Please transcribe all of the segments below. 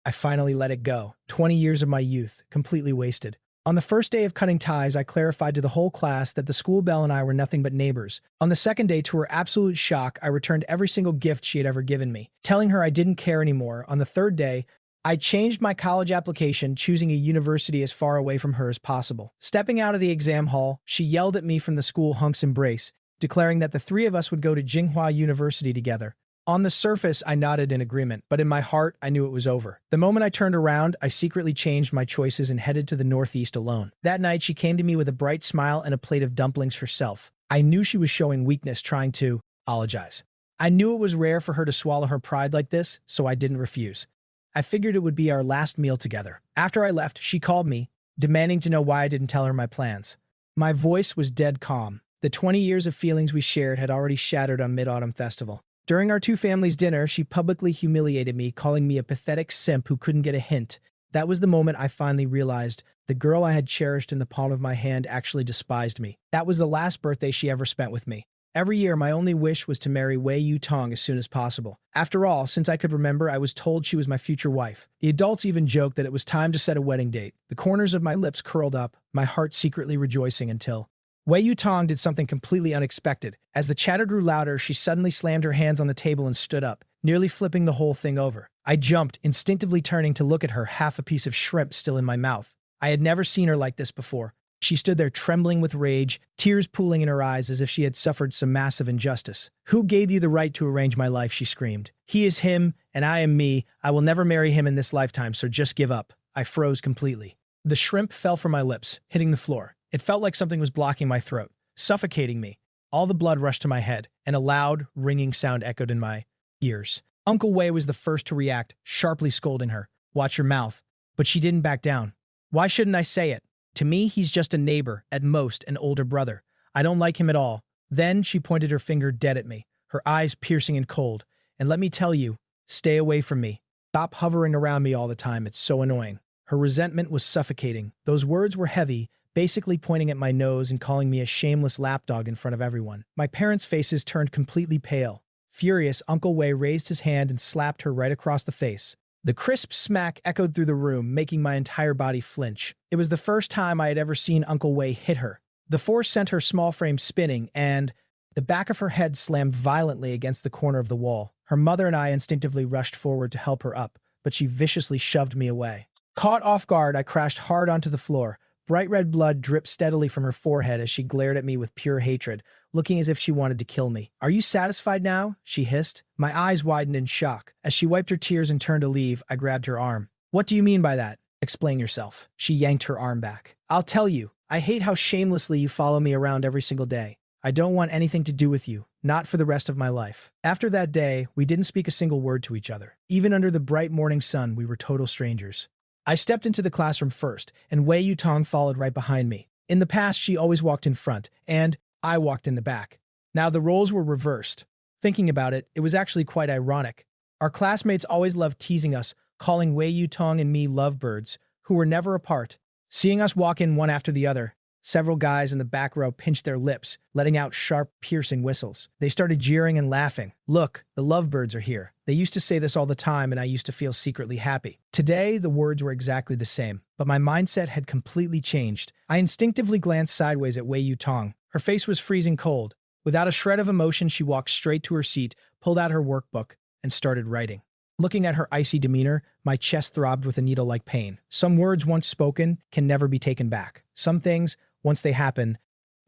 I finally let it go. 20 years of my youth, completely wasted. On the first day of cutting ties, I clarified to the whole class that the school belle and I were nothing but neighbors. On the second day, to her absolute shock, I returned every single gift she had ever given me, telling her I didn't care anymore. On the third day, I changed my college application, choosing a university as far away from her as possible. Stepping out of the exam hall, she yelled at me from the school hunk's embrace, declaring that the three of us would go to Tsinghua University together. On the surface, I nodded in agreement, but in my heart, I knew it was over. The moment I turned around, I secretly changed my choices and headed to the Northeast alone. That night, she came to me with a bright smile and a plate of dumplings herself. I knew she was showing weakness, trying to apologize. I knew it was rare for her to swallow her pride like this, so I didn't refuse. I figured it would be our last meal together. After I left, she called me, demanding to know why I didn't tell her my plans. My voice was dead calm. The 20 years of feelings we shared had already shattered on Mid-Autumn Festival. During our two families' dinner, she publicly humiliated me, calling me a pathetic simp who couldn't get a hint. That was the moment I finally realized the girl I had cherished in the palm of my hand actually despised me. That was the last birthday she ever spent with me. Every year, my only wish was to marry Wei Yu-tong as soon as possible. After all, since I could remember, I was told she was my future wife. The adults even joked that it was time to set a wedding date. The corners of my lips curled up, my heart secretly rejoicing until Wei Yu-tong did something completely unexpected. As the chatter grew louder, she suddenly slammed her hands on the table and stood up, nearly flipping the whole thing over. I jumped, instinctively turning to look at her, half a piece of shrimp still in my mouth. I had never seen her like this before. She stood there trembling with rage, tears pooling in her eyes as if she had suffered some massive injustice. "Who gave you the right to arrange my life?" she screamed. "He is him, and I am me. I will never marry him in this lifetime, so just give up." I froze completely. The shrimp fell from my lips, hitting the floor. It felt like something was blocking my throat, suffocating me. All the blood rushed to my head, and a loud, ringing sound echoed in my ears. Uncle Wei was the first to react, sharply scolding her. "Watch your mouth." But she didn't back down. "Why shouldn't I say it? To me, he's just a neighbor, at most an older brother. I don't like him at all." Then she pointed her finger dead at me, her eyes piercing and cold. "And let me tell you, stay away from me. Stop hovering around me all the time, it's so annoying." Her resentment was suffocating. Those words were heavy, basically pointing at my nose and calling me a shameless lapdog in front of everyone. My parents' faces turned completely pale. Furious, Uncle Wei raised his hand and slapped her right across the face. The crisp smack echoed through the room, making my entire body flinch. It was the first time I had ever seen Uncle Wei hit her. The force sent her small frame spinning, and the back of her head slammed violently against the corner of the wall. Her mother and I instinctively rushed forward to help her up, but she viciously shoved me away. Caught off guard, I crashed hard onto the floor. Bright red blood dripped steadily from her forehead as she glared at me with pure hatred, looking as if she wanted to kill me. "Are you satisfied now?" she hissed. My eyes widened in shock. As she wiped her tears and turned to leave, I grabbed her arm. "What do you mean by that?" "Explain yourself." She yanked her arm back. "I'll tell you. I hate how shamelessly you follow me around every single day. I don't want anything to do with you, not for the rest of my life." After that day, we didn't speak a single word to each other. Even under the bright morning sun, we were total strangers. I stepped into the classroom first, and Wei Yu-tong followed right behind me. In the past, she always walked in front, and I walked in the back. Now the roles were reversed. Thinking about it, it was actually quite ironic. Our classmates always loved teasing us, calling Wei Yu-tong and me lovebirds, who were never apart. Seeing us walk in one after the other, several guys in the back row pinched their lips, letting out sharp, piercing whistles. They started jeering and laughing. "Look, the lovebirds are here." They used to say this all the time, and I used to feel secretly happy. Today, the words were exactly the same, but my mindset had completely changed. I instinctively glanced sideways at Wei Yu-tong. Her face was freezing cold. Without a shred of emotion, she walked straight to her seat, pulled out her workbook, and started writing. Looking at her icy demeanor, my chest throbbed with a needle-like pain. Some words once spoken can never be taken back. Some things, once they happen,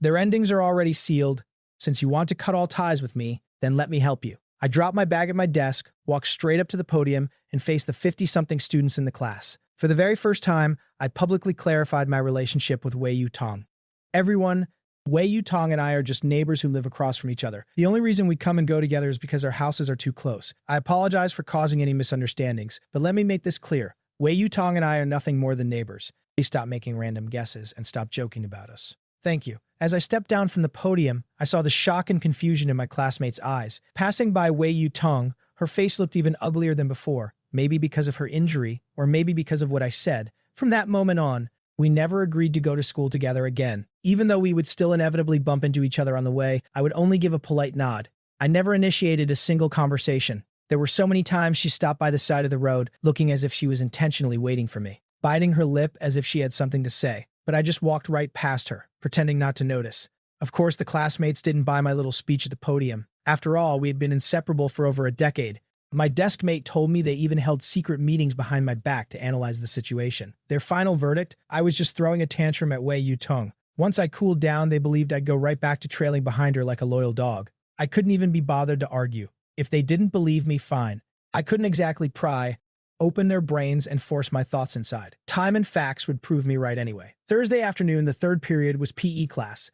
their endings are already sealed. Since you want to cut all ties with me, then let me help you. I dropped my bag at my desk, walked straight up to the podium, and faced the 50-something students in the class. For the very first time, I publicly clarified my relationship with Wei Yu-tong. "Everyone, Wei Yu-tong and I are just neighbors who live across from each other. The only reason we come and go together is because our houses are too close. I apologize for causing any misunderstandings, but let me make this clear. Wei Yu-tong and I are nothing more than neighbors. Please stop making random guesses and stop joking about us. Thank you." As I stepped down from the podium, I saw the shock and confusion in my classmates' eyes. Passing by Wei Yu-tong, her face looked even uglier than before, maybe because of her injury, or maybe because of what I said. From that moment on, we never agreed to go to school together again. Even though we would still inevitably bump into each other on the way, I would only give a polite nod. I never initiated a single conversation. There were so many times she stopped by the side of the road, looking as if she was intentionally waiting for me, biting her lip as if she had something to say. But I just walked right past her, pretending not to notice. Of course, the classmates didn't buy my little speech at the podium. After all, we had been inseparable for over a decade. My desk mate told me they even held secret meetings behind my back to analyze the situation. Their final verdict? I was just throwing a tantrum at Wei Yutong. Once I cooled down, they believed I'd go right back to trailing behind her like a loyal dog. I couldn't even be bothered to argue. If they didn't believe me, fine. I couldn't exactly pry, open their brains, and force my thoughts inside. Time and facts would prove me right anyway. Thursday afternoon, the third period, was PE class.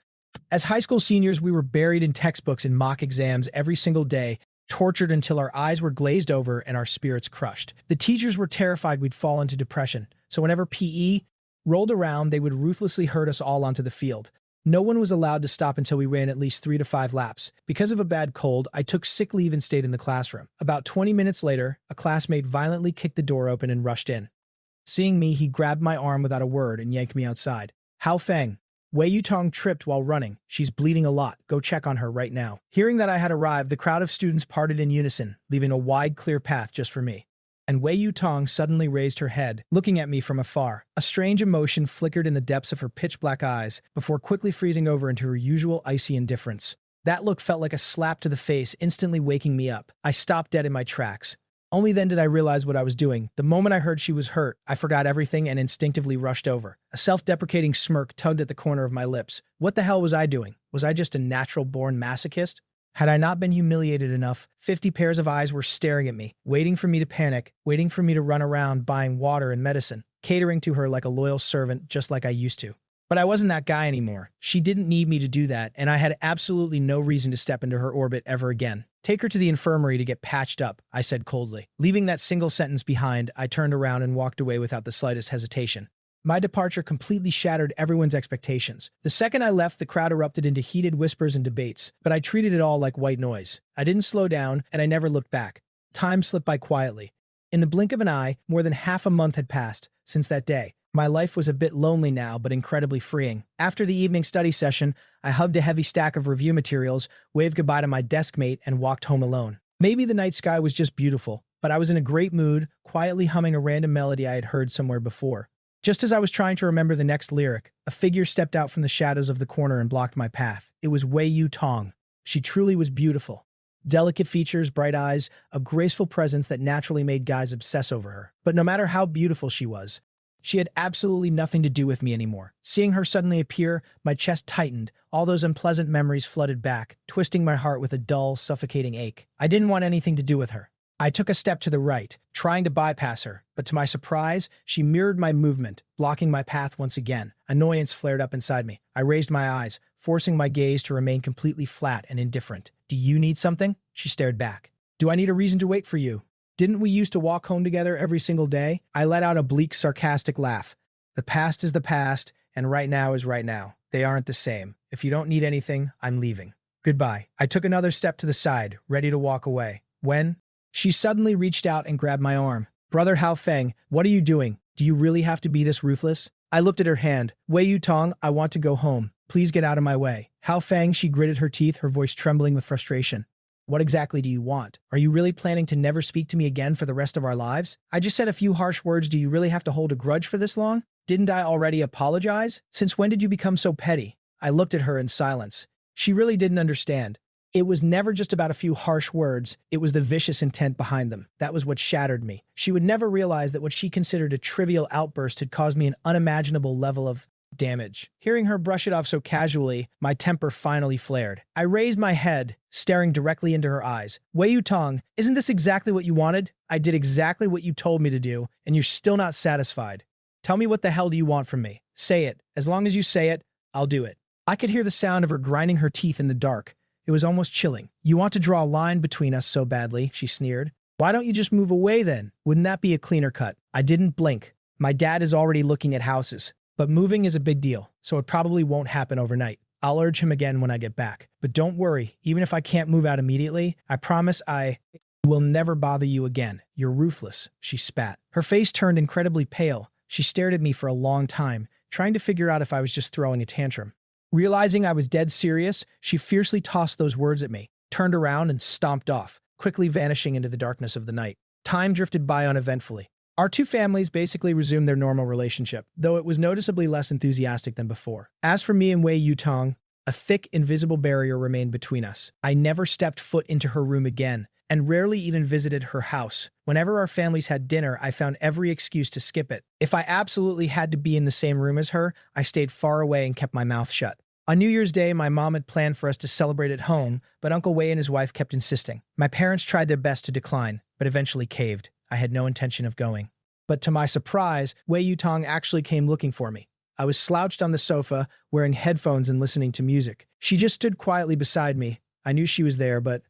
As high school seniors, we were buried in textbooks and mock exams every single day, tortured until our eyes were glazed over and our spirits crushed. The teachers were terrified we'd fall into depression, so whenever PE rolled around, they would ruthlessly herd us all onto the field. No one was allowed to stop until we ran at least 3 to 5 laps. Because of a bad cold, I took sick leave and stayed in the classroom. About 20 minutes later, a classmate violently kicked the door open and rushed in. Seeing me, he grabbed my arm without a word and yanked me outside. Hao Feng. Wei Yutong tripped while running. She's bleeding a lot. Go check on her right now. Hearing that I had arrived, the crowd of students parted in unison, leaving a wide, clear path just for me. And Wei Yutong suddenly raised her head, looking at me from afar. A strange emotion flickered in the depths of her pitch-black eyes, before quickly freezing over into her usual icy indifference. That look felt like a slap to the face, instantly waking me up. I stopped dead in my tracks. Only then did I realize what I was doing. The moment I heard she was hurt, I forgot everything and instinctively rushed over. A self-deprecating smirk tugged at the corner of my lips. What the hell was I doing? Was I just a natural-born masochist? Had I not been humiliated enough, 50 pairs of eyes were staring at me, waiting for me to panic, waiting for me to run around buying water and medicine, catering to her like a loyal servant just like I used to. But I wasn't that guy anymore. She didn't need me to do that, and I had absolutely no reason to step into her orbit ever again. Take her to the infirmary to get patched up, I said coldly. Leaving that single sentence behind, I turned around and walked away without the slightest hesitation. My departure completely shattered everyone's expectations. The second I left, the crowd erupted into heated whispers and debates, but I treated it all like white noise. I didn't slow down, and I never looked back. Time slipped by quietly. In the blink of an eye, more than half a month had passed since that day. My life was a bit lonely now, but incredibly freeing. After the evening study session, I hugged a heavy stack of review materials, waved goodbye to my desk mate, and walked home alone. Maybe the night sky was just beautiful, but I was in a great mood, quietly humming a random melody I had heard somewhere before. Just as I was trying to remember the next lyric, a figure stepped out from the shadows of the corner and blocked my path. It was Wei Yutong. She truly was beautiful. Delicate features, bright eyes, a graceful presence that naturally made guys obsess over her. But no matter how beautiful she was, she had absolutely nothing to do with me anymore. Seeing her suddenly appear, my chest tightened, all those unpleasant memories flooded back, twisting my heart with a dull, suffocating ache. I didn't want anything to do with her. I took a step to the right, trying to bypass her, but to my surprise, she mirrored my movement, blocking my path once again. Annoyance flared up inside me. I raised my eyes, forcing my gaze to remain completely flat and indifferent. Do you need something? She stared back. Do I need a reason to wait for you? Didn't we used to walk home together every single day? I let out a bleak, sarcastic laugh. The past is the past, and right now is right now. They aren't the same. If you don't need anything, I'm leaving. Goodbye. I took another step to the side, ready to walk away. When? She suddenly reached out and grabbed my arm. Brother Hao Feng, what are you doing? Do you really have to be this ruthless? I looked at her hand. Wei Yutong, I want to go home. Please get out of my way. Hao Feng, she gritted her teeth, her voice trembling with frustration. What exactly do you want? Are you really planning to never speak to me again for the rest of our lives? I just said a few harsh words. Do you really have to hold a grudge for this long? Didn't I already apologize? Since when did you become so petty? I looked at her in silence. She really didn't understand. It was never just about a few harsh words, it was the vicious intent behind them. That was what shattered me. She would never realize that what she considered a trivial outburst had caused me an unimaginable level of damage. Hearing her brush it off so casually, my temper finally flared. I raised my head, staring directly into her eyes. Wei Yutong, isn't this exactly what you wanted? I did exactly what you told me to do, and you're still not satisfied. Tell me, what the hell do you want from me? Say it. As long as you say it, I'll do it. I could hear the sound of her grinding her teeth in the dark. It was almost chilling. You want to draw a line between us so badly, she sneered. Why don't you just move away then? Wouldn't that be a cleaner cut? I didn't blink. My dad is already looking at houses. But moving is a big deal, so it probably won't happen overnight. I'll urge him again when I get back. But don't worry, even if I can't move out immediately, I promise I will never bother you again. You're ruthless, she spat. Her face turned incredibly pale. She stared at me for a long time, trying to figure out if I was just throwing a tantrum. Realizing I was dead serious, she fiercely tossed those words at me, turned around and stomped off, quickly vanishing into the darkness of the night. Time drifted by uneventfully. Our two families basically resumed their normal relationship, though it was noticeably less enthusiastic than before. As for me and Wei Yutong, a thick, invisible barrier remained between us. I never stepped foot into her room again, and rarely even visited her house. Whenever our families had dinner, I found every excuse to skip it. If I absolutely had to be in the same room as her, I stayed far away and kept my mouth shut. On New Year's Day, my mom had planned for us to celebrate at home, but Uncle Wei and his wife kept insisting. My parents tried their best to decline, but eventually caved. I had no intention of going. But to my surprise, Wei Yutong actually came looking for me. I was slouched on the sofa, wearing headphones and listening to music. She just stood quietly beside me. I knew she was there, but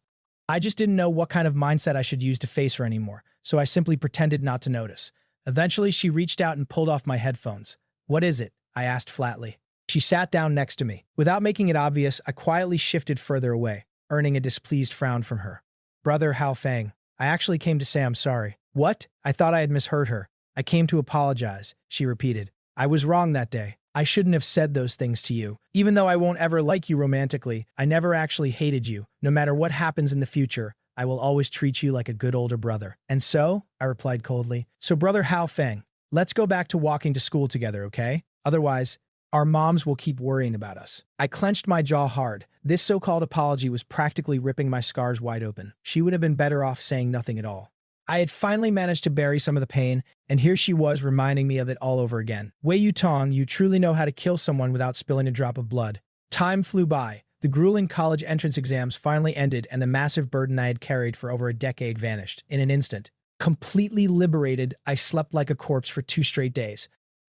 I just didn't know what kind of mindset I should use to face her anymore, so I simply pretended not to notice. Eventually, she reached out and pulled off my headphones. "What is it?" I asked flatly. She sat down next to me. Without making it obvious, I quietly shifted further away, earning a displeased frown from her. "Brother Hao Feng, I actually came to say I'm sorry." "What?" I thought I had misheard her. "I came to apologize," she repeated. "I was wrong that day. I shouldn't have said those things to you. Even though I won't ever like you romantically, I never actually hated you. No matter what happens in the future, I will always treat you like a good older brother." "And so?" I replied coldly. "So Brother Hao Feng, let's go back to walking to school together, okay? Otherwise, our moms will keep worrying about us." I clenched my jaw hard. This so-called apology was practically ripping my scars wide open. She would have been better off saying nothing at all. I had finally managed to bury some of the pain, and here she was reminding me of it all over again. "Wei Yutong, you truly know how to kill someone without spilling a drop of blood." Time flew by. The grueling college entrance exams finally ended, and the massive burden I had carried for over a decade vanished in an instant. Completely liberated, I slept like a corpse for 2 straight days.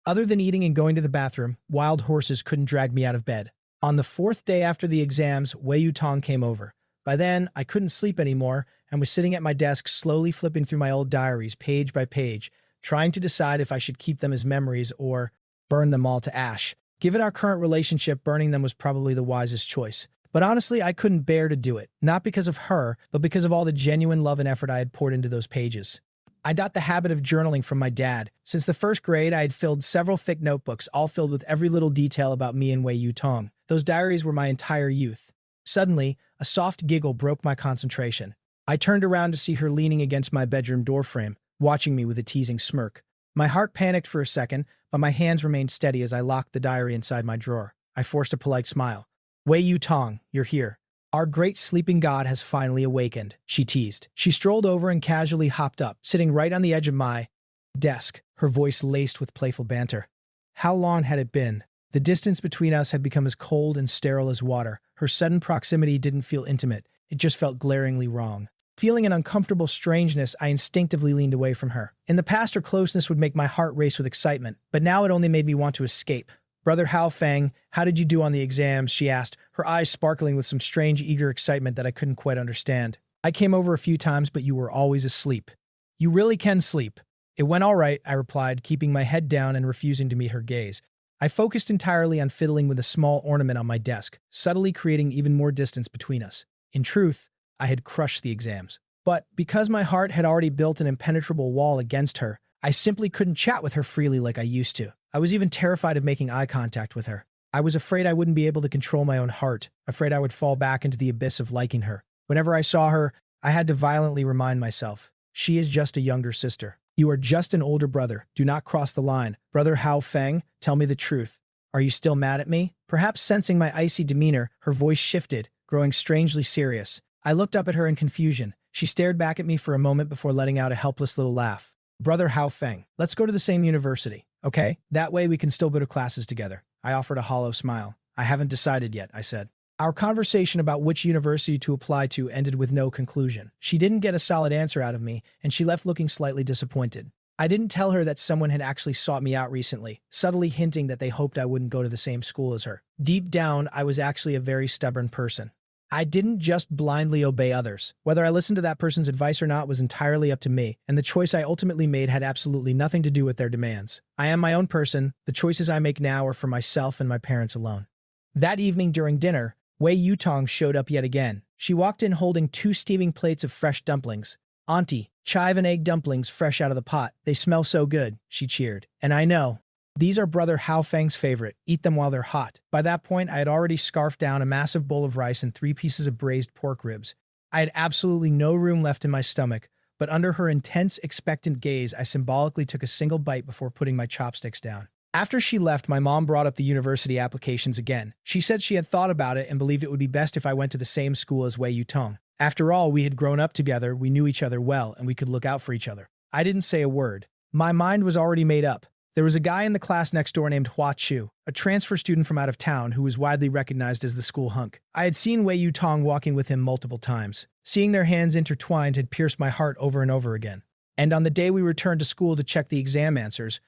Other than eating and going to the bathroom, wild horses couldn't drag me out of bed. On the 4th day after the exams, Wei Yutong came over. By then, I couldn't sleep anymore and was sitting at my desk slowly flipping through my old diaries page by page, trying to decide if I should keep them as memories or burn them all to ash. Given our current relationship, burning them was probably the wisest choice. But honestly, I couldn't bear to do it, not because of her, but because of all the genuine love and effort I had poured into those pages. I got the habit of journaling from my dad. Since the 1st grade, I had filled several thick notebooks, all filled with every little detail about me and Wei Yutong. Those diaries were my entire youth. Suddenly, a soft giggle broke my concentration. I turned around to see her leaning against my bedroom doorframe, watching me with a teasing smirk. My heart panicked for a second, but my hands remained steady as I locked the diary inside my drawer. I forced a polite smile. "Wei Yutong, you're here. Our great sleeping god has finally awakened," she teased. She strolled over and casually hopped up, sitting right on the edge of my desk, her voice laced with playful banter. How long had it been? The distance between us had become as cold and sterile as water. Her sudden proximity didn't feel intimate. It just felt glaringly wrong. Feeling an uncomfortable strangeness, I instinctively leaned away from her. In the past, her closeness would make my heart race with excitement, but now it only made me want to escape. "Brother Hao Feng, how did you do on the exams?" she asked, her eyes sparkling with some strange, eager excitement that I couldn't quite understand. "I came over a few times, but you were always asleep." "You really can sleep." "It went all right," I replied, keeping my head down and refusing to meet her gaze. I focused entirely on fiddling with a small ornament on my desk, subtly creating even more distance between us. In truth, I had crushed the exams. But because my heart had already built an impenetrable wall against her, I simply couldn't chat with her freely like I used to. I was even terrified of making eye contact with her. I was afraid I wouldn't be able to control my own heart, afraid I would fall back into the abyss of liking her. Whenever I saw her, I had to violently remind myself, she is just a younger sister. You are just an older brother. Do not cross the line. Brother Hao Feng, tell me the truth. Are you still mad at me? Perhaps sensing my icy demeanor, her voice shifted, growing strangely serious. I looked up at her in confusion. She stared back at me for a moment before letting out a helpless little laugh. "Brother Hao Feng, let's go to the same university, okay? That way we can still go to classes together." I offered a hollow smile. "I haven't decided yet," I said. Our conversation about which university to apply to ended with no conclusion. She didn't get a solid answer out of me, and she left looking slightly disappointed. I didn't tell her that someone had actually sought me out recently, subtly hinting that they hoped I wouldn't go to the same school as her. Deep down, I was actually a very stubborn person. I didn't just blindly obey others. Whether I listened to that person's advice or not was entirely up to me, and the choice I ultimately made had absolutely nothing to do with their demands. I am my own person. The choices I make now are for myself and my parents alone. That evening during dinner, Wei Yutong showed up yet again. She walked in holding 2 steaming plates of fresh dumplings. "Auntie, chive and egg dumplings fresh out of the pot. They smell so good," she cheered. "And I know. These are Brother Hao Feng's favorite. Eat them while they're hot." By that point, I had already scarfed down a massive bowl of rice and 3 pieces of braised pork ribs. I had absolutely no room left in my stomach, but under her intense, expectant gaze, I symbolically took a single bite before putting my chopsticks down. After she left, my mom brought up the university applications again. She said she had thought about it and believed it would be best if I went to the same school as Wei Yutong. After all, we had grown up together, we knew each other well, and we could look out for each other. I didn't say a word. My mind was already made up. There was a guy in the class next door named Hua Chu, a transfer student from out of town who was widely recognized as the school hunk. I had seen Wei Yutong walking with him multiple times. Seeing their hands intertwined had pierced my heart over and over again. And on the day we returned to school to check the exam answers,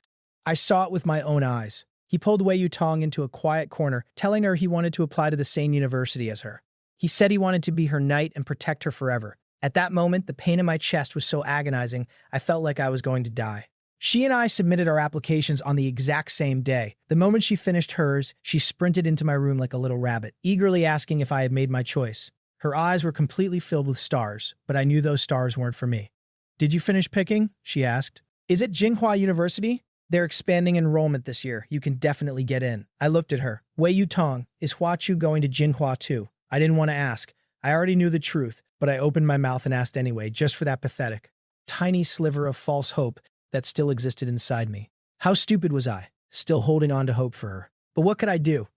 I saw it with my own eyes. He pulled Wei Yutong into a quiet corner, telling her he wanted to apply to the same university as her. He said he wanted to be her knight and protect her forever. At that moment, the pain in my chest was so agonizing, I felt like I was going to die. She and I submitted our applications on the exact same day. The moment she finished hers, she sprinted into my room like a little rabbit, eagerly asking if I had made my choice. Her eyes were completely filled with stars, but I knew those stars weren't for me. "Did you finish picking?" she asked. "Is it Jinghua University? They're expanding enrollment this year. You can definitely get in." I looked at her. "Wei Yutong, is Hua Chu going to Jinghua too?" I didn't want to ask. I already knew the truth, but I opened my mouth and asked anyway, just for that pathetic, tiny sliver of false hope that still existed inside me. How stupid was I, still holding on to hope for her? But what could I do?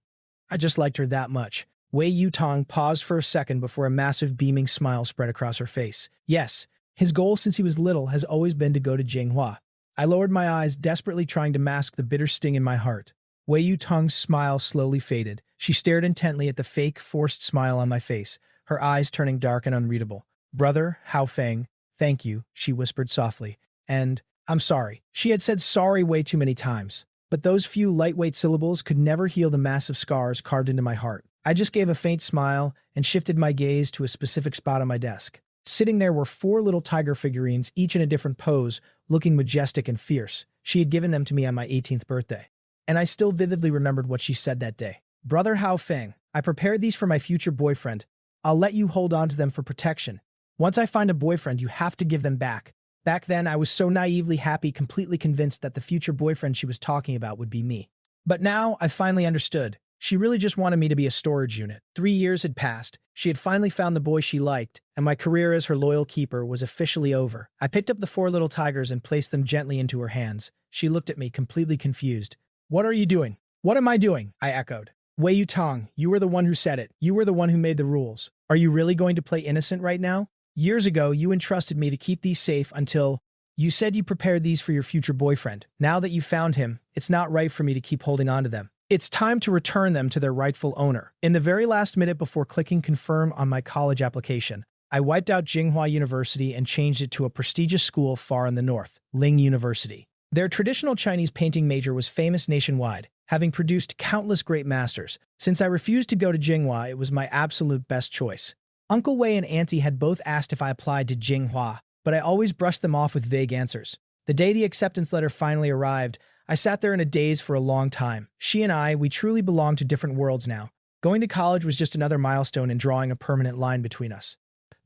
I just liked her that much. Wei Yutong paused for a second before a massive beaming smile spread across her face. Yes, his goal since he was little has always been to go to Jinghua. I lowered my eyes, desperately trying to mask the bitter sting in my heart. Wei Yutong's smile slowly faded. She stared intently at the fake, forced smile on my face, her eyes turning dark and unreadable. "Brother, Hao Feng, thank you," she whispered softly. And, "I'm sorry." She had said sorry way too many times, but those few lightweight syllables could never heal the massive scars carved into my heart. I just gave a faint smile and shifted my gaze to a specific spot on my desk. Sitting there were 4 little tiger figurines, each in a different pose, looking majestic and fierce. She had given them to me on my 18th birthday. And I still vividly remembered what she said that day. "Brother Hao Feng, I prepared these for my future boyfriend. I'll let you hold on to them for protection. Once I find a boyfriend, you have to give them back." Back then, I was so naively happy, completely convinced that the future boyfriend she was talking about would be me. But now, I finally understood. She really just wanted me to be a storage unit. 3 years had passed. She had finally found the boy she liked, and my career as her loyal keeper was officially over. I picked up the 4 little tigers and placed them gently into her hands. She looked at me, completely confused. "What are you doing?" "What am I doing?" I echoed. "Wei Yutong, you were the one who said it. You were the one who made the rules. Are you really going to play innocent right now? Years ago, you entrusted me to keep these safe until... You said you prepared these for your future boyfriend. Now that you've found him, it's not right for me to keep holding on to them. It's time to return them to their rightful owner." In the very last minute before clicking confirm on my college application, I wiped out Jinghua University and changed it to a prestigious school far in the north, Ling University. Their traditional Chinese painting major was famous nationwide, having produced countless great masters. Since I refused to go to Jinghua, it was my absolute best choice. Uncle Wei and Auntie had both asked if I applied to Jinghua, but I always brushed them off with vague answers. The day the acceptance letter finally arrived, I sat there in a daze for a long time. She and I, we truly belonged to different worlds now. Going to college was just another milestone in drawing a permanent line between us.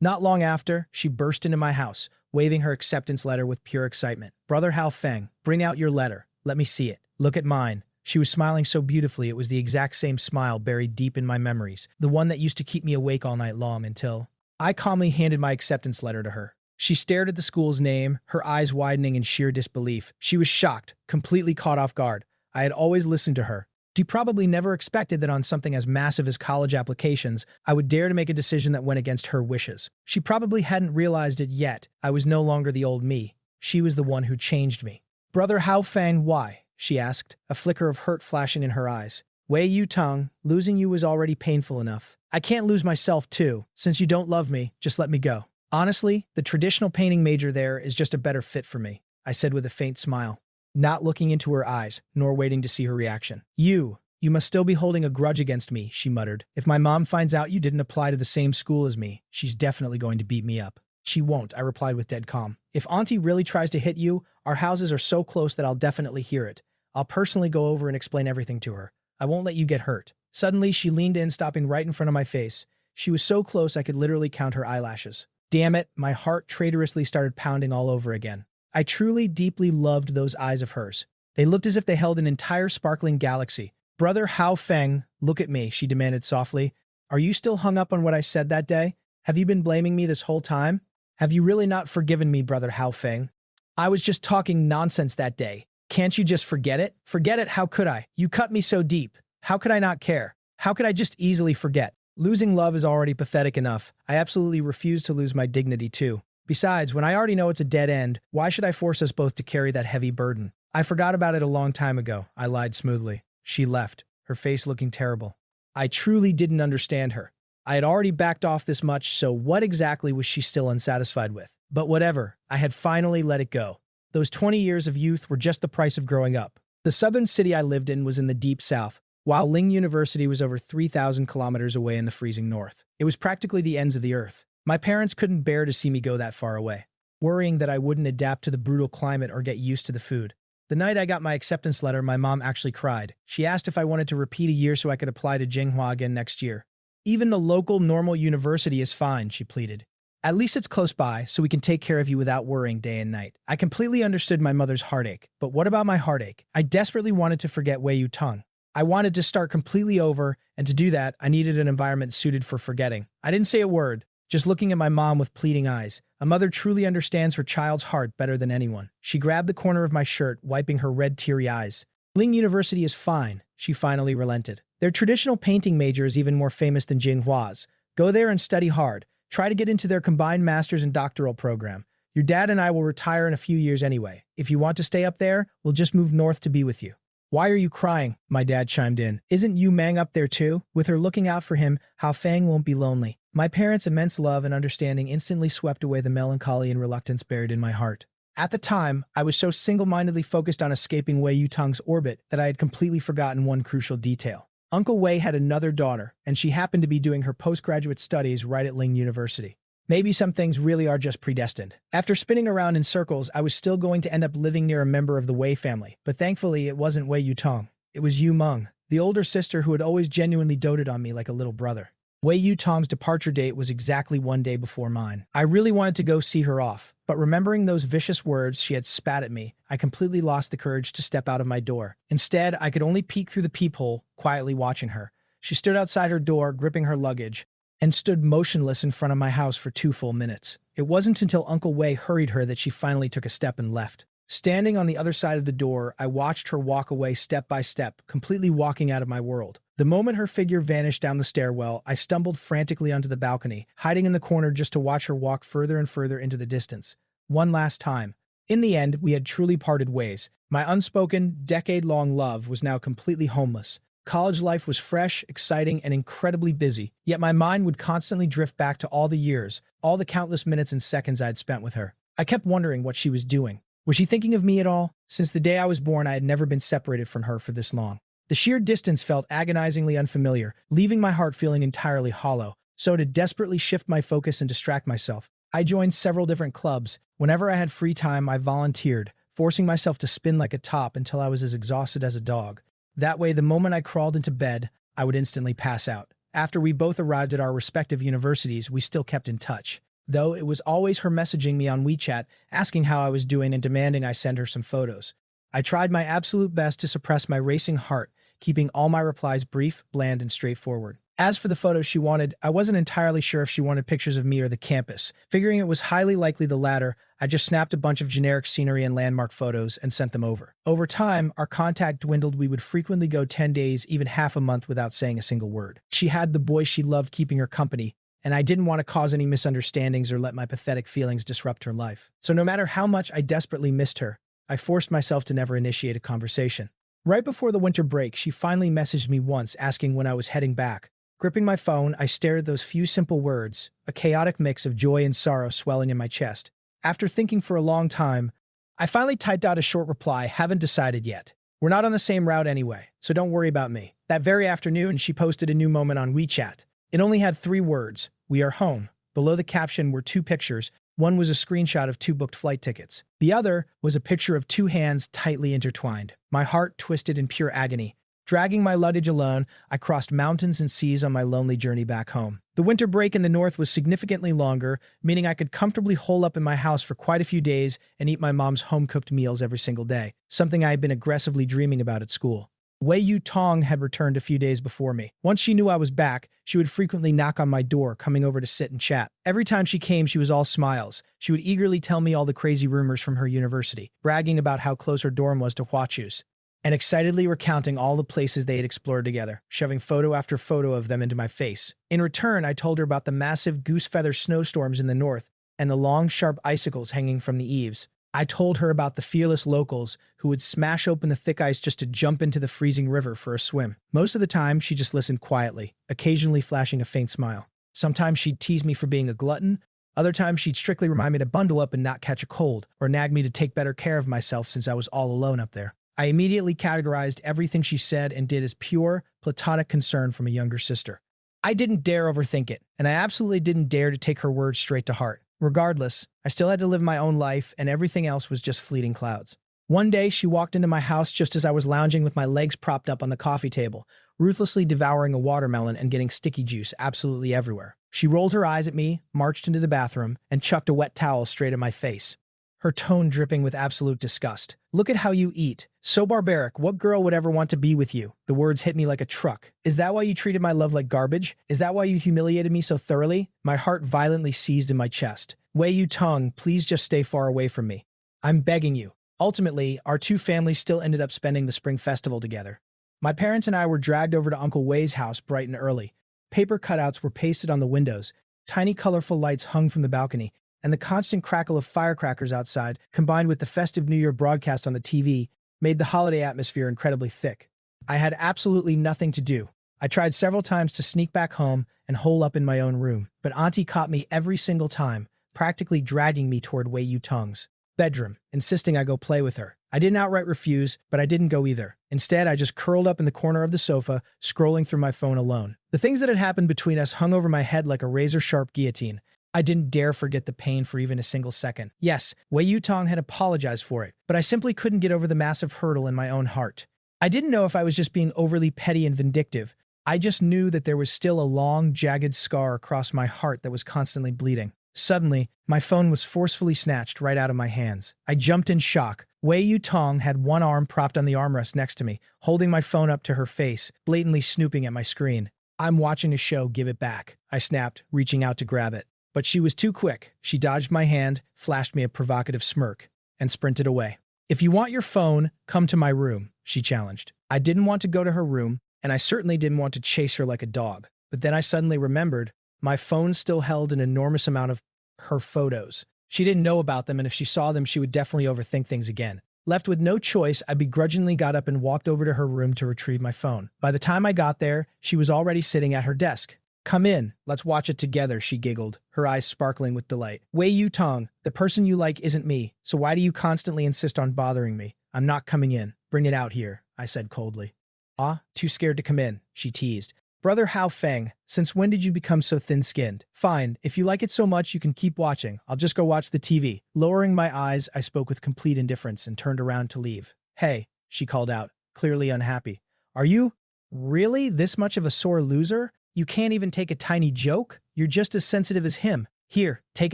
Not long after, she burst into my house, waving her acceptance letter with pure excitement. "Brother Hao Feng, bring out your letter. Let me see it. Look at mine." She was smiling so beautifully it was the exact same smile buried deep in my memories, the one that used to keep me awake all night long until... I calmly handed my acceptance letter to her. She stared at the school's name, her eyes widening in sheer disbelief. She was shocked, completely caught off guard. I had always listened to her. She probably never expected that on something as massive as college applications, I would dare to make a decision that went against her wishes. She probably hadn't realized it yet. I was no longer the old me. She was the one who changed me. "Brother Hao Feng, why?" she asked, a flicker of hurt flashing in her eyes. "Wei Yutong, losing you was already painful enough. I can't lose myself too. Since you don't love me, just let me go." "Honestly, the traditional painting major there is just a better fit for me," I said with a faint smile, not looking into her eyes, nor waiting to see her reaction. You must still be holding a grudge against me," she muttered. "If my mom finds out you didn't apply to the same school as me, she's definitely going to beat me up." "She won't," I replied with dead calm. "If Auntie really tries to hit you, our houses are so close that I'll definitely hear it. I'll personally go over and explain everything to her. I won't let you get hurt." Suddenly, she leaned in, stopping right in front of my face. She was so close I could literally count her eyelashes. Damn it, my heart traitorously started pounding all over again. I truly, deeply loved those eyes of hers. They looked as if they held an entire sparkling galaxy. "Brother Hao Feng, look at me," she demanded softly. "Are you still hung up on what I said that day?" Have you been blaming me this whole time? Have you really not forgiven me, brother Hao Feng? I was just talking nonsense that day. Can't you just forget it? Forget it, how could I? You cut me so deep. How could I not care? How could I just easily forget? Losing love is already pathetic enough. I absolutely refuse to lose my dignity too. Besides, when I already know it's a dead end, why should I force us both to carry that heavy burden? I forgot about it a long time ago, I lied smoothly. She left, her face looking terrible. I truly didn't understand her. I had already backed off this much, so what exactly was she still unsatisfied with? But whatever, I had finally let it go. Those 20 years of youth were just the price of growing up. The southern city I lived in was in the deep south, while Ling University was over 3,000 kilometers away in the freezing north. It was practically the ends of the earth. My parents couldn't bear to see me go that far away, worrying that I wouldn't adapt to the brutal climate or get used to the food. The night I got my acceptance letter, my mom actually cried. She asked if I wanted to repeat a year so I could apply to Jinghua again next year. Even the local normal university is fine, she pleaded. At least it's close by, so we can take care of you without worrying day and night. I completely understood my mother's heartache, but what about my heartache? I desperately wanted to forget Wei Yu Tong. I wanted to start completely over, and to do that, I needed an environment suited for forgetting. I didn't say a word, just looking at my mom with pleading eyes. A mother truly understands her child's heart better than anyone. She grabbed the corner of my shirt, wiping her red, teary eyes. Ling University is fine, she finally relented. Their traditional painting major is even more famous than Jinghua's. Go there and study hard. Try to get into their combined master's and doctoral program. Your dad and I will retire in a few years anyway. If you want to stay up there, we'll just move north to be with you. Why are you crying? My dad chimed in. Isn't Yu Mang up there too? With her looking out for him, Hao Feng won't be lonely. My parents' immense love and understanding instantly swept away the melancholy and reluctance buried in my heart. At the time, I was so single-mindedly focused on escaping Wei Yu Tong's orbit that I had completely forgotten one crucial detail. Uncle Wei had another daughter, and she happened to be doing her postgraduate studies right at Ling University. Maybe some things really are just predestined. After spinning around in circles, I was still going to end up living near a member of the Wei family, but thankfully it wasn't Wei Yu Tong. It was Yu Meng, the older sister who had always genuinely doted on me like a little brother. Wei Yu Tong's departure date was exactly one day before mine. I really wanted to go see her off, but remembering those vicious words she had spat at me, I completely lost the courage to step out of my door. Instead, I could only peek through the peephole, quietly watching her. She stood outside her door, gripping her luggage, and stood motionless in front of my house for 2 full minutes. It wasn't until Uncle Wei hurried her that she finally took a step and left. Standing on the other side of the door, I watched her walk away step by step, completely walking out of my world. The moment her figure vanished down the stairwell, I stumbled frantically onto the balcony, hiding in the corner just to watch her walk further and further into the distance. One last time. In the end, we had truly parted ways. My unspoken, decade-long love was now completely homeless. College life was fresh, exciting, and incredibly busy, yet my mind would constantly drift back to all the years, all the countless minutes and seconds I had spent with her. I kept wondering what she was doing. Was she thinking of me at all? Since the day I was born, I had never been separated from her for this long. The sheer distance felt agonizingly unfamiliar, leaving my heart feeling entirely hollow. So to desperately shift my focus and distract myself, I joined several different clubs. Whenever I had free time, I volunteered, forcing myself to spin like a top until I was as exhausted as a dog. That way, the moment I crawled into bed, I would instantly pass out. After we both arrived at our respective universities, we still kept in touch. Though it was always her messaging me on WeChat, asking how I was doing and demanding I send her some photos. I tried my absolute best to suppress my racing heart, keeping all my replies brief, bland, and straightforward. As for the photos she wanted, I wasn't entirely sure if she wanted pictures of me or the campus. Figuring it was highly likely the latter, I just snapped a bunch of generic scenery and landmark photos and sent them over. Over time, our contact dwindled. We would frequently go 10 days, even half a month without saying a single word. She had the boy she loved keeping her company, and I didn't want to cause any misunderstandings or let my pathetic feelings disrupt her life. So no matter how much I desperately missed her, I forced myself to never initiate a conversation. Right before the winter break, she finally messaged me once asking when I was heading back. Gripping my phone, I stared at those few simple words, a chaotic mix of joy and sorrow swelling in my chest. After thinking for a long time, I finally typed out a short reply, haven't decided yet. We're not on the same route anyway, so don't worry about me. That very afternoon, she posted a new moment on WeChat. It only had 3 words, we are home. Below the caption were 2 pictures. One was a screenshot of 2 booked flight tickets. The other was a picture of 2 hands tightly intertwined. My heart twisted in pure agony. Dragging my luggage alone, I crossed mountains and seas on my lonely journey back home. The winter break in the north was significantly longer, meaning I could comfortably hole up in my house for quite a few days and eat my mom's home-cooked meals every single day, something I had been aggressively dreaming about at school. Wei Yu Tong had returned a few days before me. Once she knew I was back, she would frequently knock on my door, coming over to sit and chat. Every time she came, she was all smiles. She would eagerly tell me all the crazy rumors from her university, bragging about how close her dorm was to Huachu's, and excitedly recounting all the places they had explored together, shoving photo after photo of them into my face. In return, I told her about the massive goose feather snowstorms in the north and the long, sharp icicles hanging from the eaves. I told her about the fearless locals who would smash open the thick ice just to jump into the freezing river for a swim. Most of the time, she just listened quietly, occasionally flashing a faint smile. Sometimes she'd tease me for being a glutton. Other times, she'd strictly remind me to bundle up and not catch a cold, or nag me to take better care of myself since I was all alone up there. I immediately categorized everything she said and did as pure, platonic concern from a younger sister. I didn't dare overthink it, and I absolutely didn't dare to take her words straight to heart. Regardless, I still had to live my own life, and everything else was just fleeting clouds. One day, she walked into my house just as I was lounging with my legs propped up on the coffee table, ruthlessly devouring a watermelon and getting sticky juice absolutely everywhere. She rolled her eyes at me, marched into the bathroom, and chucked a wet towel straight at my face, her tone dripping with absolute disgust. "Look at how you eat. So barbaric. What girl would ever want to be with you?" The words hit me like a truck. "Is that why you treated my love like garbage? Is that why you humiliated me so thoroughly?" My heart violently seized in my chest. "Wei Yu Tong, please just stay far away from me. I'm begging you." Ultimately, our two families still ended up spending the spring festival together. My parents and I were dragged over to Uncle Wei's house bright and early. Paper cutouts were pasted on the windows, tiny colorful lights hung from the balcony, and the constant crackle of firecrackers outside, combined with the festive New Year broadcast on the TV, made the holiday atmosphere incredibly thick. I had absolutely nothing to do. I tried several times to sneak back home and hole up in my own room, but Auntie caught me every single time, practically dragging me toward Wei Yu Tong's bedroom, insisting I go play with her. I didn't outright refuse, but I didn't go either. Instead, I just curled up in the corner of the sofa, scrolling through my phone alone. The things that had happened between us hung over my head like a razor-sharp guillotine. I didn't dare forget the pain for even a single second. Yes, Wei Yu Tong had apologized for it, but I simply couldn't get over the massive hurdle in my own heart. I didn't know if I was just being overly petty and vindictive. I just knew that there was still a long, jagged scar across my heart that was constantly bleeding. Suddenly, my phone was forcefully snatched right out of my hands. I jumped in shock. Wei Yu Tong had one arm propped on the armrest next to me, holding my phone up to her face, blatantly snooping at my screen. "I'm watching a show, give it back," I snapped, reaching out to grab it. But she was too quick. She dodged my hand, flashed me a provocative smirk, and sprinted away. "If you want your phone, come to my room," she challenged. I didn't want to go to her room, and I certainly didn't want to chase her like a dog. But then I suddenly remembered my phone still held an enormous amount of her photos. She didn't know about them, and if she saw them, she would definitely overthink things again. Left with no choice, I begrudgingly got up and walked over to her room to retrieve my phone. By the time I got there, she was already sitting at her desk. "Come in, let's watch it together," she giggled, her eyes sparkling with delight. "Wei Yu Tong, the person you like isn't me, so why do you constantly insist on bothering me? I'm not coming in. Bring it out here," I said coldly. "Ah, too scared to come in," she teased. "Brother Hao Feng, since when did you become so thin-skinned? Fine, if you like it so much, you can keep watching. I'll just go watch the TV." Lowering my eyes, I spoke with complete indifference and turned around to leave. "Hey," she called out, clearly unhappy. "Are you really this much of a sore loser? You can't even take a tiny joke? You're just as sensitive as him. Here, take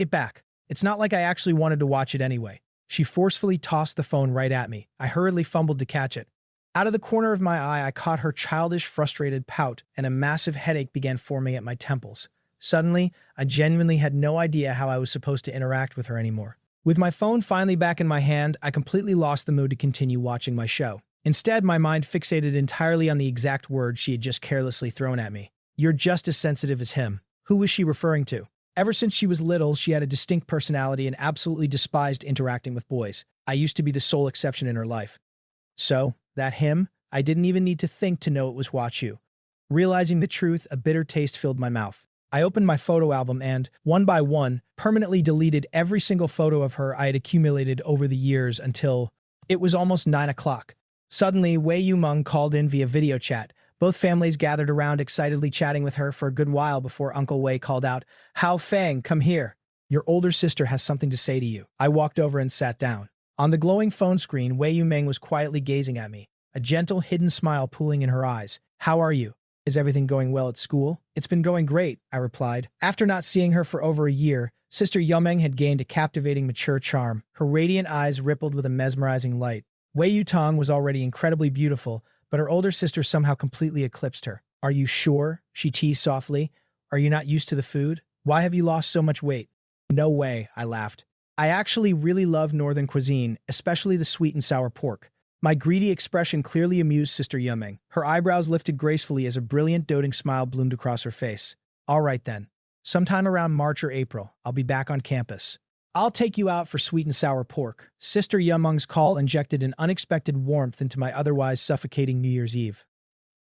it back. It's not like I actually wanted to watch it anyway." She forcefully tossed the phone right at me. I hurriedly fumbled to catch it. Out of the corner of my eye, I caught her childish, frustrated pout, and a massive headache began forming at my temples. Suddenly, I genuinely had no idea how I was supposed to interact with her anymore. With my phone finally back in my hand, I completely lost the mood to continue watching my show. Instead, my mind fixated entirely on the exact words she had just carelessly thrown at me. "You're just as sensitive as him." Who was she referring to? Ever since she was little, she had a distinct personality and absolutely despised interacting with boys. I used to be the sole exception in her life. So, that him? I didn't even need to think to know it was Huachu. Realizing the truth, a bitter taste filled my mouth. I opened my photo album and, one by one, permanently deleted every single photo of her I had accumulated over the years until it was almost 9 o'clock. Suddenly, Wei Yumeng called in via video chat. Both families gathered around, excitedly chatting with her for a good while before Uncle Wei called out, "Hao Feng, come here. Your older sister has something to say to you." I walked over and sat down. On the glowing phone screen, Wei Yumeng was quietly gazing at me, a gentle, hidden smile pooling in her eyes. "How are you? Is everything going well at school?" "It's been going great," I replied. After not seeing her for over a year, Sister Yumeng had gained a captivating, mature charm. Her radiant eyes rippled with a mesmerizing light. Wei Yutong was already incredibly beautiful, but her older sister somehow completely eclipsed her. "Are you sure?" she teased softly. "Are you not used to the food? Why have you lost so much weight?" "No way," I laughed. "I actually really love northern cuisine, especially the sweet and sour pork." My greedy expression clearly amused Sister Yumeng. Her eyebrows lifted gracefully as a brilliant, doting smile bloomed across her face. "All right then. Sometime around March or April, I'll be back on campus. I'll take you out for sweet and sour pork." Sister Yumeng's call injected an unexpected warmth into my otherwise suffocating New Year's Eve.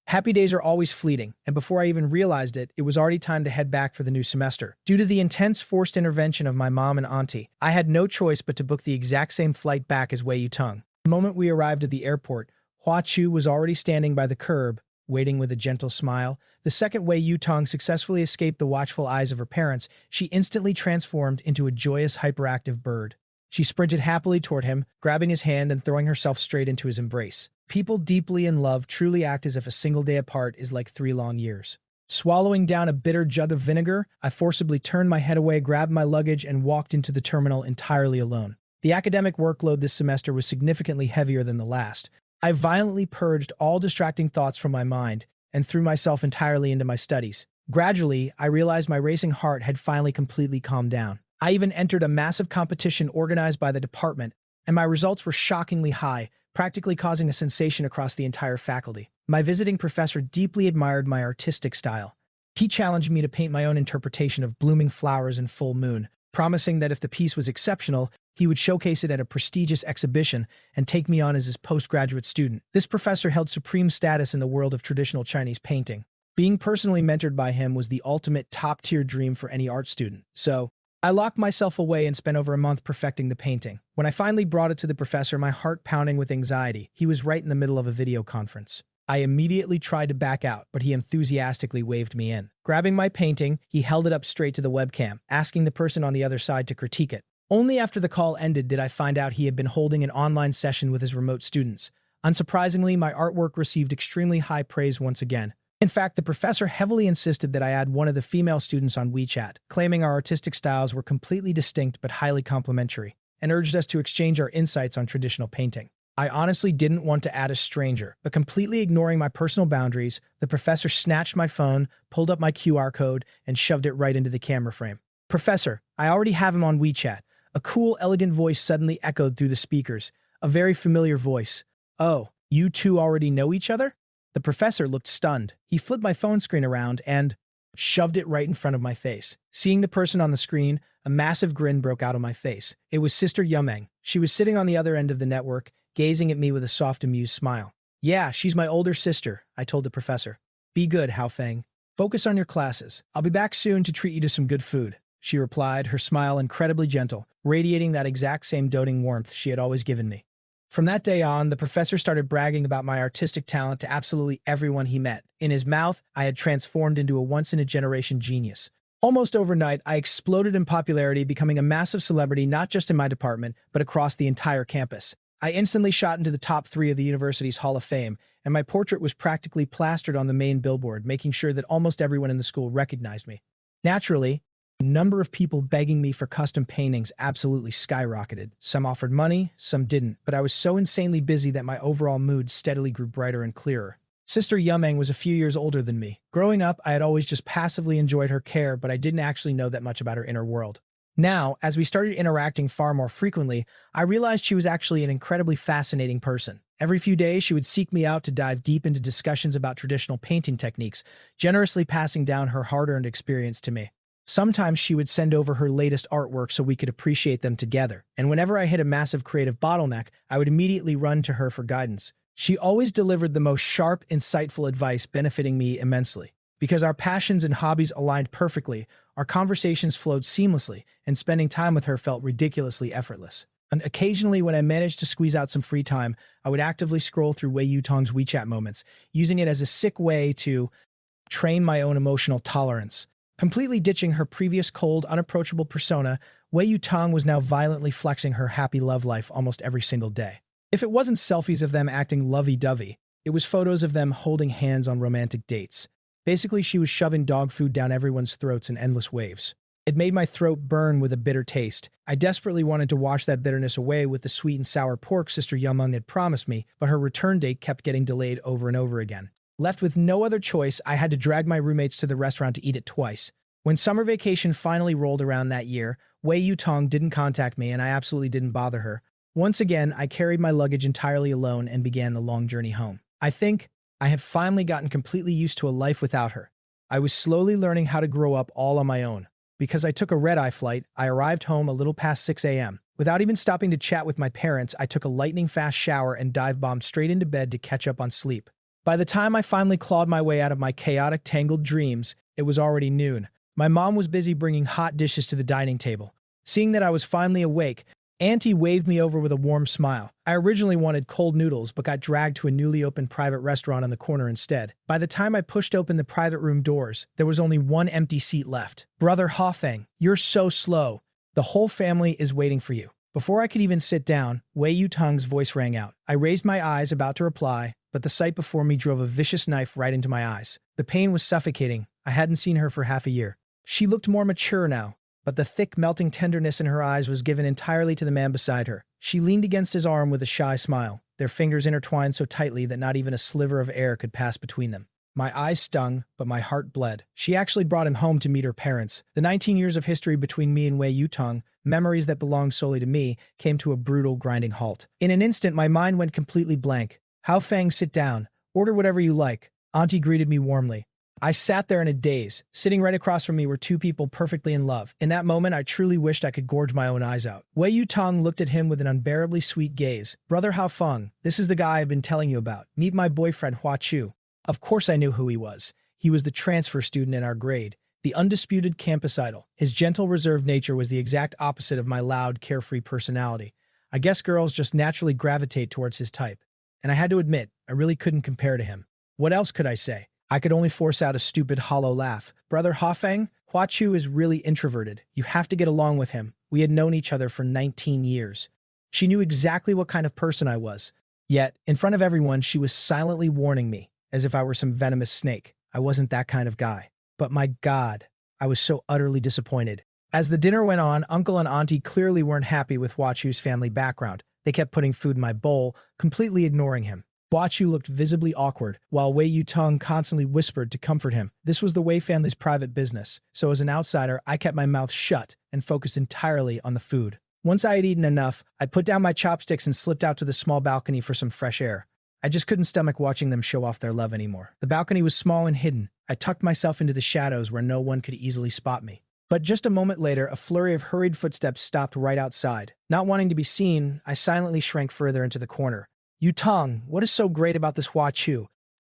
Happy days are always fleeting, and before I even realized it, it was already time to head back for the new semester. Due to the intense forced intervention of my mom and auntie, I had no choice but to book the exact same flight back as Wei Yutong. The moment we arrived at the airport, Hua Chu was already standing by the curb, waiting with a gentle smile. The second Wei Yutong successfully escaped the watchful eyes of her parents, she instantly transformed into a joyous, hyperactive bird. She sprinted happily toward him, grabbing his hand and throwing herself straight into his embrace. People deeply in love truly act as if a single day apart is like 3 long years. Swallowing down a bitter jug of vinegar, I forcibly turned my head away, grabbed my luggage, and walked into the terminal entirely alone. The academic workload this semester was significantly heavier than the last. I violently purged all distracting thoughts from my mind and threw myself entirely into my studies. Gradually, I realized my racing heart had finally completely calmed down. I even entered a massive competition organized by the department, and my results were shockingly high, practically causing a sensation across the entire faculty. My visiting professor deeply admired my artistic style. He challenged me to paint my own interpretation of blooming flowers and full moon, promising that if the piece was exceptional, he would showcase it at a prestigious exhibition and take me on as his postgraduate student. This professor held supreme status in the world of traditional Chinese painting. Being personally mentored by him was the ultimate top-tier dream for any art student. So, I locked myself away and spent over a month perfecting the painting. When I finally brought it to the professor, my heart pounding with anxiety, he was right in the middle of a video conference. I immediately tried to back out, but he enthusiastically waved me in. Grabbing my painting, he held it up straight to the webcam, asking the person on the other side to critique it. Only after the call ended did I find out he had been holding an online session with his remote students. Unsurprisingly, my artwork received extremely high praise once again. In fact, the professor heavily insisted that I add one of the female students on WeChat, claiming our artistic styles were completely distinct but highly complementary, and urged us to exchange our insights on traditional painting. I honestly didn't want to add a stranger, but completely ignoring my personal boundaries, the professor snatched my phone, pulled up my QR code, and shoved it right into the camera frame. "Professor, I already have him on WeChat." A cool, elegant voice suddenly echoed through the speakers, a very familiar voice. "Oh, you two already know each other?" The professor looked stunned. He flipped my phone screen around and shoved it right in front of my face. Seeing the person on the screen, a massive grin broke out on my face. It was Sister Yumeng. She was sitting on the other end of the network, gazing at me with a soft, amused smile. "Yeah, she's my older sister," I told the professor. "Be good, Hao Feng. Focus on your classes. I'll be back soon to treat you to some good food," she replied, her smile incredibly gentle, radiating that exact same doting warmth she had always given me. From that day on, the professor started bragging about my artistic talent to absolutely everyone he met. In his mouth, I had transformed into a once-in-a-generation genius. Almost overnight, I exploded in popularity, becoming a massive celebrity not just in my department, but across the entire campus. I instantly shot into the top 3 of the university's Hall of Fame, and my portrait was practically plastered on the main billboard, making sure that almost everyone in the school recognized me. Naturally, the number of people begging me for custom paintings absolutely skyrocketed. Some offered money, some didn't, but I was so insanely busy that my overall mood steadily grew brighter and clearer. Sister Yumeng was a few years older than me. Growing up, I had always just passively enjoyed her care, but I didn't actually know that much about her inner world. Now, as we started interacting far more frequently, I realized she was actually an incredibly fascinating person. Every few days, she would seek me out to dive deep into discussions about traditional painting techniques, generously passing down her hard-earned experience to me. Sometimes she would send over her latest artwork so we could appreciate them together, and whenever I hit a massive creative bottleneck, I would immediately run to her for guidance. She always delivered the most sharp, insightful advice, benefiting me immensely. Because our passions and hobbies aligned perfectly, our conversations flowed seamlessly, and spending time with her felt ridiculously effortless. And occasionally, when I managed to squeeze out some free time, I would actively scroll through Wei Yutong's WeChat moments, using it as a sick way to train my own emotional tolerance. Completely ditching her previous cold, unapproachable persona, Wei Yutong was now violently flexing her happy love life almost every single day. If it wasn't selfies of them acting lovey-dovey, it was photos of them holding hands on romantic dates. Basically, she was shoving dog food down everyone's throats in endless waves. It made my throat burn with a bitter taste. I desperately wanted to wash that bitterness away with the sweet and sour pork Sister Yumung had promised me, but her return date kept getting delayed over and over again. Left with no other choice, I had to drag my roommates to the restaurant to eat it twice. When summer vacation finally rolled around that year, Wei Yutong didn't contact me and I absolutely didn't bother her. Once again, I carried my luggage entirely alone and began the long journey home. I think I had finally gotten completely used to a life without her. I was slowly learning how to grow up all on my own. Because I took a red-eye flight, I arrived home a little past 6 a.m. Without even stopping to chat with my parents, I took a lightning-fast shower and dive-bombed straight into bed to catch up on sleep. By the time I finally clawed my way out of my chaotic, tangled dreams, it was already noon. My mom was busy bringing hot dishes to the dining table. Seeing that I was finally awake, Auntie waved me over with a warm smile. I originally wanted cold noodles, but got dragged to a newly opened private restaurant on the corner instead. By the time I pushed open the private room doors, there was only one empty seat left. Brother Hafeng, you're so slow. The whole family is waiting for you. Before I could even sit down, Wei Yutong's voice rang out. I raised my eyes, about to reply, but the sight before me drove a vicious knife right into my eyes. The pain was suffocating. I hadn't seen her for half a year. She looked more mature now, but the thick, melting tenderness in her eyes was given entirely to the man beside her. She leaned against his arm with a shy smile, their fingers intertwined so tightly that not even a sliver of air could pass between them. My eyes stung, but my heart bled. She actually brought him home to meet her parents. The 19 years of history between me and Wei Yutong, memories that belonged solely to me, came to a brutal, grinding halt. In an instant, my mind went completely blank. Hao Feng, sit down. Order whatever you like. Auntie greeted me warmly. I sat there in a daze. Sitting right across from me were two people perfectly in love. In that moment, I truly wished I could gorge my own eyes out. Wei Yutong looked at him with an unbearably sweet gaze. Brother Hao Feng, this is the guy I've been telling you about. Meet my boyfriend, Hua Chu. Of course I knew who he was. He was the transfer student in our grade, the undisputed campus idol. His gentle, reserved nature was the exact opposite of my loud, carefree personality. I guess girls just naturally gravitate towards his type. And I had to admit, I really couldn't compare to him. What else could I say? I could only force out a stupid, hollow laugh. Brother Hafeng, Hua Chu is really introverted. You have to get along with him. We had known each other for 19 years. She knew exactly what kind of person I was. Yet, in front of everyone, she was silently warning me, as if I were some venomous snake. I wasn't that kind of guy. But my God, I was so utterly disappointed. As the dinner went on, Uncle and Auntie clearly weren't happy with Hua Chu's family background. They kept putting food in my bowl, completely ignoring him. Hua Chu looked visibly awkward, while Wei Yutong constantly whispered to comfort him. This was the Wei family's private business, so as an outsider, I kept my mouth shut and focused entirely on the food. Once I had eaten enough, I put down my chopsticks and slipped out to the small balcony for some fresh air. I just couldn't stomach watching them show off their love anymore. The balcony was small and hidden. I tucked myself into the shadows where no one could easily spot me. But just a moment later, a flurry of hurried footsteps stopped right outside. Not wanting to be seen, I silently shrank further into the corner. Yutong, what is so great about this Hua Chu?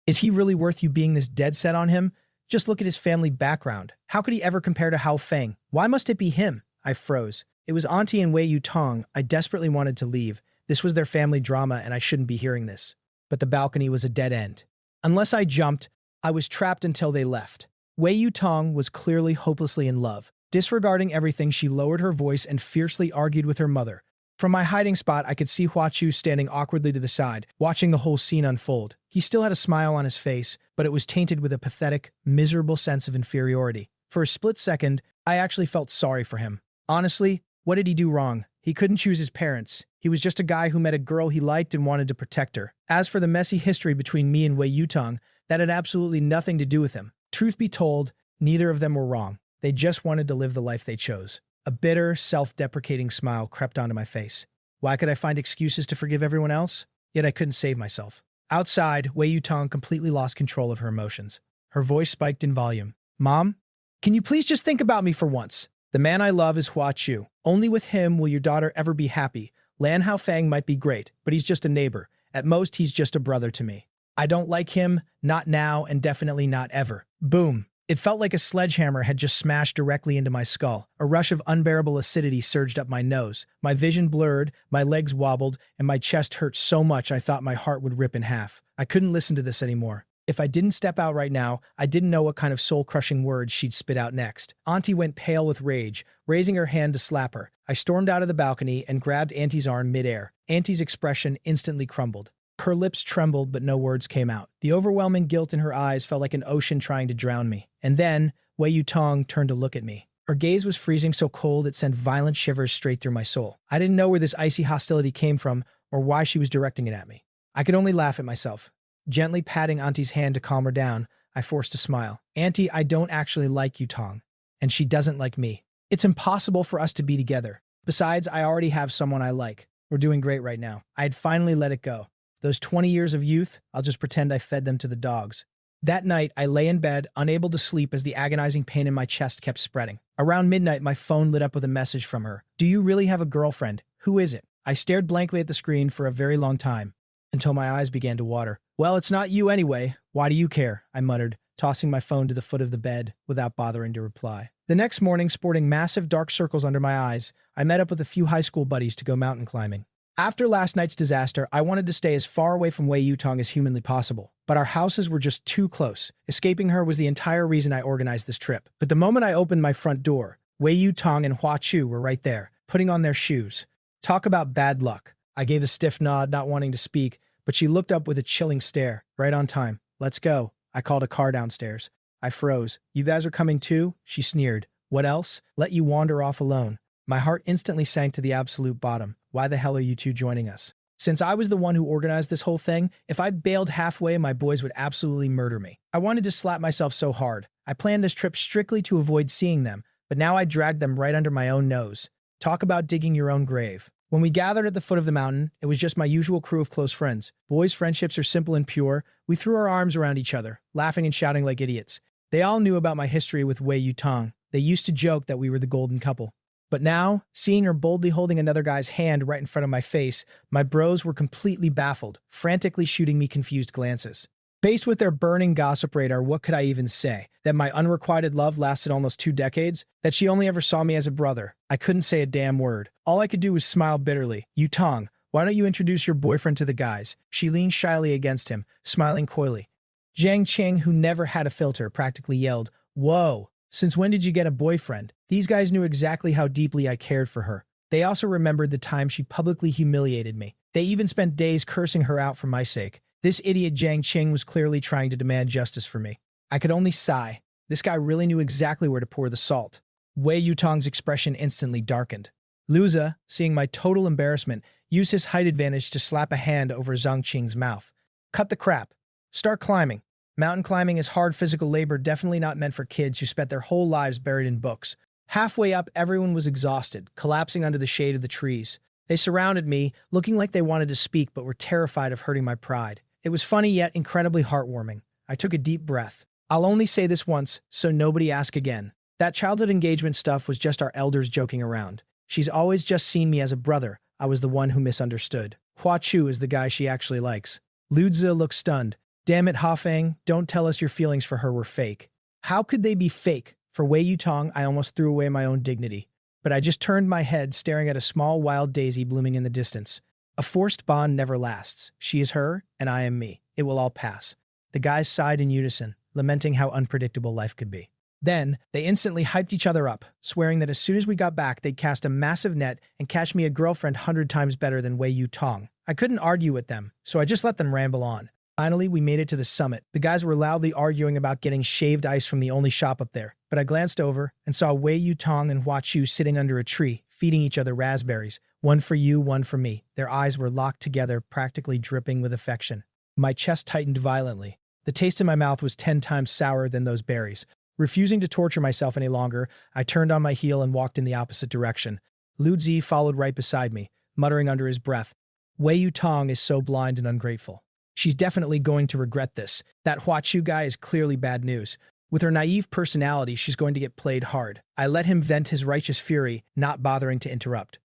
Is he really worth you being this dead set on him? Just look at his family background. How could he ever compare to Hao Feng? Why must it be him? I froze. It was Auntie and Wei Yutong. I desperately wanted to leave. This was their family drama and I shouldn't be hearing this. But the balcony was a dead end. Unless I jumped, I was trapped until they left. Wei Yutong was clearly hopelessly in love. Disregarding everything, she lowered her voice and fiercely argued with her mother. From my hiding spot, I could see Hua Chu standing awkwardly to the side, watching the whole scene unfold. He still had a smile on his face, but it was tainted with a pathetic, miserable sense of inferiority. For a split second, I actually felt sorry for him. Honestly, what did he do wrong? He couldn't choose his parents. He was just a guy who met a girl he liked and wanted to protect her. As for the messy history between me and Wei Yutong, that had absolutely nothing to do with him. Truth be told, neither of them were wrong. They just wanted to live the life they chose. A bitter, self-deprecating smile crept onto my face. Why could I find excuses to forgive everyone else? Yet I couldn't save myself. Outside, Wei Yutong completely lost control of her emotions. Her voice spiked in volume. Mom, can you please just think about me for once? The man I love is Hua Chu. Only with him will your daughter ever be happy. Lan Haofeng might be great, but he's just a neighbor. At most, he's just a brother to me. I don't like him, not now, and definitely not ever. Boom. It felt like a sledgehammer had just smashed directly into my skull. A rush of unbearable acidity surged up my nose. My vision blurred, my legs wobbled, and my chest hurt so much I thought my heart would rip in half. I couldn't listen to this anymore. If I didn't step out right now, I didn't know what kind of soul-crushing words she'd spit out next. Auntie went pale with rage, raising her hand to slap her. I stormed out of the balcony and grabbed Auntie's arm midair. Auntie's expression instantly crumbled. Her lips trembled, but no words came out. The overwhelming guilt in her eyes felt like an ocean trying to drown me. And then, Wei Yutong turned to look at me. Her gaze was freezing so cold it sent violent shivers straight through my soul. I didn't know where this icy hostility came from or why she was directing it at me. I could only laugh at myself. Gently patting Auntie's hand to calm her down, I forced a smile. Auntie, I don't actually like you, Tong. And she doesn't like me. It's impossible for us to be together. Besides, I already have someone I like. We're doing great right now. I had finally let it go. Those 20 years of youth, I'll just pretend I fed them to the dogs. That night, I lay in bed, unable to sleep as the agonizing pain in my chest kept spreading. Around midnight, my phone lit up with a message from her. Do you really have a girlfriend? Who is it? I stared blankly at the screen for a very long time, until my eyes began to water. Well, it's not you anyway. Why do you care? I muttered, tossing my phone to the foot of the bed without bothering to reply. The next morning, sporting massive dark circles under my eyes, I met up with a few high school buddies to go mountain climbing. After last night's disaster, I wanted to stay as far away from Wei Yutong as humanly possible, but our houses were just too close. Escaping her was the entire reason I organized this trip. But the moment I opened my front door, Wei Yutong and Hua Chu were right there, putting on their shoes. Talk about bad luck. I gave a stiff nod, not wanting to speak, but she looked up with a chilling stare. Right on time. Let's go. I called a car downstairs. I froze. You guys are coming too? She sneered. What else? Let you wander off alone. My heart instantly sank to the absolute bottom. Why the hell are you two joining us? Since I was the one who organized this whole thing, if I bailed halfway, my boys would absolutely murder me. I wanted to slap myself so hard. I planned this trip strictly to avoid seeing them, but now I dragged them right under my own nose. Talk about digging your own grave. When we gathered at the foot of the mountain, it was just my usual crew of close friends. Boys' friendships are simple and pure. We threw our arms around each other, laughing and shouting like idiots. They all knew about my history with Wei Yutong. They used to joke that we were the golden couple. But now, seeing her boldly holding another guy's hand right in front of my face, my bros were completely baffled, frantically shooting me confused glances. Faced with their burning gossip radar, what could I even say? That my unrequited love lasted almost 2 decades? That she only ever saw me as a brother? I couldn't say a damn word. All I could do was smile bitterly. Yutong, why don't you introduce your boyfriend to the guys? She leaned shyly against him, smiling coyly. Jiang Qing, who never had a filter, practically yelled, Whoa! Since when did you get a boyfriend? These guys knew exactly how deeply I cared for her. They also remembered the time she publicly humiliated me. They even spent days cursing her out for my sake. This idiot Jiang Qing was clearly trying to demand justice for me. I could only sigh. This guy really knew exactly where to pour the salt. Wei Yutong's expression instantly darkened. Luza, seeing my total embarrassment, used his height advantage to slap a hand over Zhang Qing's mouth. Cut the crap. Start climbing. Mountain climbing is hard physical labor, definitely not meant for kids who spent their whole lives buried in books. Halfway up, everyone was exhausted, collapsing under the shade of the trees. They surrounded me, looking like they wanted to speak but were terrified of hurting my pride. It was funny yet incredibly heartwarming. I took a deep breath. I'll only say this once, so nobody ask again. That childhood engagement stuff was just our elders joking around. She's always just seen me as a brother. I was the one who misunderstood. Hua Chu is the guy she actually likes. Luzi looked stunned. Damn it, Hafeng, don't tell us your feelings for her were fake. How could they be fake? For Wei Yutong, I almost threw away my own dignity. But I just turned my head, staring at a small wild daisy blooming in the distance. A forced bond never lasts. She is her, and I am me. It will all pass. The guys sighed in unison, lamenting how unpredictable life could be. Then, they instantly hyped each other up, swearing that as soon as we got back, they'd cast a massive net and catch me a girlfriend 100 times better than Wei Yutong. I couldn't argue with them, so I just let them ramble on. Finally, we made it to the summit. The guys were loudly arguing about getting shaved ice from the only shop up there, but I glanced over and saw Wei Yutong and Hua Chu sitting under a tree, feeding each other raspberries. One for you, one for me. Their eyes were locked together, practically dripping with affection. My chest tightened violently. The taste in my mouth was 10 times sourer than those berries. Refusing to torture myself any longer, I turned on my heel and walked in the opposite direction. Lu Zi followed right beside me, muttering under his breath, Wei Yutong is so blind and ungrateful. She's definitely going to regret this. That Hua Chu guy is clearly bad news. With her naive personality, she's going to get played hard. I let him vent his righteous fury, not bothering to interrupt.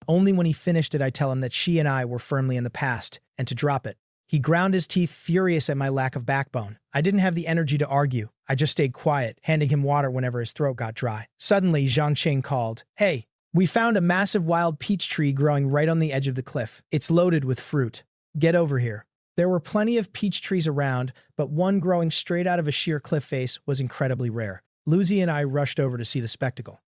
Only when he finished did I tell him that she and I were firmly in the past, and to drop it. He ground his teeth, furious at my lack of backbone. I didn't have the energy to argue. I just stayed quiet, handing him water whenever his throat got dry. Suddenly, Zhang Qing called, Hey, we found a massive wild peach tree growing right on the edge of the cliff. It's loaded with fruit. Get over here. There were plenty of peach trees around, but one growing straight out of a sheer cliff face was incredibly rare. Luzi and I rushed over to see the spectacle.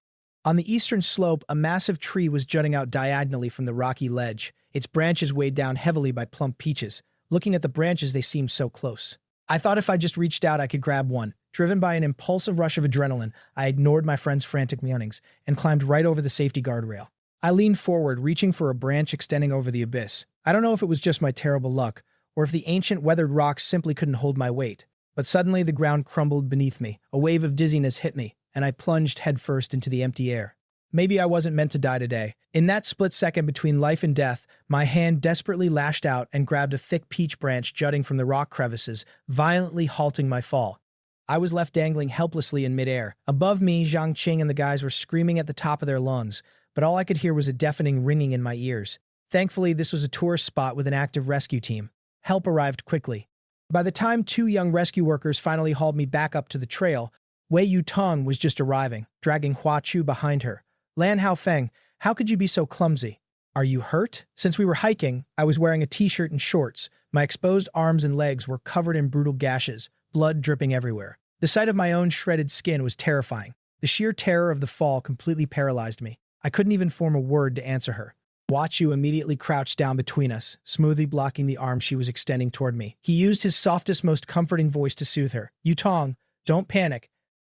On the eastern slope, a massive tree was jutting out diagonally from the rocky ledge, its branches weighed down heavily by plump peaches. Looking at the branches, they seemed so close. I thought if I just reached out, I could grab one. Driven by an impulsive rush of adrenaline, I ignored my friend's frantic meowings and climbed right over the safety guardrail. I leaned forward, reaching for a branch extending over the abyss. I don't know if it was just my terrible luck, or if the ancient weathered rocks simply couldn't hold my weight. But suddenly the ground crumbled beneath me, a wave of dizziness hit me, and I plunged headfirst into the empty air. Maybe I wasn't meant to die today. In that split second between life and death, my hand desperately lashed out and grabbed a thick peach branch jutting from the rock crevices, violently halting my fall. I was left dangling helplessly in midair. Above me, Zhang Qing and the guys were screaming at the top of their lungs, but all I could hear was a deafening ringing in my ears. Thankfully, this was a tourist spot with an active rescue team. Help arrived quickly. By the time two young rescue workers finally hauled me back up to the trail, Wei Yutong was just arriving, dragging Hua Chu behind her. Lan Haofeng, how could you be so clumsy? Are you hurt? Since we were hiking, I was wearing a t-shirt and shorts. My exposed arms and legs were covered in brutal gashes, blood dripping everywhere. The sight of my own shredded skin was terrifying. The sheer terror of the fall completely paralyzed me. I couldn't even form a word to answer her. Hua Chu immediately crouched down between us, smoothly blocking the arm she was extending toward me. He used his softest, most comforting voice to soothe her. Yutong, don't panic.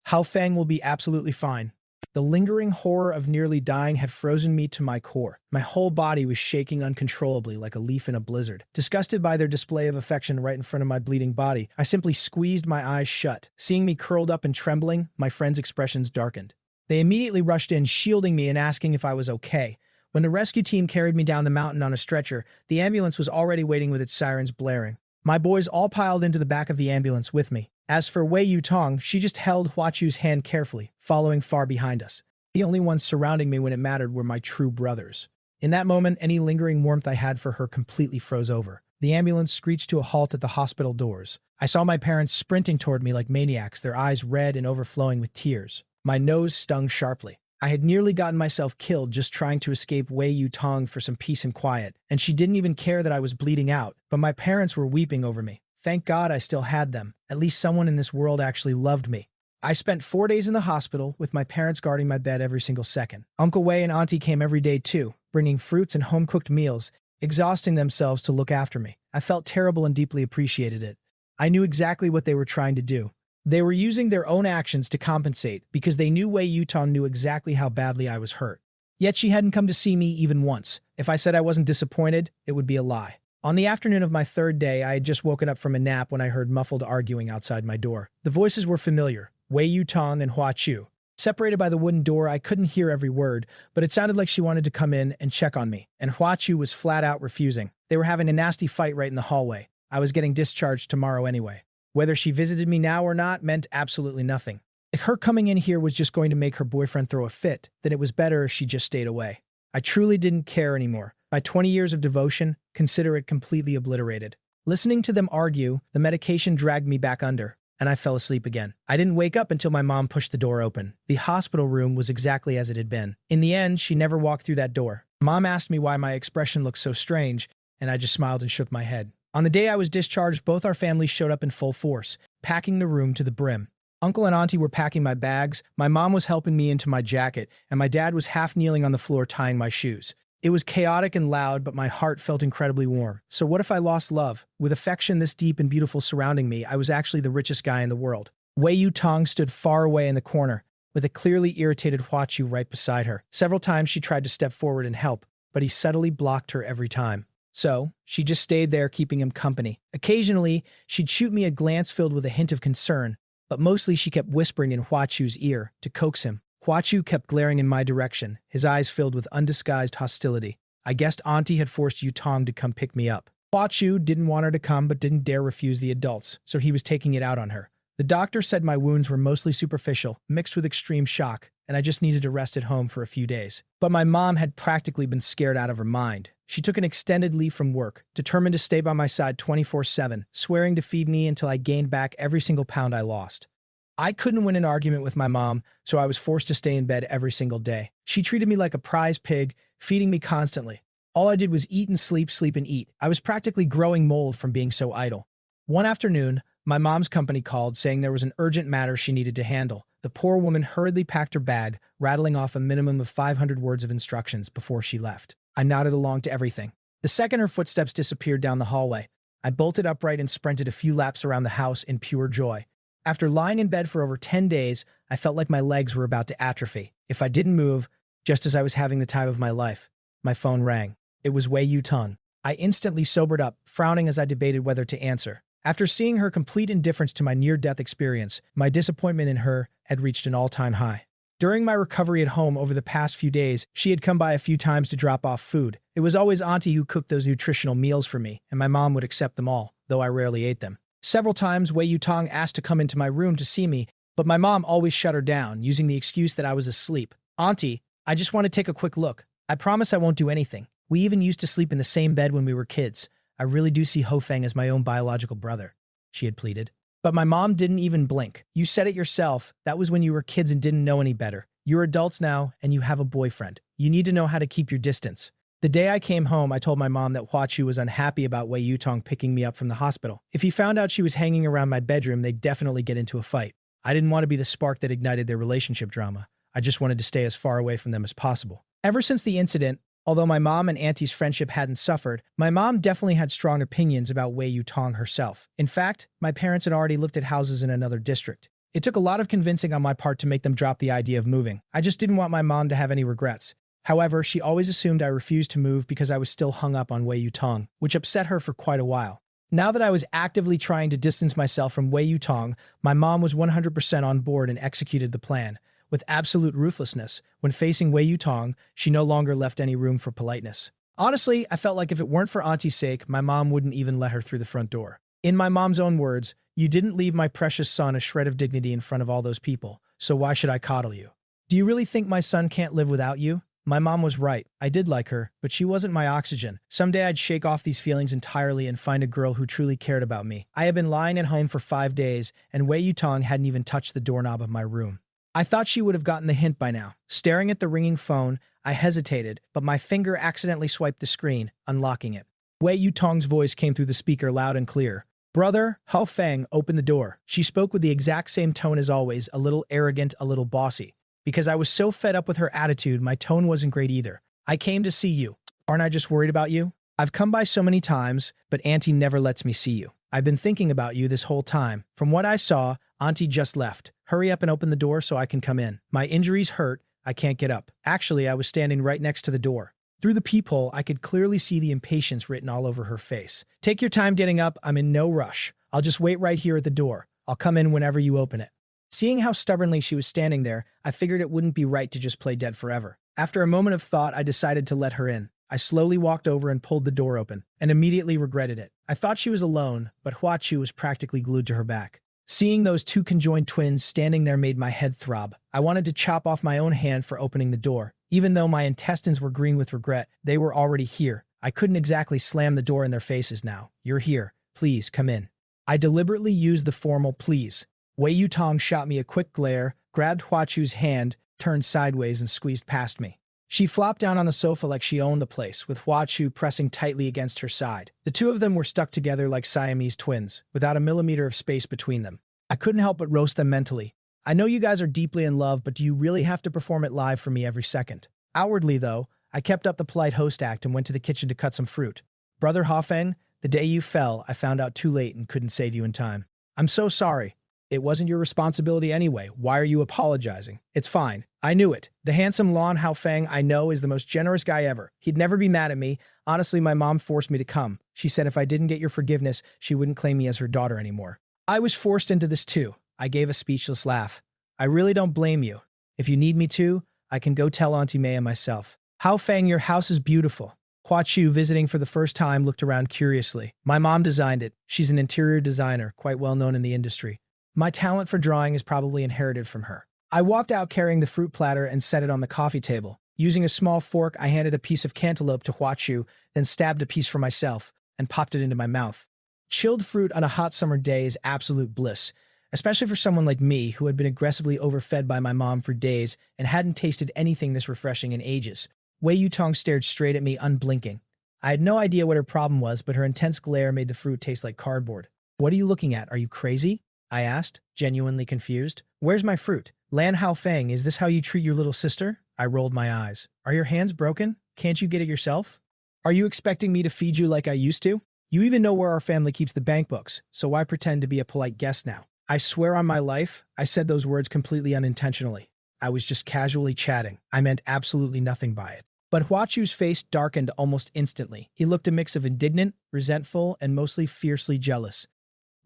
Haofeng will be absolutely fine. The lingering horror of nearly dying had frozen me to my core. My whole body was shaking uncontrollably like a leaf in a blizzard. Disgusted by their display of affection right in front of my bleeding body, I simply squeezed my eyes shut. Seeing me curled up and trembling, my friends' expressions darkened. They immediately rushed in, shielding me and asking if I was okay. When the rescue team carried me down the mountain on a stretcher, the ambulance was already waiting with its sirens blaring. My boys all piled into the back of the ambulance with me. As for Wei Yutong, she just held Hua Chu's hand carefully, following far behind us. The only ones surrounding me when it mattered were my true brothers. In that moment, any lingering warmth I had for her completely froze over. The ambulance screeched to a halt at the hospital doors. I saw my parents sprinting toward me like maniacs, their eyes red and overflowing with tears. My nose stung sharply. I had nearly gotten myself killed just trying to escape Wei Yutong for some peace and quiet, and she didn't even care that I was bleeding out, but my parents were weeping over me. Thank God I still had them. At least someone in this world actually loved me. I spent 4 days in the hospital, with my parents guarding my bed every single second. Uncle Wei and Auntie came every day too, bringing fruits and home-cooked meals, exhausting themselves to look after me. I felt terrible and deeply appreciated it. I knew exactly what they were trying to do. They were using their own actions to compensate because they knew Wei Yutong knew exactly how badly I was hurt. Yet she hadn't come to see me even once. If I said I wasn't disappointed, it would be a lie. On the afternoon of my third day, I had just woken up from a nap when I heard muffled arguing outside my door. The voices were familiar, Wei Yutong and Hua Chu. Separated by the wooden door, I couldn't hear every word, but it sounded like she wanted to come in and check on me, and Hua Chu was flat out refusing. They were having a nasty fight right in the hallway. I was getting discharged tomorrow anyway. Whether she visited me now or not meant absolutely nothing. If her coming in here was just going to make her boyfriend throw a fit, then it was better if she just stayed away. I truly didn't care anymore. My 20 years of devotion, consider it completely obliterated. Listening to them argue, the medication dragged me back under, and I fell asleep again. I didn't wake up until my mom pushed the door open. The hospital room was exactly as it had been. In the end, she never walked through that door. Mom asked me why my expression looked so strange, and I just smiled and shook my head. On the day I was discharged, both our families showed up in full force, packing the room to the brim. Uncle and Auntie were packing my bags, my mom was helping me into my jacket, and my dad was half kneeling on the floor tying my shoes. It was chaotic and loud, but my heart felt incredibly warm. So what if I lost love? With affection this deep and beautiful surrounding me, I was actually the richest guy in the world. Wei Yutong stood far away in the corner, with a clearly irritated Hua Chu right beside her. Several times she tried to step forward and help, but he subtly blocked her every time. So, she just stayed there keeping him company. Occasionally, she'd shoot me a glance filled with a hint of concern, but mostly she kept whispering in Hua Chu's ear to coax him. Hua Chu kept glaring in my direction, his eyes filled with undisguised hostility. I guessed Auntie had forced Yutong to come pick me up. Hua Chu didn't want her to come but didn't dare refuse the adults, so he was taking it out on her. The doctor said my wounds were mostly superficial, mixed with extreme shock, and I just needed to rest at home for a few days. But my mom had practically been scared out of her mind. She took an extended leave from work, determined to stay by my side 24/7, swearing to feed me until I gained back every single pound I lost. I couldn't win an argument with my mom, so I was forced to stay in bed every single day. She treated me like a prize pig, feeding me constantly. All I did was eat and sleep, sleep and eat. I was practically growing mold from being so idle. One afternoon, my mom's company called, saying there was an urgent matter she needed to handle. The poor woman hurriedly packed her bag, rattling off a minimum of 500 words of instructions before she left. I nodded along to everything. The second her footsteps disappeared down the hallway, I bolted upright and sprinted a few laps around the house in pure joy. After lying in bed for over 10 days, I felt like my legs were about to atrophy. If I didn't move, just as I was having the time of my life, my phone rang. It was Wei Yutong. I instantly sobered up, frowning as I debated whether to answer. After seeing her complete indifference to my near-death experience, my disappointment in her had reached an all-time high. During my recovery at home over the past few days, she had come by a few times to drop off food. It was always Auntie who cooked those nutritional meals for me, and my mom would accept them all, though I rarely ate them. Several times, Wei Yutong asked to come into my room to see me, but my mom always shut her down, using the excuse that I was asleep. "Auntie, I just want to take a quick look. I promise I won't do anything. We even used to sleep in the same bed when we were kids. I really do see Ho Feng as my own biological brother," she had pleaded. But my mom didn't even blink. "You said it yourself. That was when you were kids and didn't know any better. You're adults now, and you have a boyfriend. You need to know how to keep your distance." The day I came home, I told my mom that Hua Chu was unhappy about Wei Yutong picking me up from the hospital. If he found out she was hanging around my bedroom, they'd definitely get into a fight. I didn't want to be the spark that ignited their relationship drama. I just wanted to stay as far away from them as possible. Ever since the incident, although my mom and Auntie's friendship hadn't suffered, my mom definitely had strong opinions about Wei Yutong herself. In fact, my parents had already looked at houses in another district. It took a lot of convincing on my part to make them drop the idea of moving. I just didn't want my mom to have any regrets. However, she always assumed I refused to move because I was still hung up on Wei Yutong, which upset her for quite a while. Now that I was actively trying to distance myself from Wei Yutong, my mom was 100% on board and executed the plan. With absolute ruthlessness, when facing Wei Yutong, she no longer left any room for politeness. Honestly, I felt like if it weren't for Auntie's sake, my mom wouldn't even let her through the front door. In my mom's own words, "You didn't leave my precious son a shred of dignity in front of all those people, so why should I coddle you? Do you really think my son can't live without you?" My mom was right. I did like her, but she wasn't my oxygen. Someday I'd shake off these feelings entirely and find a girl who truly cared about me. I had been lying at home for 5 days, and Wei Yutong hadn't even touched the doorknob of my room. I thought she would have gotten the hint by now. Staring at the ringing phone, I hesitated, but my finger accidentally swiped the screen, unlocking it. Wei Yutong's voice came through the speaker loud and clear. "Brother, Ho Feng, open the door." She spoke with the exact same tone as always, a little arrogant, a little bossy. Because I was so fed up with her attitude, my tone wasn't great either. "I came to see you. Aren't I just worried about you? I've come by so many times, but Auntie never lets me see you. I've been thinking about you this whole time. From what I saw, Auntie just left. Hurry up and open the door so I can come in. My injuries hurt. I can't get up." Actually, I was standing right next to the door. Through the peephole, I could clearly see the impatience written all over her face. "Take your time getting up. I'm in no rush. I'll just wait right here at the door. I'll come in whenever you open it." Seeing how stubbornly she was standing there, I figured it wouldn't be right to just play dead forever. After a moment of thought, I decided to let her in. I slowly walked over and pulled the door open, and immediately regretted it. I thought she was alone, but Hua Chu was practically glued to her back. Seeing those two conjoined twins standing there made my head throb. I wanted to chop off my own hand for opening the door. Even though my intestines were green with regret, they were already here. I couldn't exactly slam the door in their faces now. "You're here. Please, come in." I deliberately used the formal please. Wei Yutong shot me a quick glare, grabbed Hua Chu's hand, turned sideways, and squeezed past me. She flopped down on the sofa like she owned the place, with Hua Chu pressing tightly against her side. The two of them were stuck together like Siamese twins, without a millimeter of space between them. I couldn't help but roast them mentally. "I know you guys are deeply in love, but do you really have to perform it live for me every second?" Outwardly, though, I kept up the polite host act and went to the kitchen to cut some fruit. "Brother Ho Feng, the day you fell, I found out too late and couldn't save you in time. I'm so sorry. It wasn't your responsibility anyway. Why are you apologizing? It's fine. I knew it. The handsome Lon Hao Feng I know is the most generous guy ever. He'd never be mad at me. Honestly, my mom forced me to come. She said if I didn't get your forgiveness, she wouldn't claim me as her daughter anymore. I was forced into this too." I gave a speechless laugh. "I really don't blame you. If you need me to, I can go tell Auntie Maya myself." "Hao Feng, your house is beautiful." Hua Chu, visiting for the first time, looked around curiously. "My mom designed it. She's an interior designer, quite well known in the industry. My talent for drawing is probably inherited from her." I walked out carrying the fruit platter and set it on the coffee table. Using a small fork, I handed a piece of cantaloupe to Hua Chu, then stabbed a piece for myself and popped it into my mouth. Chilled fruit on a hot summer day is absolute bliss, especially for someone like me who had been aggressively overfed by my mom for days and hadn't tasted anything this refreshing in ages. Wei Yutong stared straight at me, unblinking. I had no idea what her problem was, but her intense glare made the fruit taste like cardboard. "What are you looking at? Are you crazy?" I asked, genuinely confused. "Where's my fruit? Lan Hao Feng, is this how you treat your little sister?" I rolled my eyes. "Are your hands broken? Can't you get it yourself? Are you expecting me to feed you like I used to? You even know where our family keeps the bank books, so why pretend to be a polite guest now?" I swear on my life, I said those words completely unintentionally. I was just casually chatting. I meant absolutely nothing by it. But Huachu's face darkened almost instantly. He looked a mix of indignant, resentful, and mostly fiercely jealous.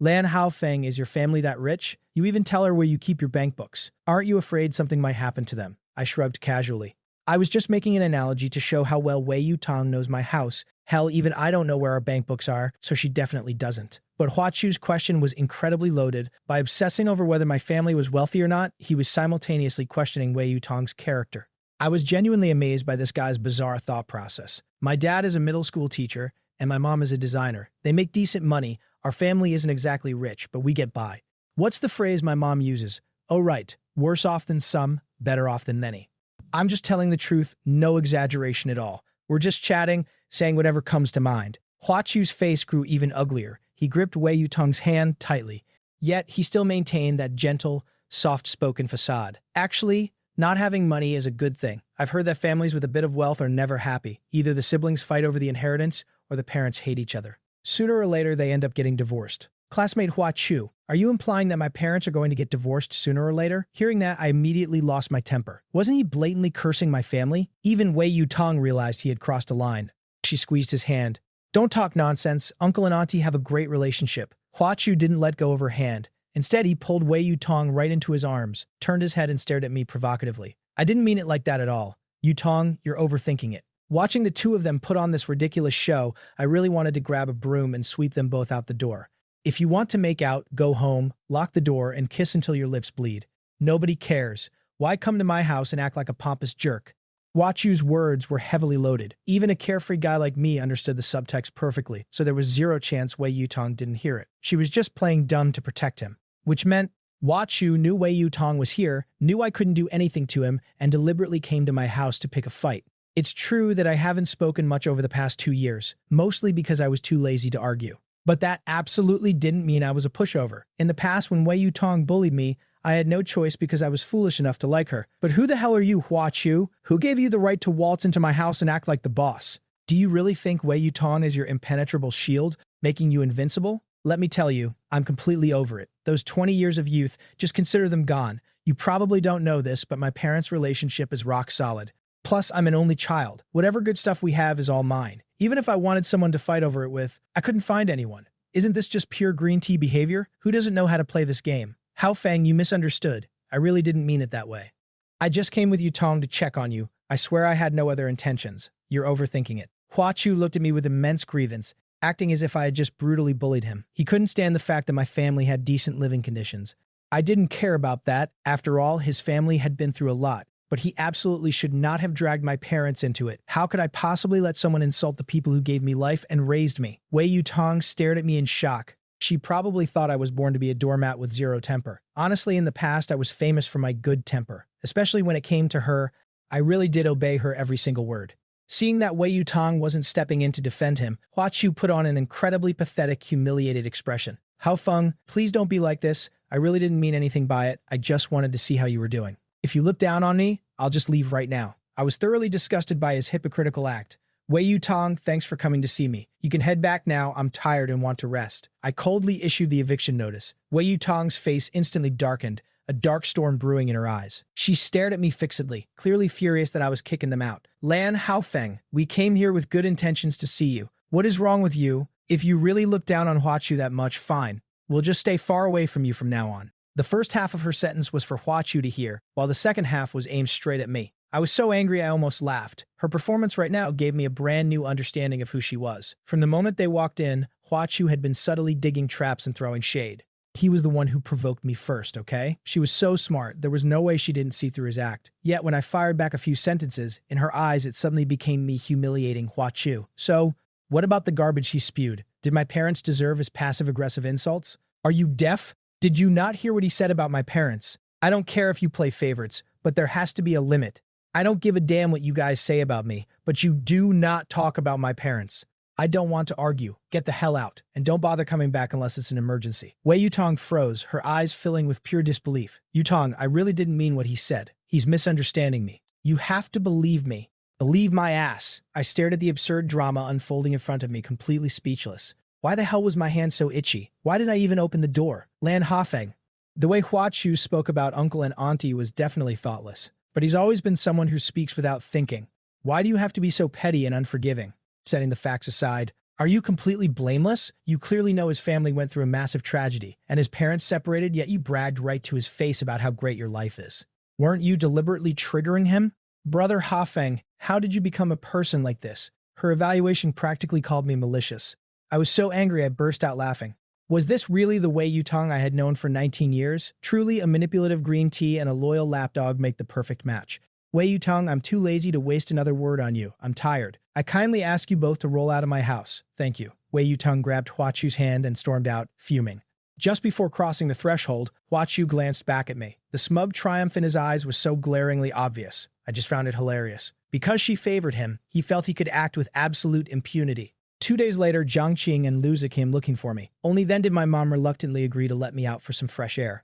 Lan Haofeng, is your family that rich? You even tell her where you keep your bank books. Aren't you afraid something might happen to them? I shrugged casually. I was just making an analogy to show how well Wei Yutong knows my house. Hell, even I don't know where our bank books are, so she definitely doesn't. But Huachu's question was incredibly loaded. By obsessing over whether my family was wealthy or not, he was simultaneously questioning Wei Yutong's character. I was genuinely amazed by this guy's bizarre thought process. My dad is a middle school teacher, and my mom is a designer. They make decent money. Our family isn't exactly rich, but we get by. What's the phrase my mom uses? Oh right, worse off than some, better off than many. I'm just telling the truth, no exaggeration at all. We're just chatting, saying whatever comes to mind. Huachu's face grew even uglier. He gripped Wei Yutong's hand tightly. Yet, he still maintained that gentle, soft-spoken facade. Actually, not having money is a good thing. I've heard that families with a bit of wealth are never happy. Either the siblings fight over the inheritance, or the parents hate each other. Sooner or later, they end up getting divorced. Classmate Huachu, are you implying that my parents are going to get divorced sooner or later? Hearing that, I immediately lost my temper. Wasn't he blatantly cursing my family? Even Wei Yutong realized he had crossed a line. She squeezed his hand. Don't talk nonsense. Uncle and auntie have a great relationship. Huachu didn't let go of her hand. Instead, he pulled Wei Yutong right into his arms, turned his head and stared at me provocatively. I didn't mean it like that at all. Yutong, you're overthinking it. Watching the two of them put on this ridiculous show, I really wanted to grab a broom and sweep them both out the door. If you want to make out, go home, lock the door, and kiss until your lips bleed. Nobody cares. Why come to my house and act like a pompous jerk? Huachu's words were heavily loaded. Even a carefree guy like me understood the subtext perfectly, so there was zero chance Wei Yutong didn't hear it. She was just playing dumb to protect him. Which meant Huachu knew Wei Yutong was here, knew I couldn't do anything to him, and deliberately came to my house to pick a fight. It's true that I haven't spoken much over the past 2 years, mostly because I was too lazy to argue. But that absolutely didn't mean I was a pushover. In the past, when Wei Yutong bullied me, I had no choice because I was foolish enough to like her. But who the hell are you, Huachu? Who gave you the right to waltz into my house and act like the boss? Do you really think Wei Yutong is your impenetrable shield, making you invincible? Let me tell you, I'm completely over it. Those 20 years of youth, just consider them gone. You probably don't know this, but my parents' relationship is rock solid. Plus, I'm an only child. Whatever good stuff we have is all mine. Even if I wanted someone to fight over it with, I couldn't find anyone. Isn't this just pure green tea behavior? Who doesn't know how to play this game? Haofeng, you misunderstood. I really didn't mean it that way. I just came with Yutong to check on you. I swear I had no other intentions. You're overthinking it. Huachu looked at me with immense grievance, acting as if I had just brutally bullied him. He couldn't stand the fact that my family had decent living conditions. I didn't care about that. After all, his family had been through a lot. But he absolutely should not have dragged my parents into it. How could I possibly let someone insult the people who gave me life and raised me? Wei Yutong stared at me in shock. She probably thought I was born to be a doormat with zero temper. Honestly, in the past, I was famous for my good temper. Especially when it came to her, I really did obey her every single word. Seeing that Wei Yutong wasn't stepping in to defend him, Huachu put on an incredibly pathetic, humiliated expression. Haofeng, please don't be like this. I really didn't mean anything by it. I just wanted to see how you were doing. If you look down on me, I'll just leave right now. I was thoroughly disgusted by his hypocritical act. Wei Yutong, thanks for coming to see me. You can head back now. I'm tired and want to rest. I coldly issued the eviction notice. Wei Yutong's face instantly darkened, a dark storm brewing in her eyes. She stared at me fixedly, clearly furious that I was kicking them out. Lan Haofeng, we came here with good intentions to see you. What is wrong with you? If you really look down on Huachu that much, fine. We'll just stay far away from you from now on. The first half of her sentence was for Huachu to hear, while the second half was aimed straight at me. I was so angry I almost laughed. Her performance right now gave me a brand new understanding of who she was. From the moment they walked in, Huachu had been subtly digging traps and throwing shade. He was the one who provoked me first, okay? She was so smart, there was no way she didn't see through his act. Yet when I fired back a few sentences, in her eyes it suddenly became me humiliating Huachu. So, what about the garbage he spewed? Did my parents deserve his passive-aggressive insults? Are you deaf? Did you not hear what he said about my parents? I don't care if you play favorites, but there has to be a limit. I don't give a damn what you guys say about me, but you do not talk about my parents. I don't want to argue. Get the hell out, and don't bother coming back unless it's an emergency. Wei Yutong froze, her eyes filling with pure disbelief. Yutong, I really didn't mean what he said. He's misunderstanding me. You have to believe me. Believe my ass. I stared at the absurd drama unfolding in front of me, completely speechless. Why the hell was my hand so itchy? Why did I even open the door? Lan Haofeng. The way Hua Chu spoke about uncle and auntie was definitely thoughtless, but he's always been someone who speaks without thinking. Why do you have to be so petty and unforgiving? Setting the facts aside, are you completely blameless? You clearly know his family went through a massive tragedy, and his parents separated, yet you bragged right to his face about how great your life is. Weren't you deliberately triggering him? Brother Hafeng, how did you become a person like this? Her evaluation practically called me malicious. I was so angry I burst out laughing. Was this really the Wei Yutong I had known for 19 years? Truly, a manipulative green tea and a loyal lapdog make the perfect match. Wei Yutong, I'm too lazy to waste another word on you. I'm tired. I kindly ask you both to roll out of my house. Thank you. Wei Yutong grabbed Hua Chu's hand and stormed out, fuming. Just before crossing the threshold, Hua Chu glanced back at me. The smug triumph in his eyes was so glaringly obvious. I just found it hilarious. Because she favored him, he felt he could act with absolute impunity. 2 days later, Jiang Qing and Luza came looking for me. Only then did my mom reluctantly agree to let me out for some fresh air.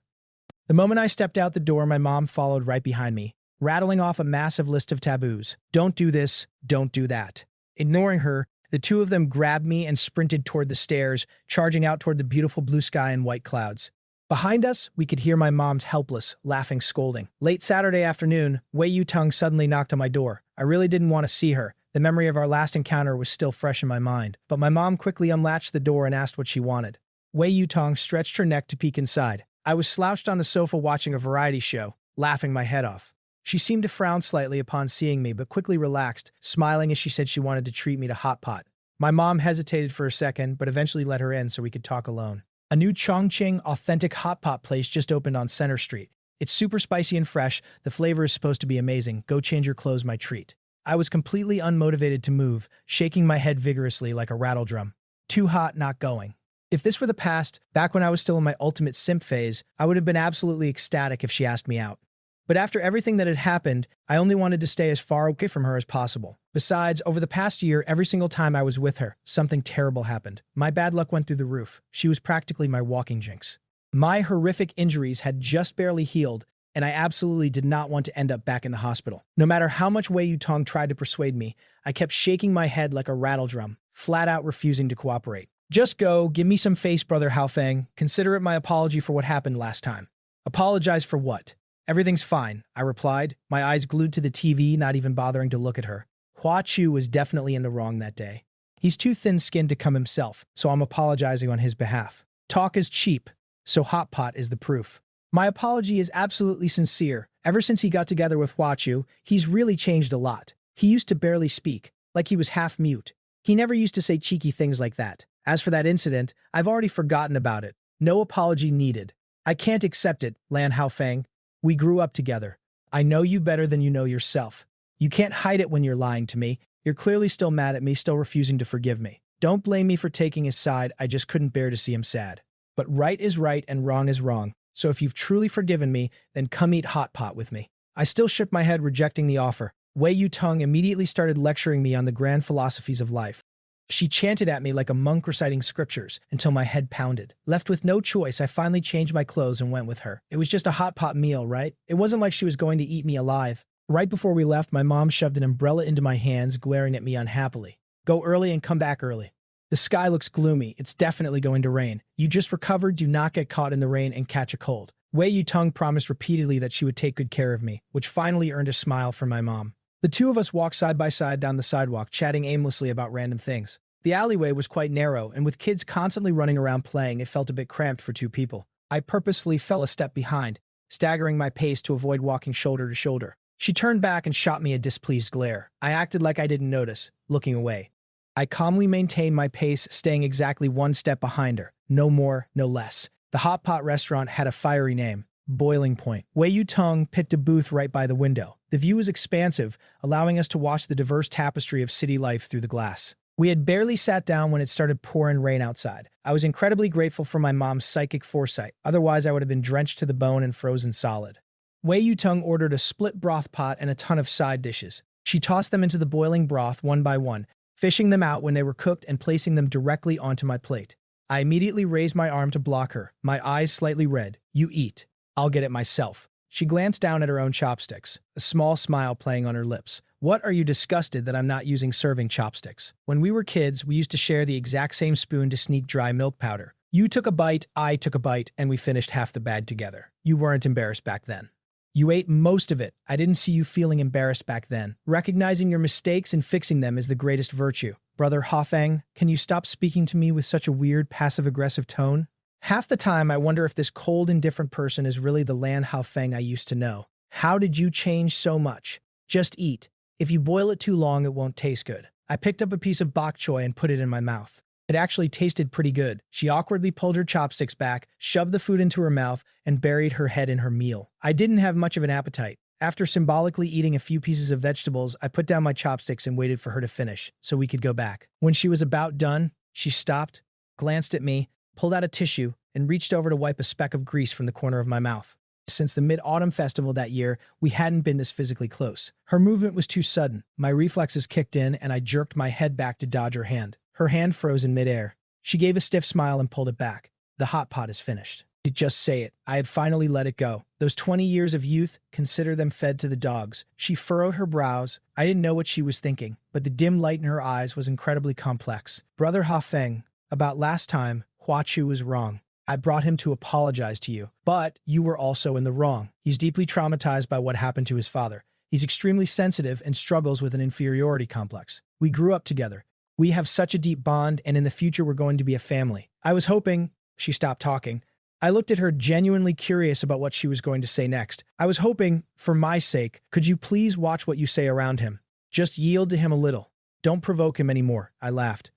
The moment I stepped out the door, my mom followed right behind me, rattling off a massive list of taboos. Don't do this, don't do that. Ignoring her, the two of them grabbed me and sprinted toward the stairs, charging out toward the beautiful blue sky and white clouds. Behind us, we could hear my mom's helpless, laughing scolding. Late Saturday afternoon, Wei Yutong suddenly knocked on my door. I really didn't want to see her. The memory of our last encounter was still fresh in my mind, but my mom quickly unlatched the door and asked what she wanted. Wei Yutong stretched her neck to peek inside. I was slouched on the sofa watching a variety show, laughing my head off. She seemed to frown slightly upon seeing me, but quickly relaxed, smiling as she said she wanted to treat me to hot pot. My mom hesitated for a second, but eventually let her in so we could talk alone. A new Chongqing authentic hot pot place just opened on Center Street. It's super spicy and fresh. The flavor is supposed to be amazing. Go change your clothes, my treat. I was completely unmotivated to move, shaking my head vigorously like a rattle drum. Too hot, not going. If this were the past, back when I was still in my ultimate simp phase, I would have been absolutely ecstatic if she asked me out. But after everything that had happened, I only wanted to stay as far away from her as possible. Besides, over the past year, every single time I was with her, something terrible happened. My bad luck went through the roof. She was practically my walking jinx. My horrific injuries had just barely healed, and I absolutely did not want to end up back in the hospital. No matter how much Wei Yutong tried to persuade me, I kept shaking my head like a rattle drum, flat out refusing to cooperate. Just go, give me some face, Brother Haofeng. Consider it my apology for what happened last time. Apologize for what? Everything's fine, I replied, my eyes glued to the TV, not even bothering to look at her. Hua Chu was definitely in the wrong that day. He's too thin-skinned to come himself, so I'm apologizing on his behalf. Talk is cheap, so hot pot is the proof. My apology is absolutely sincere. Ever since he got together with Hua Chu, he's really changed a lot. He used to barely speak, like he was half mute. He never used to say cheeky things like that. As for that incident, I've already forgotten about it. No apology needed. I can't accept it, Lan Haofeng. We grew up together. I know you better than you know yourself. You can't hide it when you're lying to me. You're clearly still mad at me, still refusing to forgive me. Don't blame me for taking his side. I just couldn't bear to see him sad. But right is right and wrong is wrong. So if you've truly forgiven me, then come eat hot pot with me. I still shook my head, rejecting the offer. Wei Yutong immediately started lecturing me on the grand philosophies of life. She chanted at me like a monk reciting scriptures until my head pounded. Left with no choice, I finally changed my clothes and went with her. It was just a hot pot meal, right? It wasn't like she was going to eat me alive. Right before we left, my mom shoved an umbrella into my hands, glaring at me unhappily. Go early and come back early. The sky looks gloomy. It's definitely going to rain. You just recovered. Do not get caught in the rain and catch a cold. Wei Yutong promised repeatedly that she would take good care of me, which finally earned a smile from my mom. The two of us walked side by side down the sidewalk, chatting aimlessly about random things. The alleyway was quite narrow, and with kids constantly running around playing, it felt a bit cramped for two people. I purposefully fell a step behind, staggering my pace to avoid walking shoulder to shoulder. She turned back and shot me a displeased glare. I acted like I didn't notice, looking away. I calmly maintained my pace, staying exactly one step behind her. No more, no less. The hot pot restaurant had a fiery name, Boiling Point. Wei Yutong picked a booth right by the window. The view was expansive, allowing us to watch the diverse tapestry of city life through the glass. We had barely sat down when it started pouring rain outside. I was incredibly grateful for my mom's psychic foresight. Otherwise, I would have been drenched to the bone and frozen solid. Wei Yutong ordered a split broth pot and a ton of side dishes. She tossed them into the boiling broth one by one, fishing them out when they were cooked and placing them directly onto my plate. I immediately raised my arm to block her, my eyes slightly red. You eat. I'll get it myself. She glanced down at her own chopsticks, a small smile playing on her lips. What, are you disgusted that I'm not using serving chopsticks? When we were kids, we used to share the exact same spoon to sneak dry milk powder. You took a bite, I took a bite, and we finished half the bag together. You weren't embarrassed back then. You ate most of it. I didn't see you feeling embarrassed back then. Recognizing your mistakes and fixing them is the greatest virtue. Brother Hafeng, can you stop speaking to me with such a weird, passive-aggressive tone? Half the time, I wonder if this cold, indifferent person is really the Lan Haofeng I used to know. How did you change so much? Just eat. If you boil it too long, it won't taste good. I picked up a piece of bok choy and put it in my mouth. It actually tasted pretty good. She awkwardly pulled her chopsticks back, shoved the food into her mouth, and buried her head in her meal. I didn't have much of an appetite. After symbolically eating a few pieces of vegetables, I put down my chopsticks and waited for her to finish, so we could go back. When she was about done, she stopped, glanced at me, pulled out a tissue, and reached over to wipe a speck of grease from the corner of my mouth. Since the Mid-Autumn Festival that year, we hadn't been this physically close. Her movement was too sudden. My reflexes kicked in, and I jerked my head back to dodge her hand. Her hand froze in midair. She gave a stiff smile and pulled it back. The hot pot is finished. Just say it. I had finally let it go. Those 20 years of youth, consider them fed to the dogs. She furrowed her brows. I didn't know what she was thinking, but the dim light in her eyes was incredibly complex. Brother Hafeng, about last time, Hua Chu was wrong. I brought him to apologize to you, but you were also in the wrong. He's deeply traumatized by what happened to his father. He's extremely sensitive and struggles with an inferiority complex. We grew up together. We have such a deep bond, and in the future we're going to be a family. I was hoping— She stopped talking. I looked at her, genuinely curious about what she was going to say next. I was hoping, for my sake, could you please watch what you say around him? Just yield to him a little. Don't provoke him anymore. I laughed.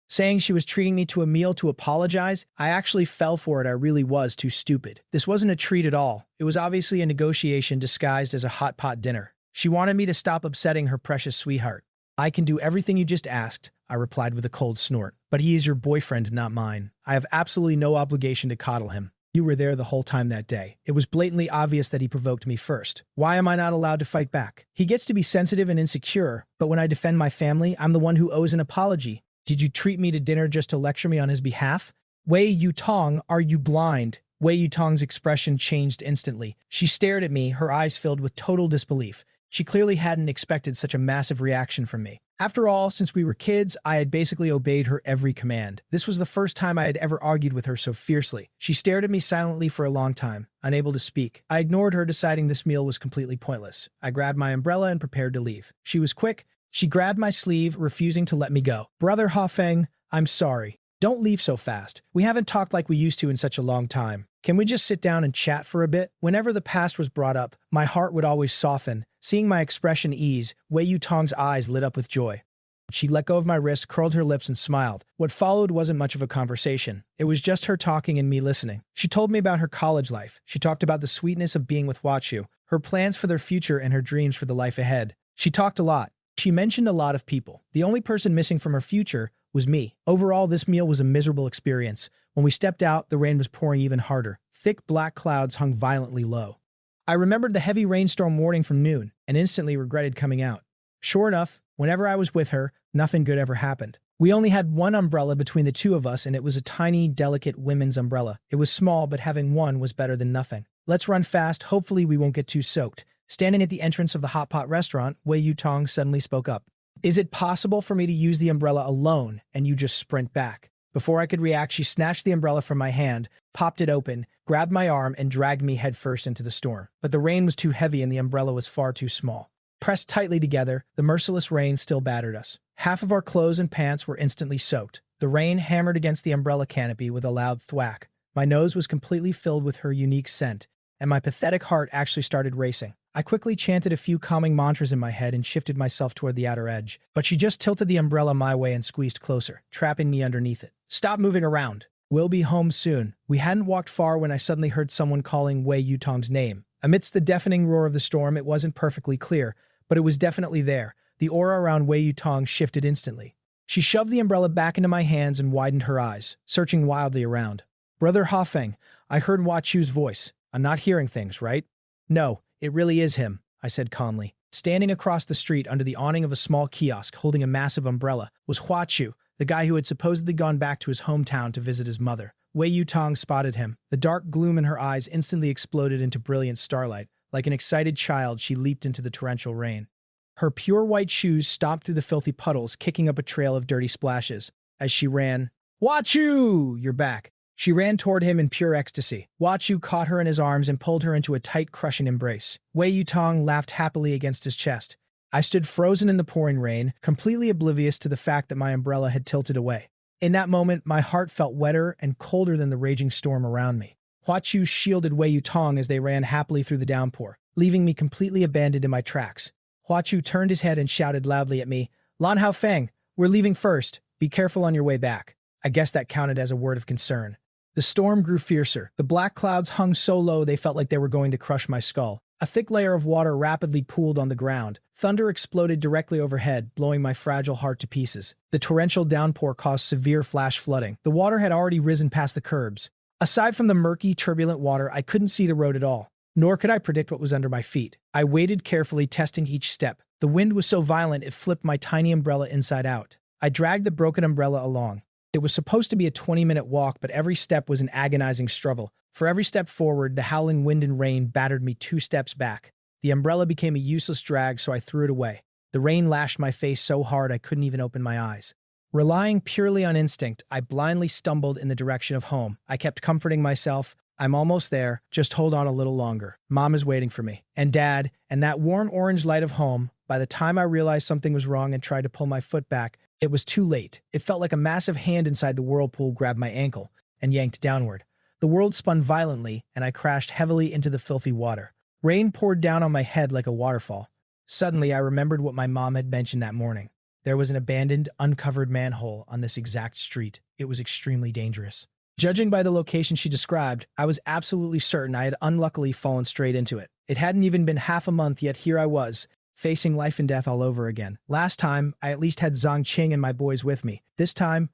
Saying she was treating me to a meal to apologize, I actually fell for it. I really was too stupid. This wasn't a treat at all. It was obviously a negotiation disguised as a hot pot dinner. She wanted me to stop upsetting her precious sweetheart. I can do everything you just asked, I replied with a cold snort. But he is your boyfriend, not mine. I have absolutely no obligation to coddle him. You were there the whole time that day. It was blatantly obvious that he provoked me first. Why am I not allowed to fight back? He gets to be sensitive and insecure, but when I defend my family, I'm the one who owes an apology. Did you treat me to dinner just to lecture me on his behalf? Wei Yutong, are you blind? Wei Yutong's expression changed instantly. She stared at me, her eyes filled with total disbelief. She clearly hadn't expected such a massive reaction from me. After all, since we were kids, I had basically obeyed her every command. This was the first time I had ever argued with her so fiercely. She stared at me silently for a long time, unable to speak. I ignored her, deciding this meal was completely pointless. I grabbed my umbrella and prepared to leave. She was quick. She grabbed my sleeve, refusing to let me go. Brother Hafeng, I'm sorry. Don't leave so fast. We haven't talked like we used to in such a long time. Can we just sit down and chat for a bit? Whenever the past was brought up, my heart would always soften. Seeing my expression ease, Wei Yutong's eyes lit up with joy. She let go of my wrist, curled her lips, and smiled. What followed wasn't much of a conversation. It was just her talking and me listening. She told me about her college life. She talked about the sweetness of being with Hua-Chu, her plans for their future and her dreams for the life ahead. She talked a lot. She mentioned a lot of people. The only person missing from her future was me. Overall, this meal was a miserable experience. When we stepped out, the rain was pouring even harder. Thick black clouds hung violently low. I remembered the heavy rainstorm warning from noon and instantly regretted coming out. Sure enough, whenever I was with her, nothing good ever happened. We only had one umbrella between the two of us, and it was a tiny, delicate women's umbrella. It was small, but having one was better than nothing. Let's run fast. Hopefully we won't get too soaked. Standing at the entrance of the hot pot restaurant, Wei Yutong suddenly spoke up. Is it possible for me to use the umbrella alone and you just sprint back? Before I could react, she snatched the umbrella from my hand, popped it open, grabbed my arm, and dragged me headfirst into the storm. But the rain was too heavy and the umbrella was far too small. Pressed tightly together, the merciless rain still battered us. Half of our clothes and pants were instantly soaked. The rain hammered against the umbrella canopy with a loud thwack. My nose was completely filled with her unique scent, and my pathetic heart actually started racing. I quickly chanted a few calming mantras in my head and shifted myself toward the outer edge, but she just tilted the umbrella my way and squeezed closer, trapping me underneath it. Stop moving around. We'll be home soon. We hadn't walked far when I suddenly heard someone calling Wei Yutong's name. Amidst the deafening roar of the storm, it wasn't perfectly clear, but it was definitely there. The aura around Wei Yutong shifted instantly. She shoved the umbrella back into my hands and widened her eyes, searching wildly around. Brother Hafeng, I heard Hua Chu's voice. I'm not hearing things, right? No, it really is him, I said calmly. Standing across the street under the awning of a small kiosk holding a massive umbrella was Hua Chu, the guy who had supposedly gone back to his hometown to visit his mother. Wei Yutong spotted him. The dark gloom in her eyes instantly exploded into brilliant starlight. Like an excited child, she leaped into the torrential rain. Her pure white shoes stomped through the filthy puddles, kicking up a trail of dirty splashes. As she ran, Hua Chu, you're back. She ran toward him in pure ecstasy. Hua Chu caught her in his arms and pulled her into a tight, crushing embrace. Wei Yutong laughed happily against his chest. I stood frozen in the pouring rain, completely oblivious to the fact that my umbrella had tilted away. In that moment, my heart felt wetter and colder than the raging storm around me. Hua Chu shielded Wei Yutong as they ran happily through the downpour, leaving me completely abandoned in my tracks. Hua Chu turned his head and shouted loudly at me, "Lan Hao Feng, we're leaving first. Be careful on your way back." I guess that counted as a word of concern. The storm grew fiercer. The black clouds hung so low they felt like they were going to crush my skull. A thick layer of water rapidly pooled on the ground. Thunder exploded directly overhead, blowing my fragile heart to pieces. The torrential downpour caused severe flash flooding. The water had already risen past the curbs. Aside from the murky, turbulent water, I couldn't see the road at all, nor could I predict what was under my feet. I waited carefully, testing each step. The wind was so violent it flipped my tiny umbrella inside out. I dragged the broken umbrella along. It was supposed to be a 20-minute walk, but every step was an agonizing struggle. For every step forward, the howling wind and rain battered me 2 steps back. The umbrella became a useless drag, so I threw it away. The rain lashed my face so hard I couldn't even open my eyes. Relying purely on instinct, I blindly stumbled in the direction of home. I kept comforting myself. "I'm almost there. Just hold on a little longer. Mom is waiting for me. And Dad, and that warm orange light of home." By the time I realized something was wrong and tried to pull my foot back, it was too late. It felt like a massive hand inside the whirlpool grabbed my ankle and yanked downward. The world spun violently, and I crashed heavily into the filthy water. Rain poured down on my head like a waterfall. Suddenly, I remembered what my mom had mentioned that morning. There was an abandoned, uncovered manhole on this exact street. It was extremely dangerous. Judging by the location she described, I was absolutely certain I had unluckily fallen straight into it. It hadn't even been half a month, yet here I was, facing life and death all over again. Last time, I at least had Zhang Qing and my boys with me. This time,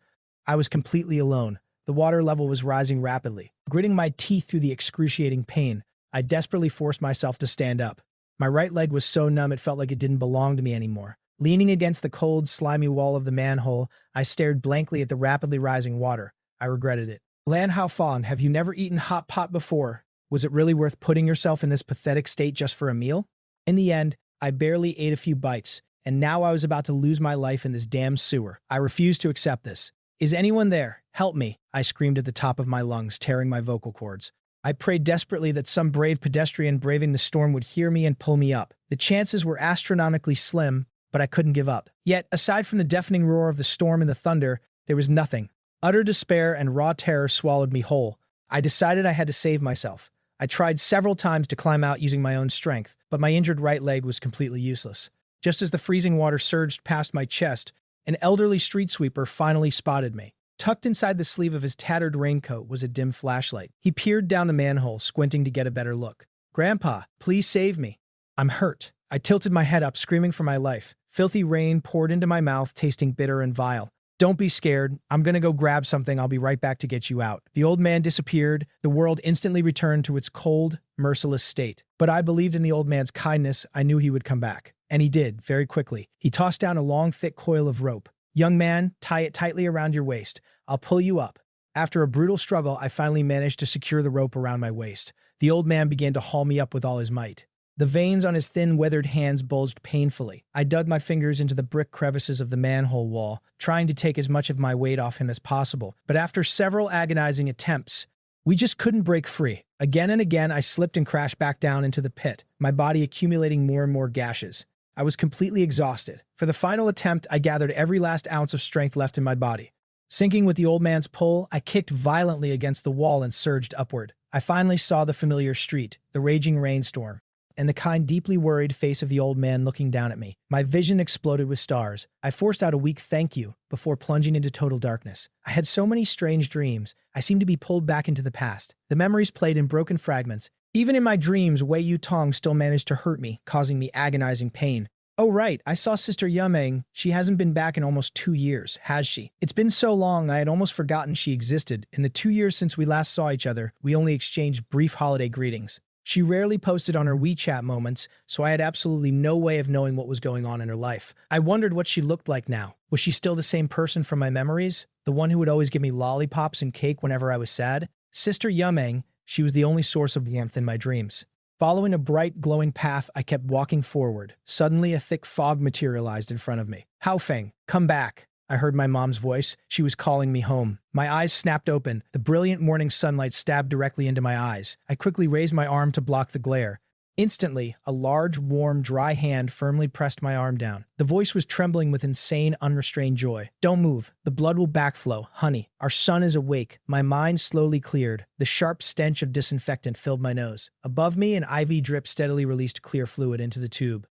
I was completely alone. The water level was rising rapidly. Gritting my teeth through the excruciating pain, I desperately forced myself to stand up. My right leg was so numb it felt like it didn't belong to me anymore. Leaning against the cold, slimy wall of the manhole, I stared blankly at the rapidly rising water. I regretted it. "Lan Hao Feng, have you never eaten hot pot before? Was it really worth putting yourself in this pathetic state just for a meal?" In the end, I barely ate a few bites, and now I was about to lose my life in this damn sewer. I refused to accept this. "Is anyone there? Help me!" I screamed at the top of my lungs, tearing my vocal cords. I prayed desperately that some brave pedestrian braving the storm would hear me and pull me up. The chances were astronomically slim, but I couldn't give up. Yet, aside from the deafening roar of the storm and the thunder, there was nothing. Utter despair and raw terror swallowed me whole. I decided I had to save myself. I tried several times to climb out using my own strength, but my injured right leg was completely useless. Just as the freezing water surged past my chest, an elderly street sweeper finally spotted me. Tucked inside the sleeve of his tattered raincoat was a dim flashlight. He peered down the manhole, squinting to get a better look. "Grandpa, please save me. I'm hurt." I tilted my head up, screaming for my life. Filthy rain poured into my mouth, tasting bitter and vile. "Don't be scared. I'm gonna go grab something. I'll be right back to get you out." The old man disappeared. The world instantly returned to its cold, merciless state. But I believed in the old man's kindness. I knew he would come back. And he did, very quickly. He tossed down a long, thick coil of rope. "Young man, tie it tightly around your waist. I'll pull you up." After a brutal struggle, I finally managed to secure the rope around my waist. The old man began to haul me up with all his might. The veins on his thin, weathered hands bulged painfully. I dug my fingers into the brick crevices of the manhole wall, trying to take as much of my weight off him as possible. But after several agonizing attempts, we just couldn't break free. Again and again, I slipped and crashed back down into the pit, my body accumulating more and more gashes. I was completely exhausted. For the final attempt, I gathered every last ounce of strength left in my body. Sinking with the old man's pull, I kicked violently against the wall and surged upward. I finally saw the familiar street, the raging rainstorm, and the kind, deeply worried face of the old man looking down at me. My vision exploded with stars. I forced out a weak thank you before plunging into total darkness. I had so many strange dreams. I seemed to be pulled back into the past. The memories played in broken fragments. Even in my dreams, Wei Yutong still managed to hurt me, causing me agonizing pain. "Oh right, I saw Sister Yumeng. She hasn't been back in almost 2 years, has she? It's been so long I had almost forgotten she existed. In the 2 years since we last saw each other, we only exchanged brief holiday greetings. She rarely posted on her WeChat moments, so I had absolutely no way of knowing what was going on in her life. I wondered what she looked like now. Was she still the same person from my memories? The one who would always give me lollipops and cake whenever I was sad? Sister Yumeng, she was the only source of warmth in my dreams. Following a bright, glowing path, I kept walking forward. Suddenly, a thick fog materialized in front of me. "Hao Feng, come back." I heard my mom's voice. She was calling me home. My eyes snapped open. The brilliant morning sunlight stabbed directly into my eyes. I quickly raised my arm to block the glare. Instantly, a large, warm, dry hand firmly pressed my arm down. The voice was trembling with insane, unrestrained joy. "Don't move. The blood will backflow. Honey, our son is awake." My mind slowly cleared. The sharp stench of disinfectant filled my nose. Above me, an IV drip steadily released clear fluid into the tube.